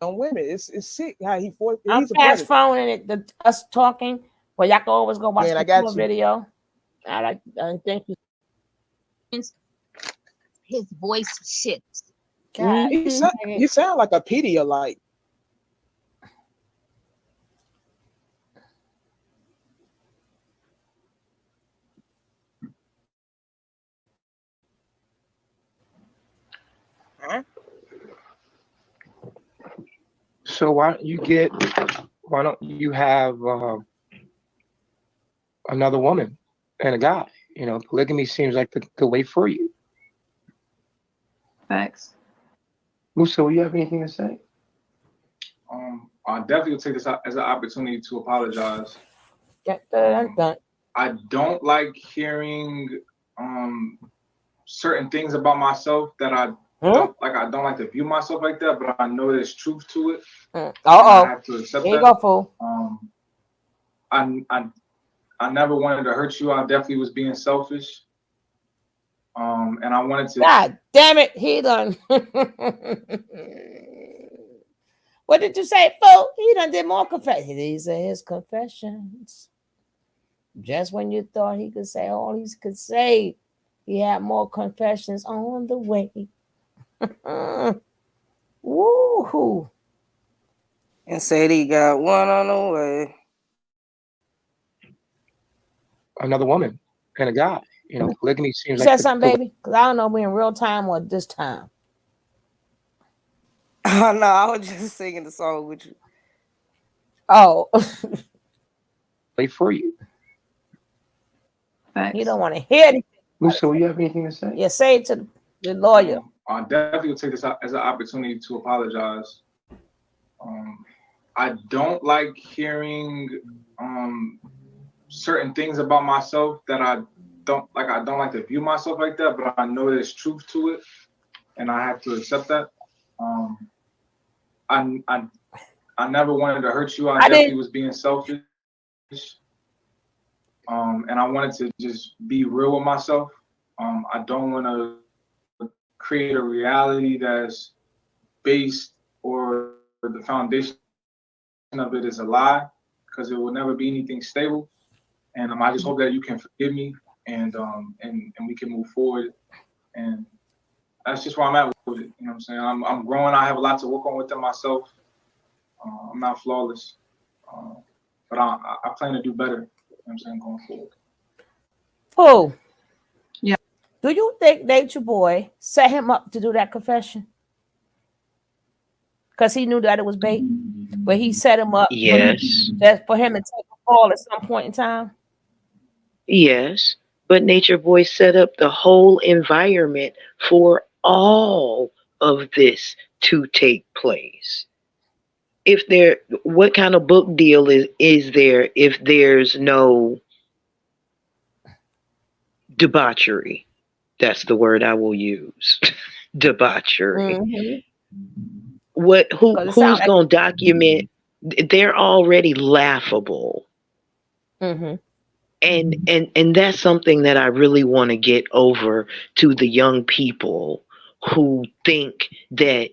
On women, it's sick how I'm he's a fast predator. forwarding it, us talking, but y'all can always go watch Man, I the got full you. video. I thank you. His voice shifts. God, He sound like a Pedialyte. huh? So why don't you have another woman and a guy? You know, polygamy seems like the way for you. Facts. Musa, will you have anything to say? I definitely will take this as an opportunity to apologize. Dun. I don't like hearing certain things about myself that I don't like. I don't like to view myself like that, but I know there's truth to it. And I have to accept Here you that. go, fool. I never wanted to hurt you. I definitely was being selfish. And I wanted to. God damn it, he done. What did you say, fool? He done did more confessions. These are his confessions. Just when you thought he could say all he could say, he had more confessions on the way. Woohoo. And said he got one on the way. Another woman and a guy. You know, polygamy seems You like said something, baby? Because I don't know if we're in real time or this time. Oh no, I was just singing the song with you. Oh. way for you. Facts. You don't want to hear anything. Musa, will you have anything to say? Yeah, say it to the lawyer. I definitely will take this as an opportunity to apologize. I don't like hearing certain things about myself that I don't like. I don't like to view myself like that, but I know there's truth to it, and I have to accept that. I never wanted to hurt you. I definitely was being selfish. And I wanted to just be real with myself. I don't want to create a reality that's based or the foundation of it is a lie, because it will never be anything stable. And I just hope that you can forgive me and we can move forward. And that's just where I'm at with it. You know what I'm saying? I'm growing. I have a lot to work on within myself. I'm not flawless, but I plan to do better. You know what I'm saying, going forward. Oh, yeah. Do you think Nature Boy set him up to do that confession? Because he knew that it was bait, but he set him up Yes. just for him to take a fall at some point in time. Yes. But Nature Boy set up the whole environment for all of this to take place. What kind of book deal is there if there's no debauchery? That's the word I will use. Debauchery. Mm-hmm. Who's gonna document? They're already laughable. Mm-hmm. And that's something that I really want to get over to the young people who think that,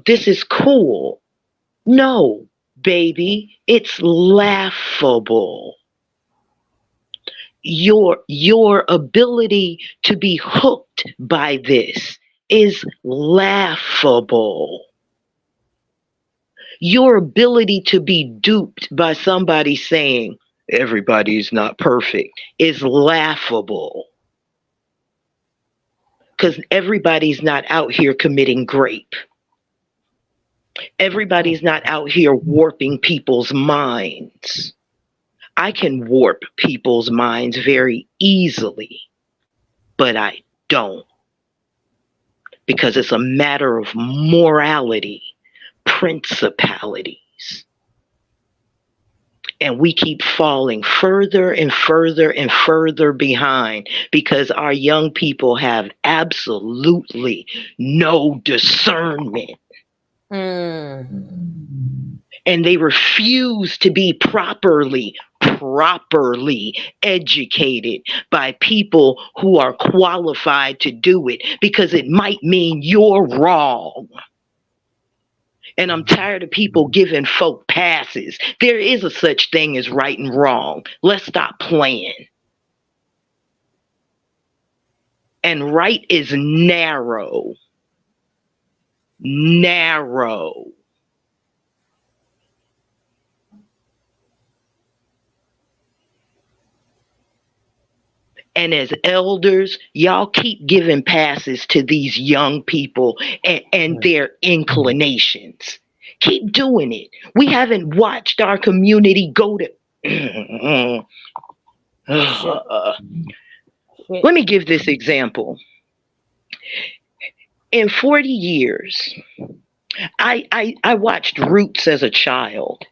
this is cool. No, baby, it's laughable. Your ability to be hooked by this is laughable. Your ability to be duped by somebody saying everybody's not perfect is laughable. Because everybody's not out here committing rape. Everybody's not out here warping people's minds. I can warp people's minds very easily, but I don't. Because it's a matter of morality, principalities. And we keep falling further and further and further behind because our young people have absolutely no discernment. And they refuse to be properly educated by people who are qualified to do it because it might mean you're wrong. And I'm tired of people giving folk passes. There is a such thing as right and wrong. Let's stop playing. And right is narrow. Narrow. And as elders, y'all keep giving passes to these young people and their inclinations. Keep doing it. We haven't watched our community go to. Let me give this example. In 40 years, I watched Roots as a child.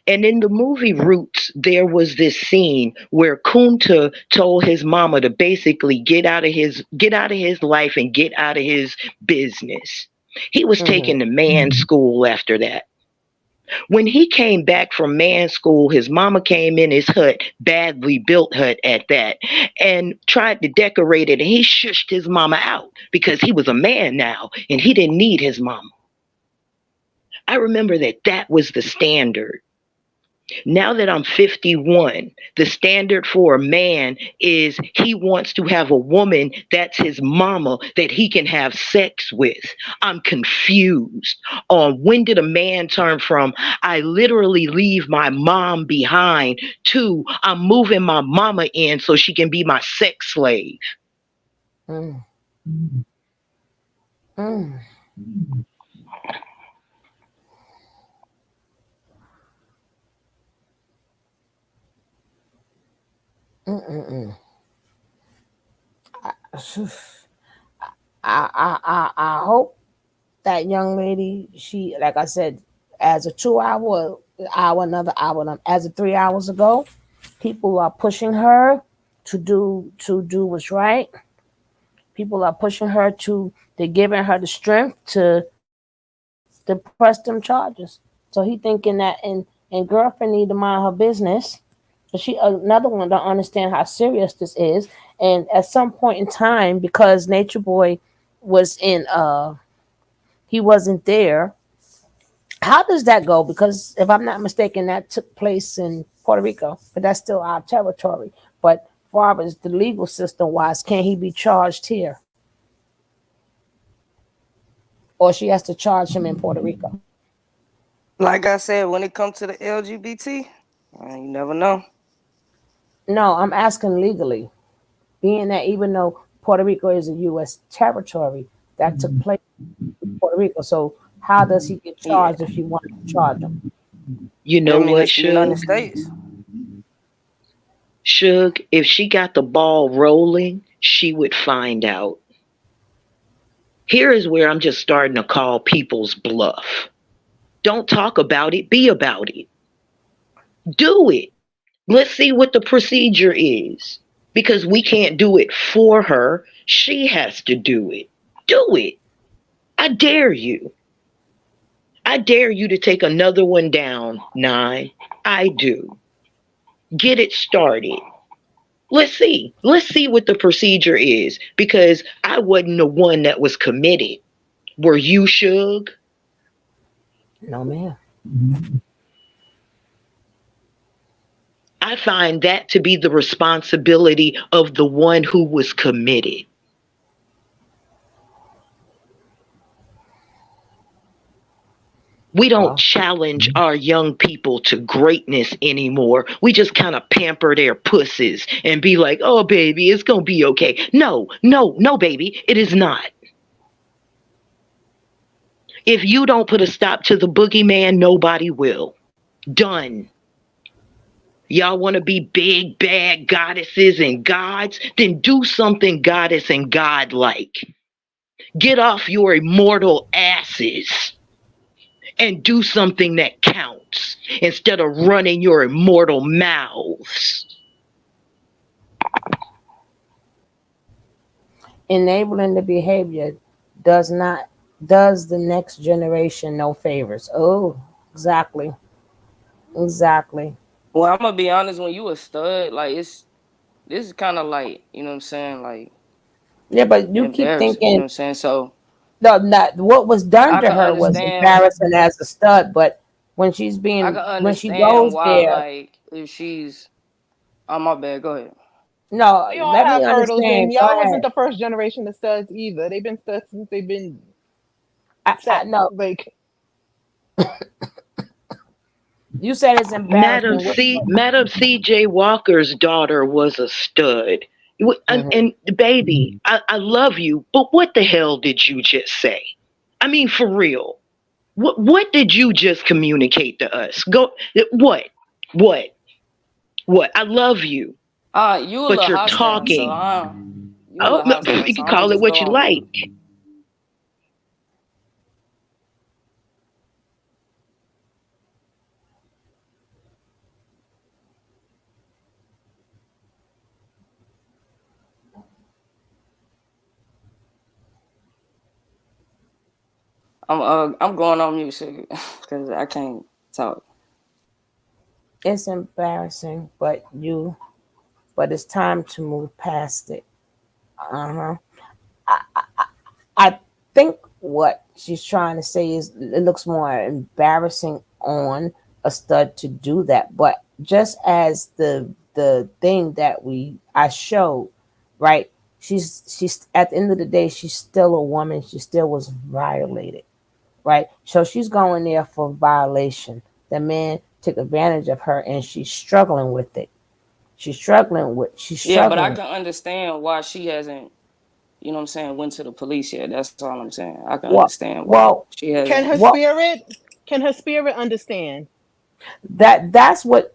And in the movie Roots, there was this scene where Kunta told his mama to basically get out of his life and get out of his business. He was taken to man school after that. When he came back from man school, his mama came in his hut, badly built hut at that, and tried to decorate it, and he shushed his mama out because he was a man now and he didn't need his mama. I remember that was the standard. Now that I'm 51, the standard for a man is he wants to have a woman that's his mama that he can have sex with. I'm confused on when did a man turn from I literally leave my mom behind to I'm moving my mama in so she can be my sex slave. I hope that young lady, she, like I said, as a 2 hour, another hour, as of 3 hours ago, people are pushing her to do what's right. People are pushing her they're giving her the strength to press them charges. So he thinking that and girlfriend need to mind her business. But she another one don't understand how serious this is. And at some point in time, because Nature Boy was he wasn't there. How does that go? Because if I'm not mistaken, that took place in Puerto Rico, but that's still our territory. But far as the legal system wise, can he be charged here? Or she has to charge him in Puerto Rico? Like I said, when it comes to the LGBT, you never know. No, I'm asking legally. Being that even though Puerto Rico is a U.S. territory, that took place in Puerto Rico. So how does he get charged if you want to charge him? You know what, the United Suge? States. Suge, if she got the ball rolling, she would find out. Here is where I'm just starting to call people's bluff. Don't talk about it, be about it. Do it. Let's see what the procedure is. Because we can't do it for her. She has to do it. Do it. I dare you. I dare you to take another one down, 9. I do. Get it started. Let's see. Let's see what the procedure is. Because I wasn't the one that was committed. Were you, Suge? No, ma'am. I find that to be the responsibility of the one who was committed. We don't challenge our young people to greatness anymore. We just kind of pamper their pussies and be like, oh, baby, it's going to be okay. No, no, no, baby, it is not. If you don't put a stop to the boogeyman, nobody will. Done. Y'all want to be big, bad goddesses and gods? Then do something goddess and god-like. Get off your immortal asses and do something that counts instead of running your immortal mouths. Enabling the behavior does not does the next generation no favors. Oh, exactly. Exactly. Well, I'm gonna be honest. When you a stud, like this is kind of like, you know what I'm saying, like Yeah, but you keep embarrassing. You know thinking what I'm saying? So no, not what was done I to can her was understand. embarrassing as a stud, but I can when she understand goes why, there, like, if she's. Oh, my bad. Go ahead. no, We all let me have hurdles, understand. and Go y'all ahead. wasn't the first generation of studs either. They've been studs since they've been I sex. no, Like, you said it's embarrassing. Madam C.J. Walker's daughter was a stud. Mhm. And baby, I love you, but what the hell did you just say? I mean, for real. What did you just communicate to us? Go what? What? What? I love you, You a but little you're hostile, so talking. you a Oh, little hostile, you so can I'm gonna call it just what go you on mute. like. I'm going on mute, because I can't talk. It's embarrassing, but it's time to move past it. Uh huh. I think what she's trying to say is it looks more embarrassing on a stud to do that. But just as the thing that I showed, right? She's at the end of the day, she's still a woman. She still was violated, right? So she's going there for violation. The man took advantage of her, and she's struggling with it. She's Yeah, but I struggling. can understand why she hasn't, you know what I'm saying, went to the police yet. That's all I'm saying. I can Well, understand why well, she can hasn't. her what spirit, can her spirit understand? that's what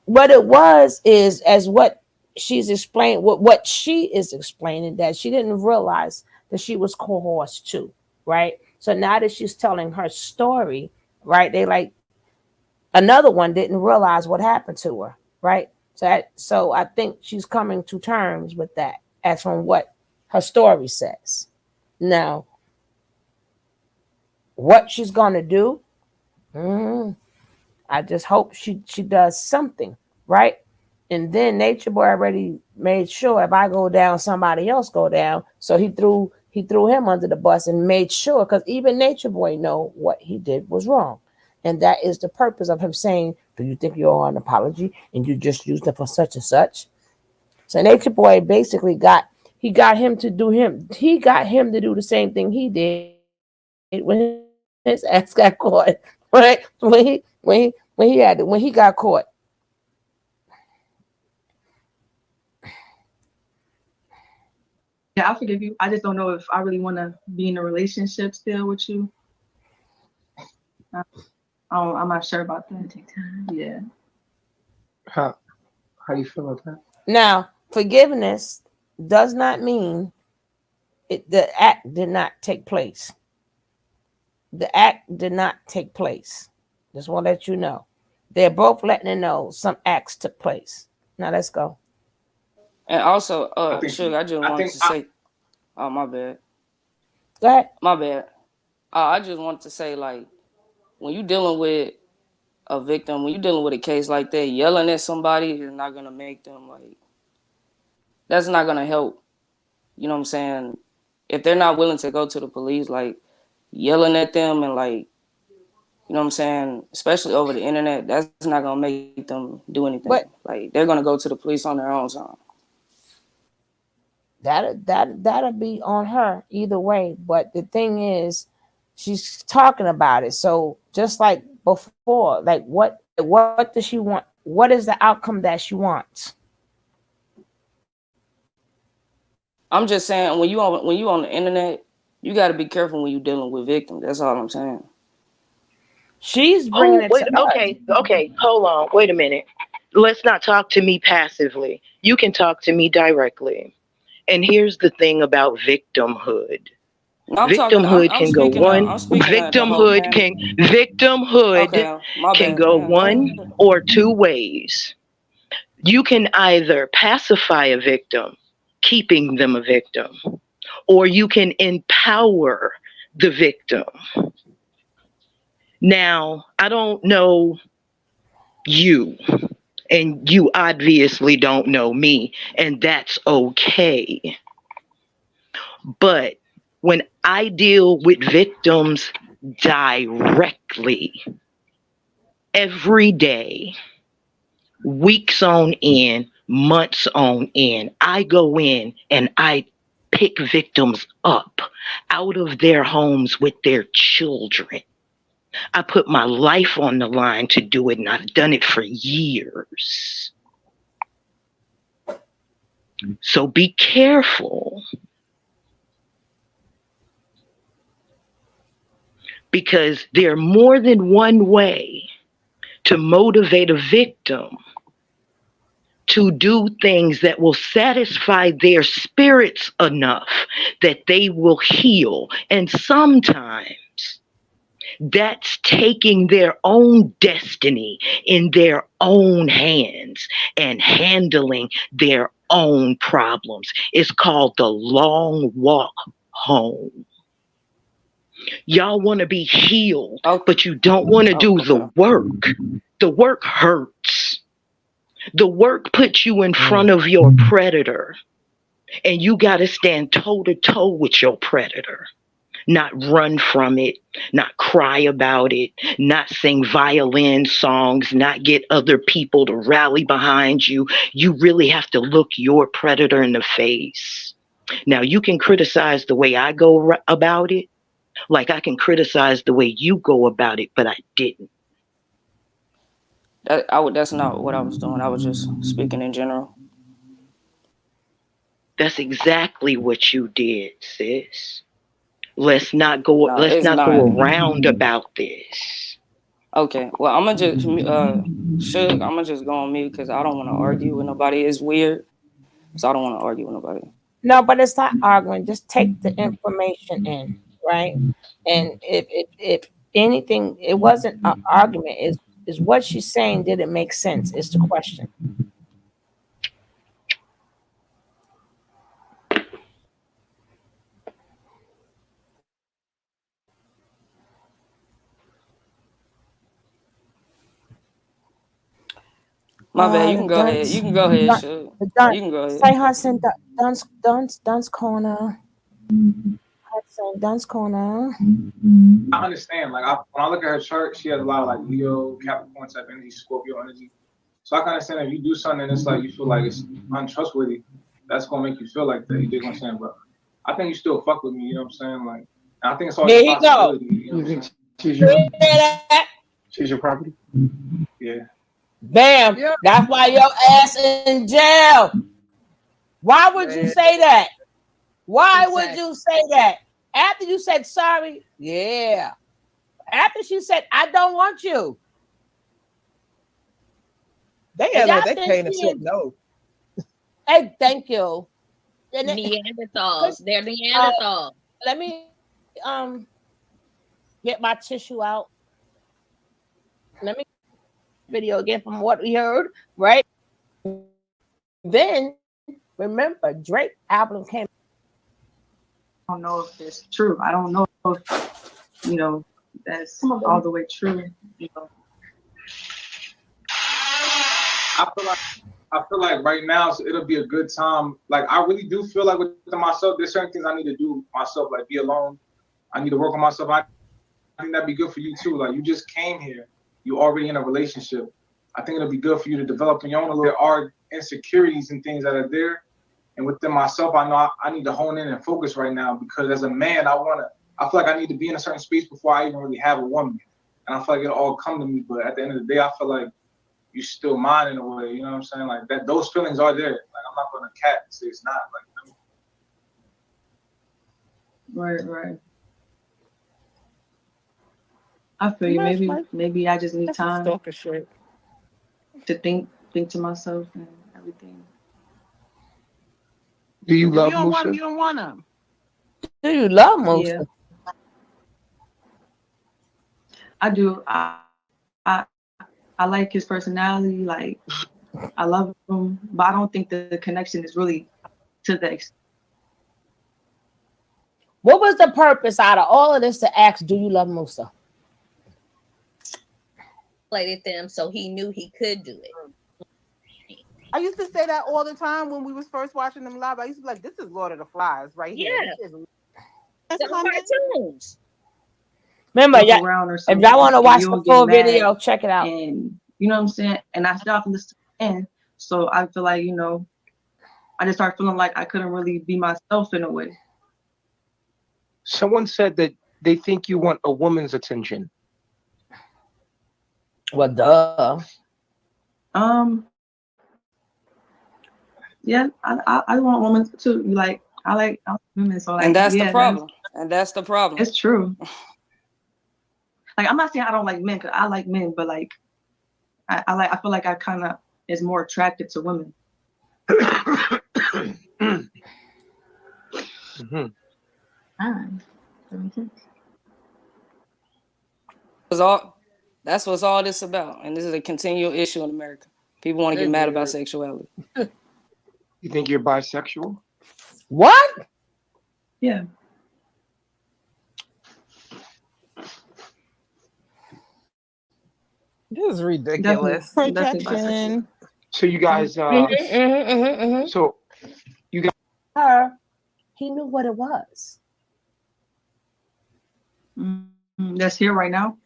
what it was is as what she's explained what she is explaining that she didn't realize that she was coerced too, right? So now that she's telling her story, right? They like another one didn't realize what happened to her, right? So I think she's coming to terms with that as from what her story says. Now, what she's gonna do, mm, I just hope she does something, right? And then Nature Boy already made sure if I go down, somebody else go down. So he threw him under the bus and made sure because even Nature Boy know what he did was wrong. And that is the purpose of him saying, do you think you owe an apology and you just used it for such and such? So Nature Boy basically got him to do him. He got him to do the same thing he did when his ass got caught, right? When he got caught. Yeah, I forgive you. I just don't know if I really want to be in a relationship still with you. I'm not sure about that. Yeah. How do you feel about that? Now, forgiveness does not mean the act did not take place. The act did not take place. Just want to let you know. They're both letting her know some acts took place. Now let's go. And also, I think Sugar, I just I wanted think to say, oh, my bad. Go ahead. My bad. I just wanted to say, like, when you dealing with a victim, when you dealing with a case like that, yelling at somebody is not gonna make them like. That's not gonna help. You know what I'm saying? If they're not willing to go to the police, like yelling at them and like, you know what I'm saying, especially over the internet, that's not gonna make them do anything. But Like they're gonna go to the police on their own time. that'll be on her either way. But the thing is, She's talking about it. So just like before, like what does she want? What is the outcome that she wants? I'm just saying when you on the internet, you got to be careful when you're dealing with victims. That's all I'm saying. She's bringing it to us. Okay, hold on, wait a minute. Let's not talk to me passively. You can talk to me directly. And here's the thing about victimhood. No, Victimhood can go one. I'm speaking of the whole panel. Victimhood Okay, my can bad. go Yeah, go one ahead. or two ways. You can either pacify a victim, keeping them a victim, or you can empower the victim. Now, I don't know you, and you obviously don't know me, and that's okay. But when I deal with victims directly, every day, weeks on end, months on end, I go in and I pick victims up out of their homes with their children. I put my life on the line to do it, and I've done it for years. So be careful, because there are more than one way to motivate a victim to do things that will satisfy their spirits enough that they will heal. And sometimes that's taking their own destiny in their own hands and handling their own problems. It's called the long walk home. Y'all want to be healed, but you don't want to do the work. The work hurts. The work puts you in front of your predator, and you got to stand toe to toe with your predator. Not run from it, not cry about it, not sing violin songs, not get other people to rally behind you. You really have to look your predator in the face. Now, you can criticize the way I go about it, like I can criticize the way you go about it, but I didn't. That's not what I was doing. I was just speaking in general. That's exactly what you did, sis. Let's not go No, it's not. around about this. Okay, well, I'm gonna just Suge, I'm gonna just go on mute because I don't want to argue with nobody. It's weird, so I don't want to argue with nobody. No, but it's not arguing. Just take the information in, right? And if anything, it wasn't an argument. Is what she's saying? Did it make sense? Is the question. My bad. You The can go ahead. dunce, You can go ahead, Suge. the dunce. You can go ahead. Say Hudson, dunce corner. Hudson, dunce corner. I understand. Like when I look at her chart, she has a lot of like Leo, Capricorn type energy, Scorpio energy. So I can understand if you do something and it's like you feel like it's untrustworthy, that's gonna make you feel like that. You dig what I'm saying? But I think you still fuck with me. You know what I'm saying? Like, and I think it's always There a you go. possibility. You know what I'm saying? She's your property? Yeah. Bam. Yeah. That's why your ass in jail. Why would you say that? Why would you say that? After you said sorry, yeah. After she said, I don't want you. They And act like y'all they think paying the she shit is- no. Hey, thank you. And Neanderthals. They're Neanderthals. let me get my tissue out. Let me video again from what we heard, right? Then remember Drake album came. I don't know if it's true. I don't know if, you know, that's all the way true. You know. I feel like right now it'll be a good time. Like I really do feel like within myself, there's certain things I need to do myself, like be alone. I need to work on myself. I think that'd be good for you too. Like you just came here, you already in a relationship. I think it'll be good for you to develop on your own. There are insecurities and things that are there. And within myself, I know I need to hone in and focus right now because as a man, I want to I feel like I need to be in a certain space before I even really have a woman. And I feel like it'll all come to me. But at the end of the day, I feel like you still mine in a way. You know what I'm saying? Like that, those feelings are there. Like I'm not gonna cap and say it's not. Like Right. I feel you. Maybe I just need That's some time stalker shit. to think to myself and everything. Do you If love you don't want Musa? him, you don't want him. Do you love Musa? Yeah, I do. I I like his personality. Like I love him, but I don't think the connection is really to the extent. What was the purpose out of all of this to ask, do you love Musa? Played them so he knew he could do it. I used to say that all the time when we was first watching them live. I used to be like, "This is Lord of the Flies right here. Yeah. This is The cartoons. Remember, Look y'all, around or if something, y'all want to and watch you the don't get full mad, video, check it out. and you know what I'm saying. And I still have to listen to the end, so I feel like I just start feeling like I couldn't really be myself in a way. Someone said that they think you want a woman's attention. Well, duh. Yeah, I want women too. I like women, so like And that's the yeah, problem. And that's the problem. it's true. Like I'm not saying I don't like men, 'cause I like men, but like I feel like I kind of is more attracted to women. Mm-hmm. That makes sense. That's what's all this about. And this is a continual issue in America. People want to get mad about sexuality. You think you're bisexual? What? Yeah. This is ridiculous. Projection. So you guys, so you guys. Her, he knew what it was. That's here right now.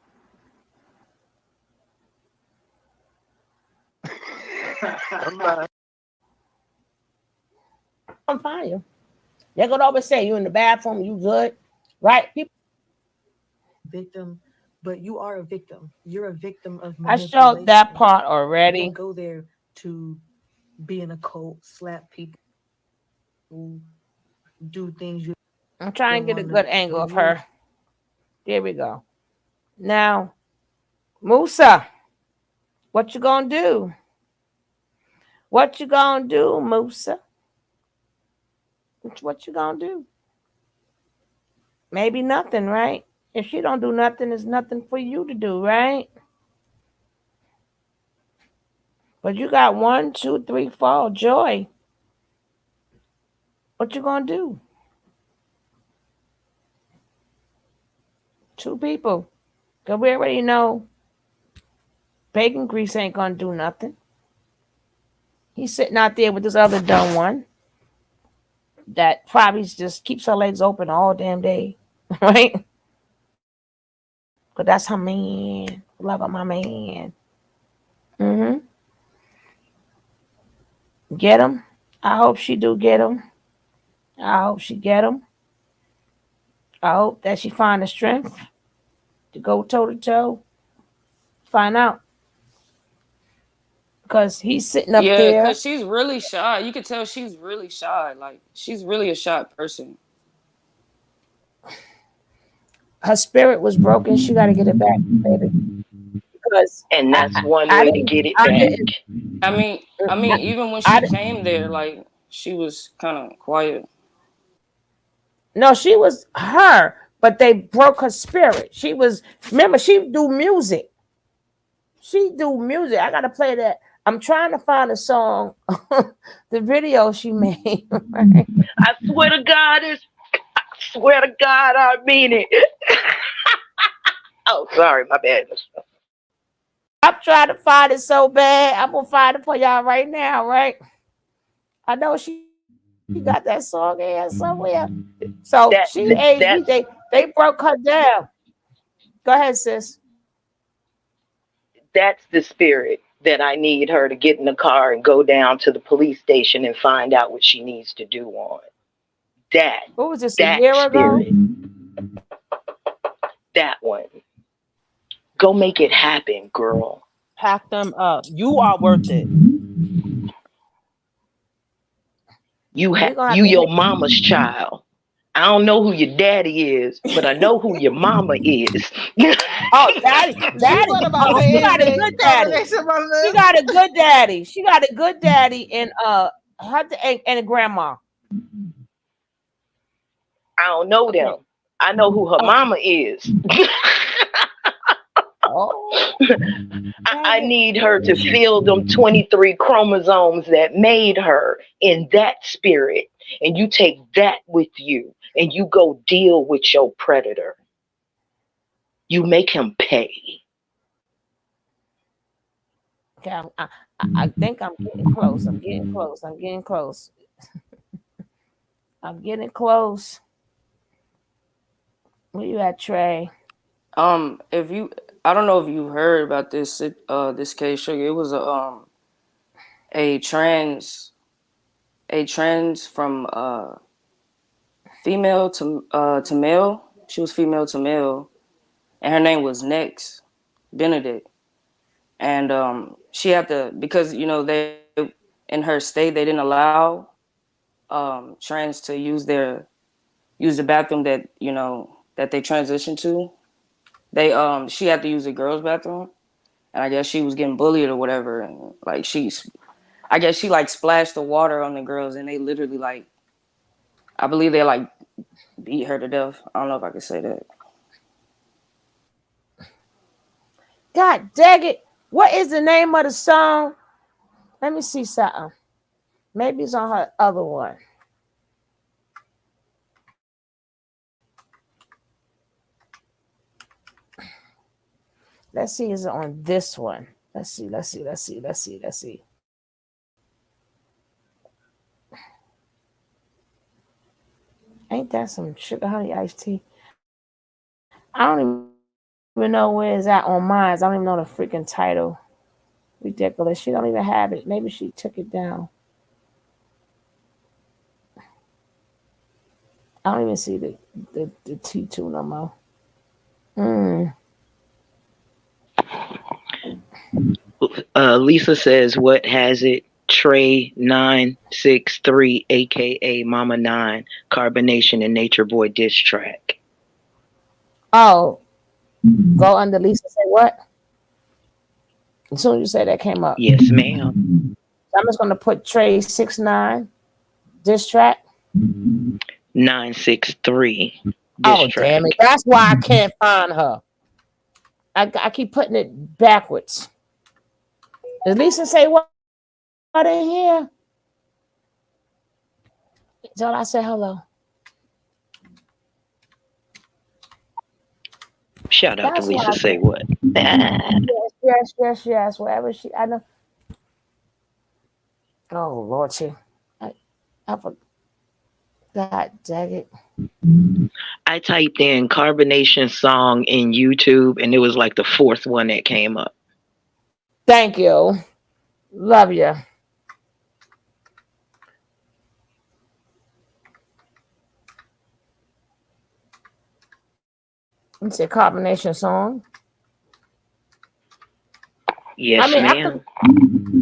I'm fine. They're gonna always say you in the bathroom, you good, right? People. Victim, but you are a victim. You're a victim of I showed that part You already. don't go there to be in a cult, slap people, do things you. I'm trying to get a good angle of her. There we go. Now, Musa, what you gonna do? What you gonna do, Musa? What you gonna do? Maybe nothing, right? If she don't do nothing, there's nothing for you to do, right? But you got 1, 2, 3, 4, Joy. What you gonna do? 2 people. Because we already know bacon grease ain't gonna do nothing. He's sitting out there with this other dumb one that probably just keeps her legs open all damn day, right? But that's her man. Love of my man. Get him. I hope she do get him. I hope she get him. I hope that she find the strength to go toe to toe. Find out. Because he's sitting up Yeah, there. because she's really shy. You can tell she's really shy. Like, she's really a shy person. Her spirit was broken. She got to get it back, baby. Because And that's one way to get it back. I mean, even when she came there, like, she was kind of quiet. No, she was her, but they broke her spirit. She was, remember, she do music. She do music. I got to play that. I'm trying to find a song, the video she made. Right? I swear to God, I mean it. Oh, sorry, my bad. I'm trying to find it so bad. I'm gonna find it for y'all right now, right? I know she got that song in somewhere. So she aged. They broke her down. Go ahead, sis. That's the spirit that I need her to get in the car and go down to the police station and find out what she needs to do on. What was this, a year ago? That one. Go make it happen, girl. Pack them up. You are worth it. You We're gonna have you to your hit. mama's child. I don't know who your daddy is, but I know who your mama is. Oh, daddy. She was about Oh, to she end got a it. good daddy. Combination of She them. got a good daddy. She got a good daddy and and a grandma. I don't know Okay. them. I know who her Oh, mama is. oh, I need her to feel them 23 chromosomes that made her in that spirit. And you take that with you and you go deal with your predator. You make him pay. okay. I think I'm getting close. I'm getting close. I'm getting close. I'm getting close. Where you at, Trey? If you, I don't know if you heard about this case, Sugar. It was a trans, a trans from female to male. She was female to male, and her name was Nex Benedict. And she had to, because they, in her state, they didn't allow trans to use the bathroom that that they transitioned to. They she had to use the girls' bathroom, and I guess she was getting bullied or whatever, and like I guess she like splashed the water on the girls, and they literally like, I believe they like beat her to death. I don't know if I could say that. God dang it. What is the name of the song? Let me see something. Maybe it's on her other one. Let's see, is it on this one? Let's see. Ain't that some sugar honey iced tea? I don't even know where it's at on mine. I don't even know the freaking title. Ridiculous. She don't even have it. Maybe she took it down. I don't even see the T2 no more. Lisa says, what has it? Trey 963, aka Mama 9, Carbonation and Nature Boy diss track. Oh, go under Lisa. Say what? As soon as you say that came up. Yes, ma'am. I'm just gonna put Trey 6'9" diss track. 963 diss Oh track. damn it! That's why I can't find her. I keep putting it backwards. Does Lisa say what in here? Tell I say hello. Shout out to That's why Lisa I Say can't. What. Yes. Wherever she, I know. Oh Lord, I forgot. God dang it. I typed in carbonation song in YouTube and it was like the fourth one that came up. Thank you. Love you. It's a combination song. Yes, ma'am.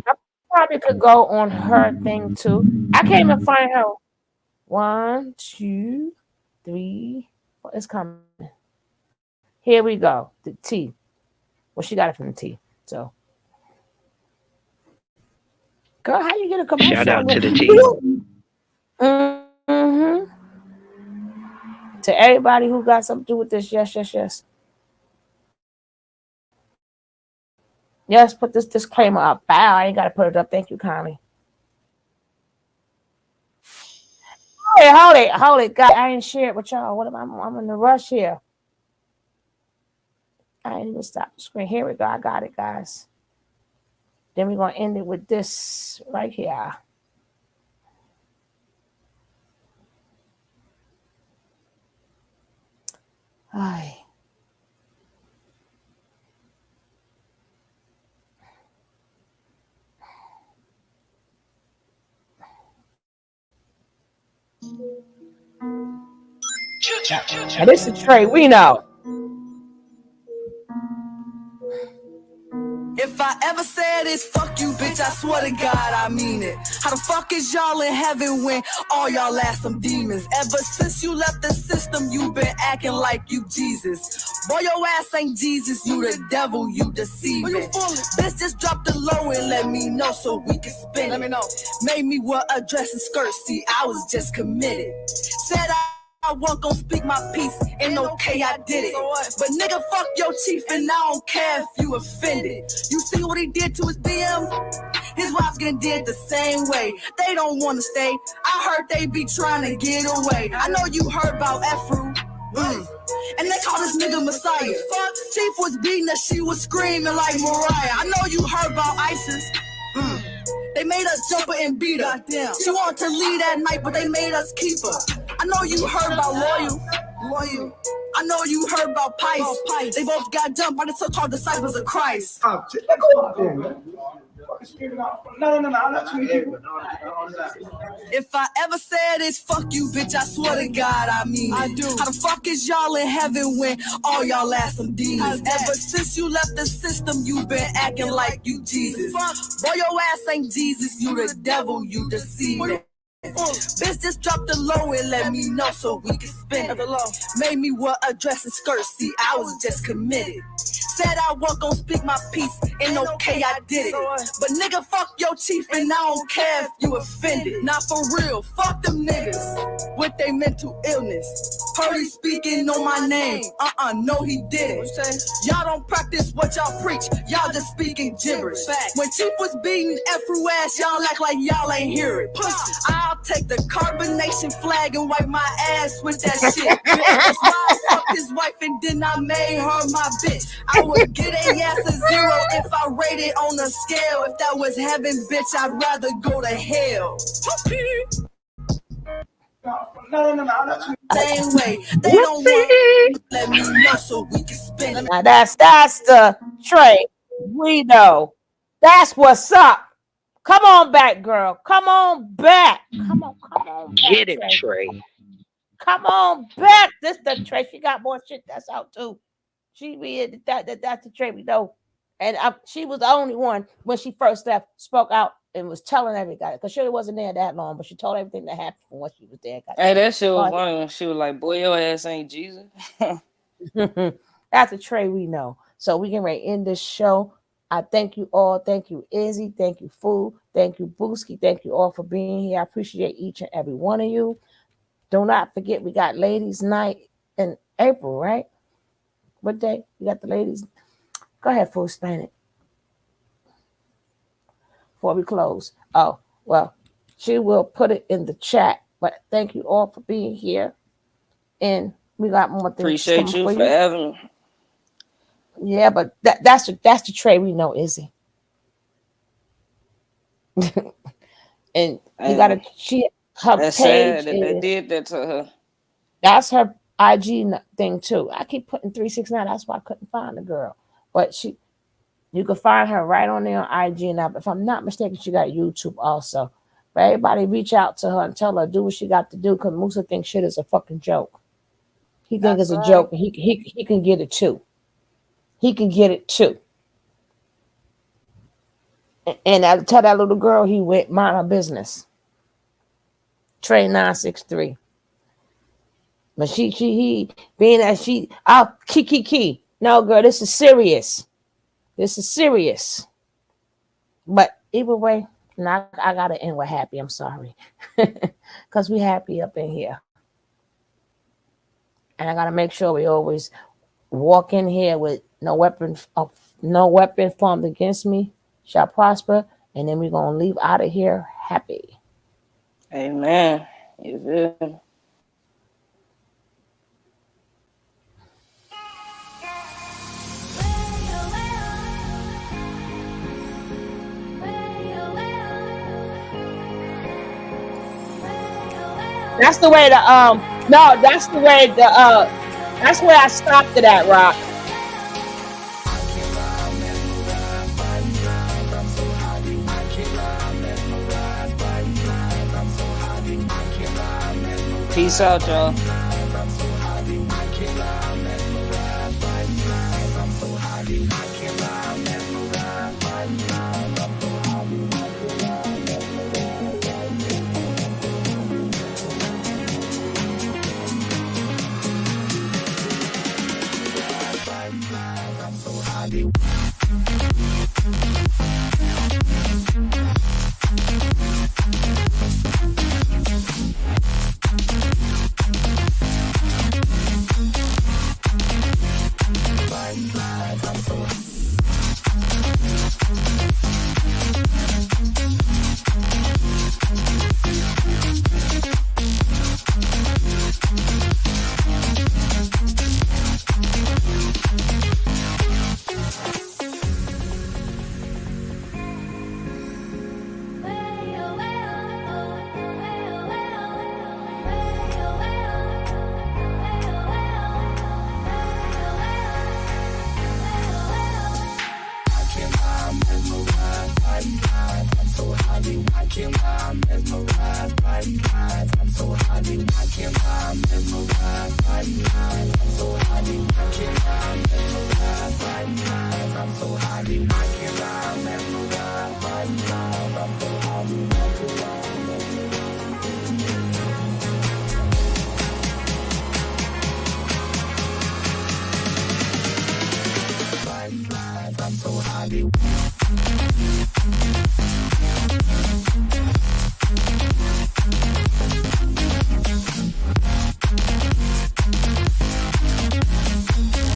I probably could go on her thing too. I can't even find her. 1, 2, 3, 4. It's coming. Here we go. The T. Well, she got it from the T. So, girl, how you get a commercial? Shout out to the T. Mm-hmm. To everybody who got something to do with this, yes. Yes, put this disclaimer up. Bow, I ain't got to put it up. Thank you, kindly. Hold it. God, I ain't share it with y'all. What am I'm in the rush here. I ain't even stop the screen. Here we go. I got it, guys. Then we're going to end it with this right here. Ay. Now, this is Trey. We know. If I ever said it's fuck you, bitch, I swear to God, I mean it. How the fuck is y'all in heaven when all y'all ass some demons? Ever since you left the system, you been acting like you Jesus. Boy, your ass ain't Jesus, you the devil, you deceiving. Bitch, just drop the low and let me know so we can spin it. Let me know. Made me wear a dress and skirt, see, I was just committed. Said I wasn't gonna speak my piece, and okay, I did it. But nigga, fuck your chief, and I don't care if you offended. You see what he did to his BM? His wife's getting did the same way. They don't wanna stay. I heard they be trying to get away. I know you heard about Efru. And they call this nigga Messiah. Fuck, Chief was beating her, she was screaming like Mariah. I know you heard about ISIS. They made us jump her and beat her. Goddamn. She wanted to leave that night, but they made us keep her. I know you heard about Loyal. I know you heard about Pice. They both got jumped by the so-called disciples of Christ. Go out there, man. No, I'll let you hear. If I ever said it's fuck you, bitch, I swear to God, I mean it. I do. How the fuck is y'all in heaven when all y'all ass some demons? Ever since you left the system, you been acting like you Jesus. Boy, your ass ain't Jesus, you the devil, you deceiving. Bitch, just drop the low and let me know so we can spin it. Made me wear a dress and skirt, see, I was just committed. Said I wasn't gonna speak my piece, and okay, I did it. But nigga, fuck your chief, and I don't care if you offended. Not for real, fuck them niggas with they mental illness. Heard he speaking on my name, no he didn't. Y'all don't practice what y'all preach, y'all just speaking gibberish. When Chief was beating Efru ass, y'all act like y'all ain't hear it. I'll take the carbonation flag and wipe my ass with that shit. That's why I fucked his wife and then I made her my bitch. I would get a ass a 0 if I rated on a scale. If that was heaven, bitch, I'd rather go to hell. No, I'll let you. Same way, they don't want to let me know so we can spin it. Now that's the Trey. We know. That's what's up. Come on back, girl. Come on back. Come on back. Get it, Trey. Trey. Come on back. This the Trey. She got more shit that's out too. She be that's the Trey we know. And she was the only one when she first left, spoke out and was telling everybody. Because she wasn't there that long, but she told everything that happened from when she was there. Hey, that shit was funny when she was like, boy, your ass ain't Jesus. That's a Trey we know. So we can end this show. I thank you all. Thank you, Izzy. Thank you, Fu. Thank you, Booski. Thank you all for being here. I appreciate each and every one of you. Do not forget, we got Ladies' Night in April, right? What day? We got the ladies. Go ahead, Fu, explain it before we close. Oh, well, she will put it in the chat. But thank you all for being here. And we got more things. Appreciate you for having me. Yeah, but that's the Trey we know, Izzy. And you gotta her that's page sad that they did that to her. That's her IG thing too. I keep putting 369. That's why I couldn't find the girl. But you can find her right on there on IG. And if I'm not mistaken, she got YouTube also. But everybody reach out to her and tell her do what she got to do, because Musa thinks shit is a fucking joke. He thinks it's a joke, and he can get it too. He can get it too. And I tell that little girl he went mind her business. Trey 963. But he being that key. No, girl, this is serious. This is serious. But either way, I gotta end with happy. I'm sorry. Because we happy up in here. And I gotta make sure we always walk in here with no weapon formed against me shall prosper, and then we're gonna leave out of here happy. Amen. You feel? That's the way that's where I stopped it at, Rock. Peace out, y'all. I'm so high.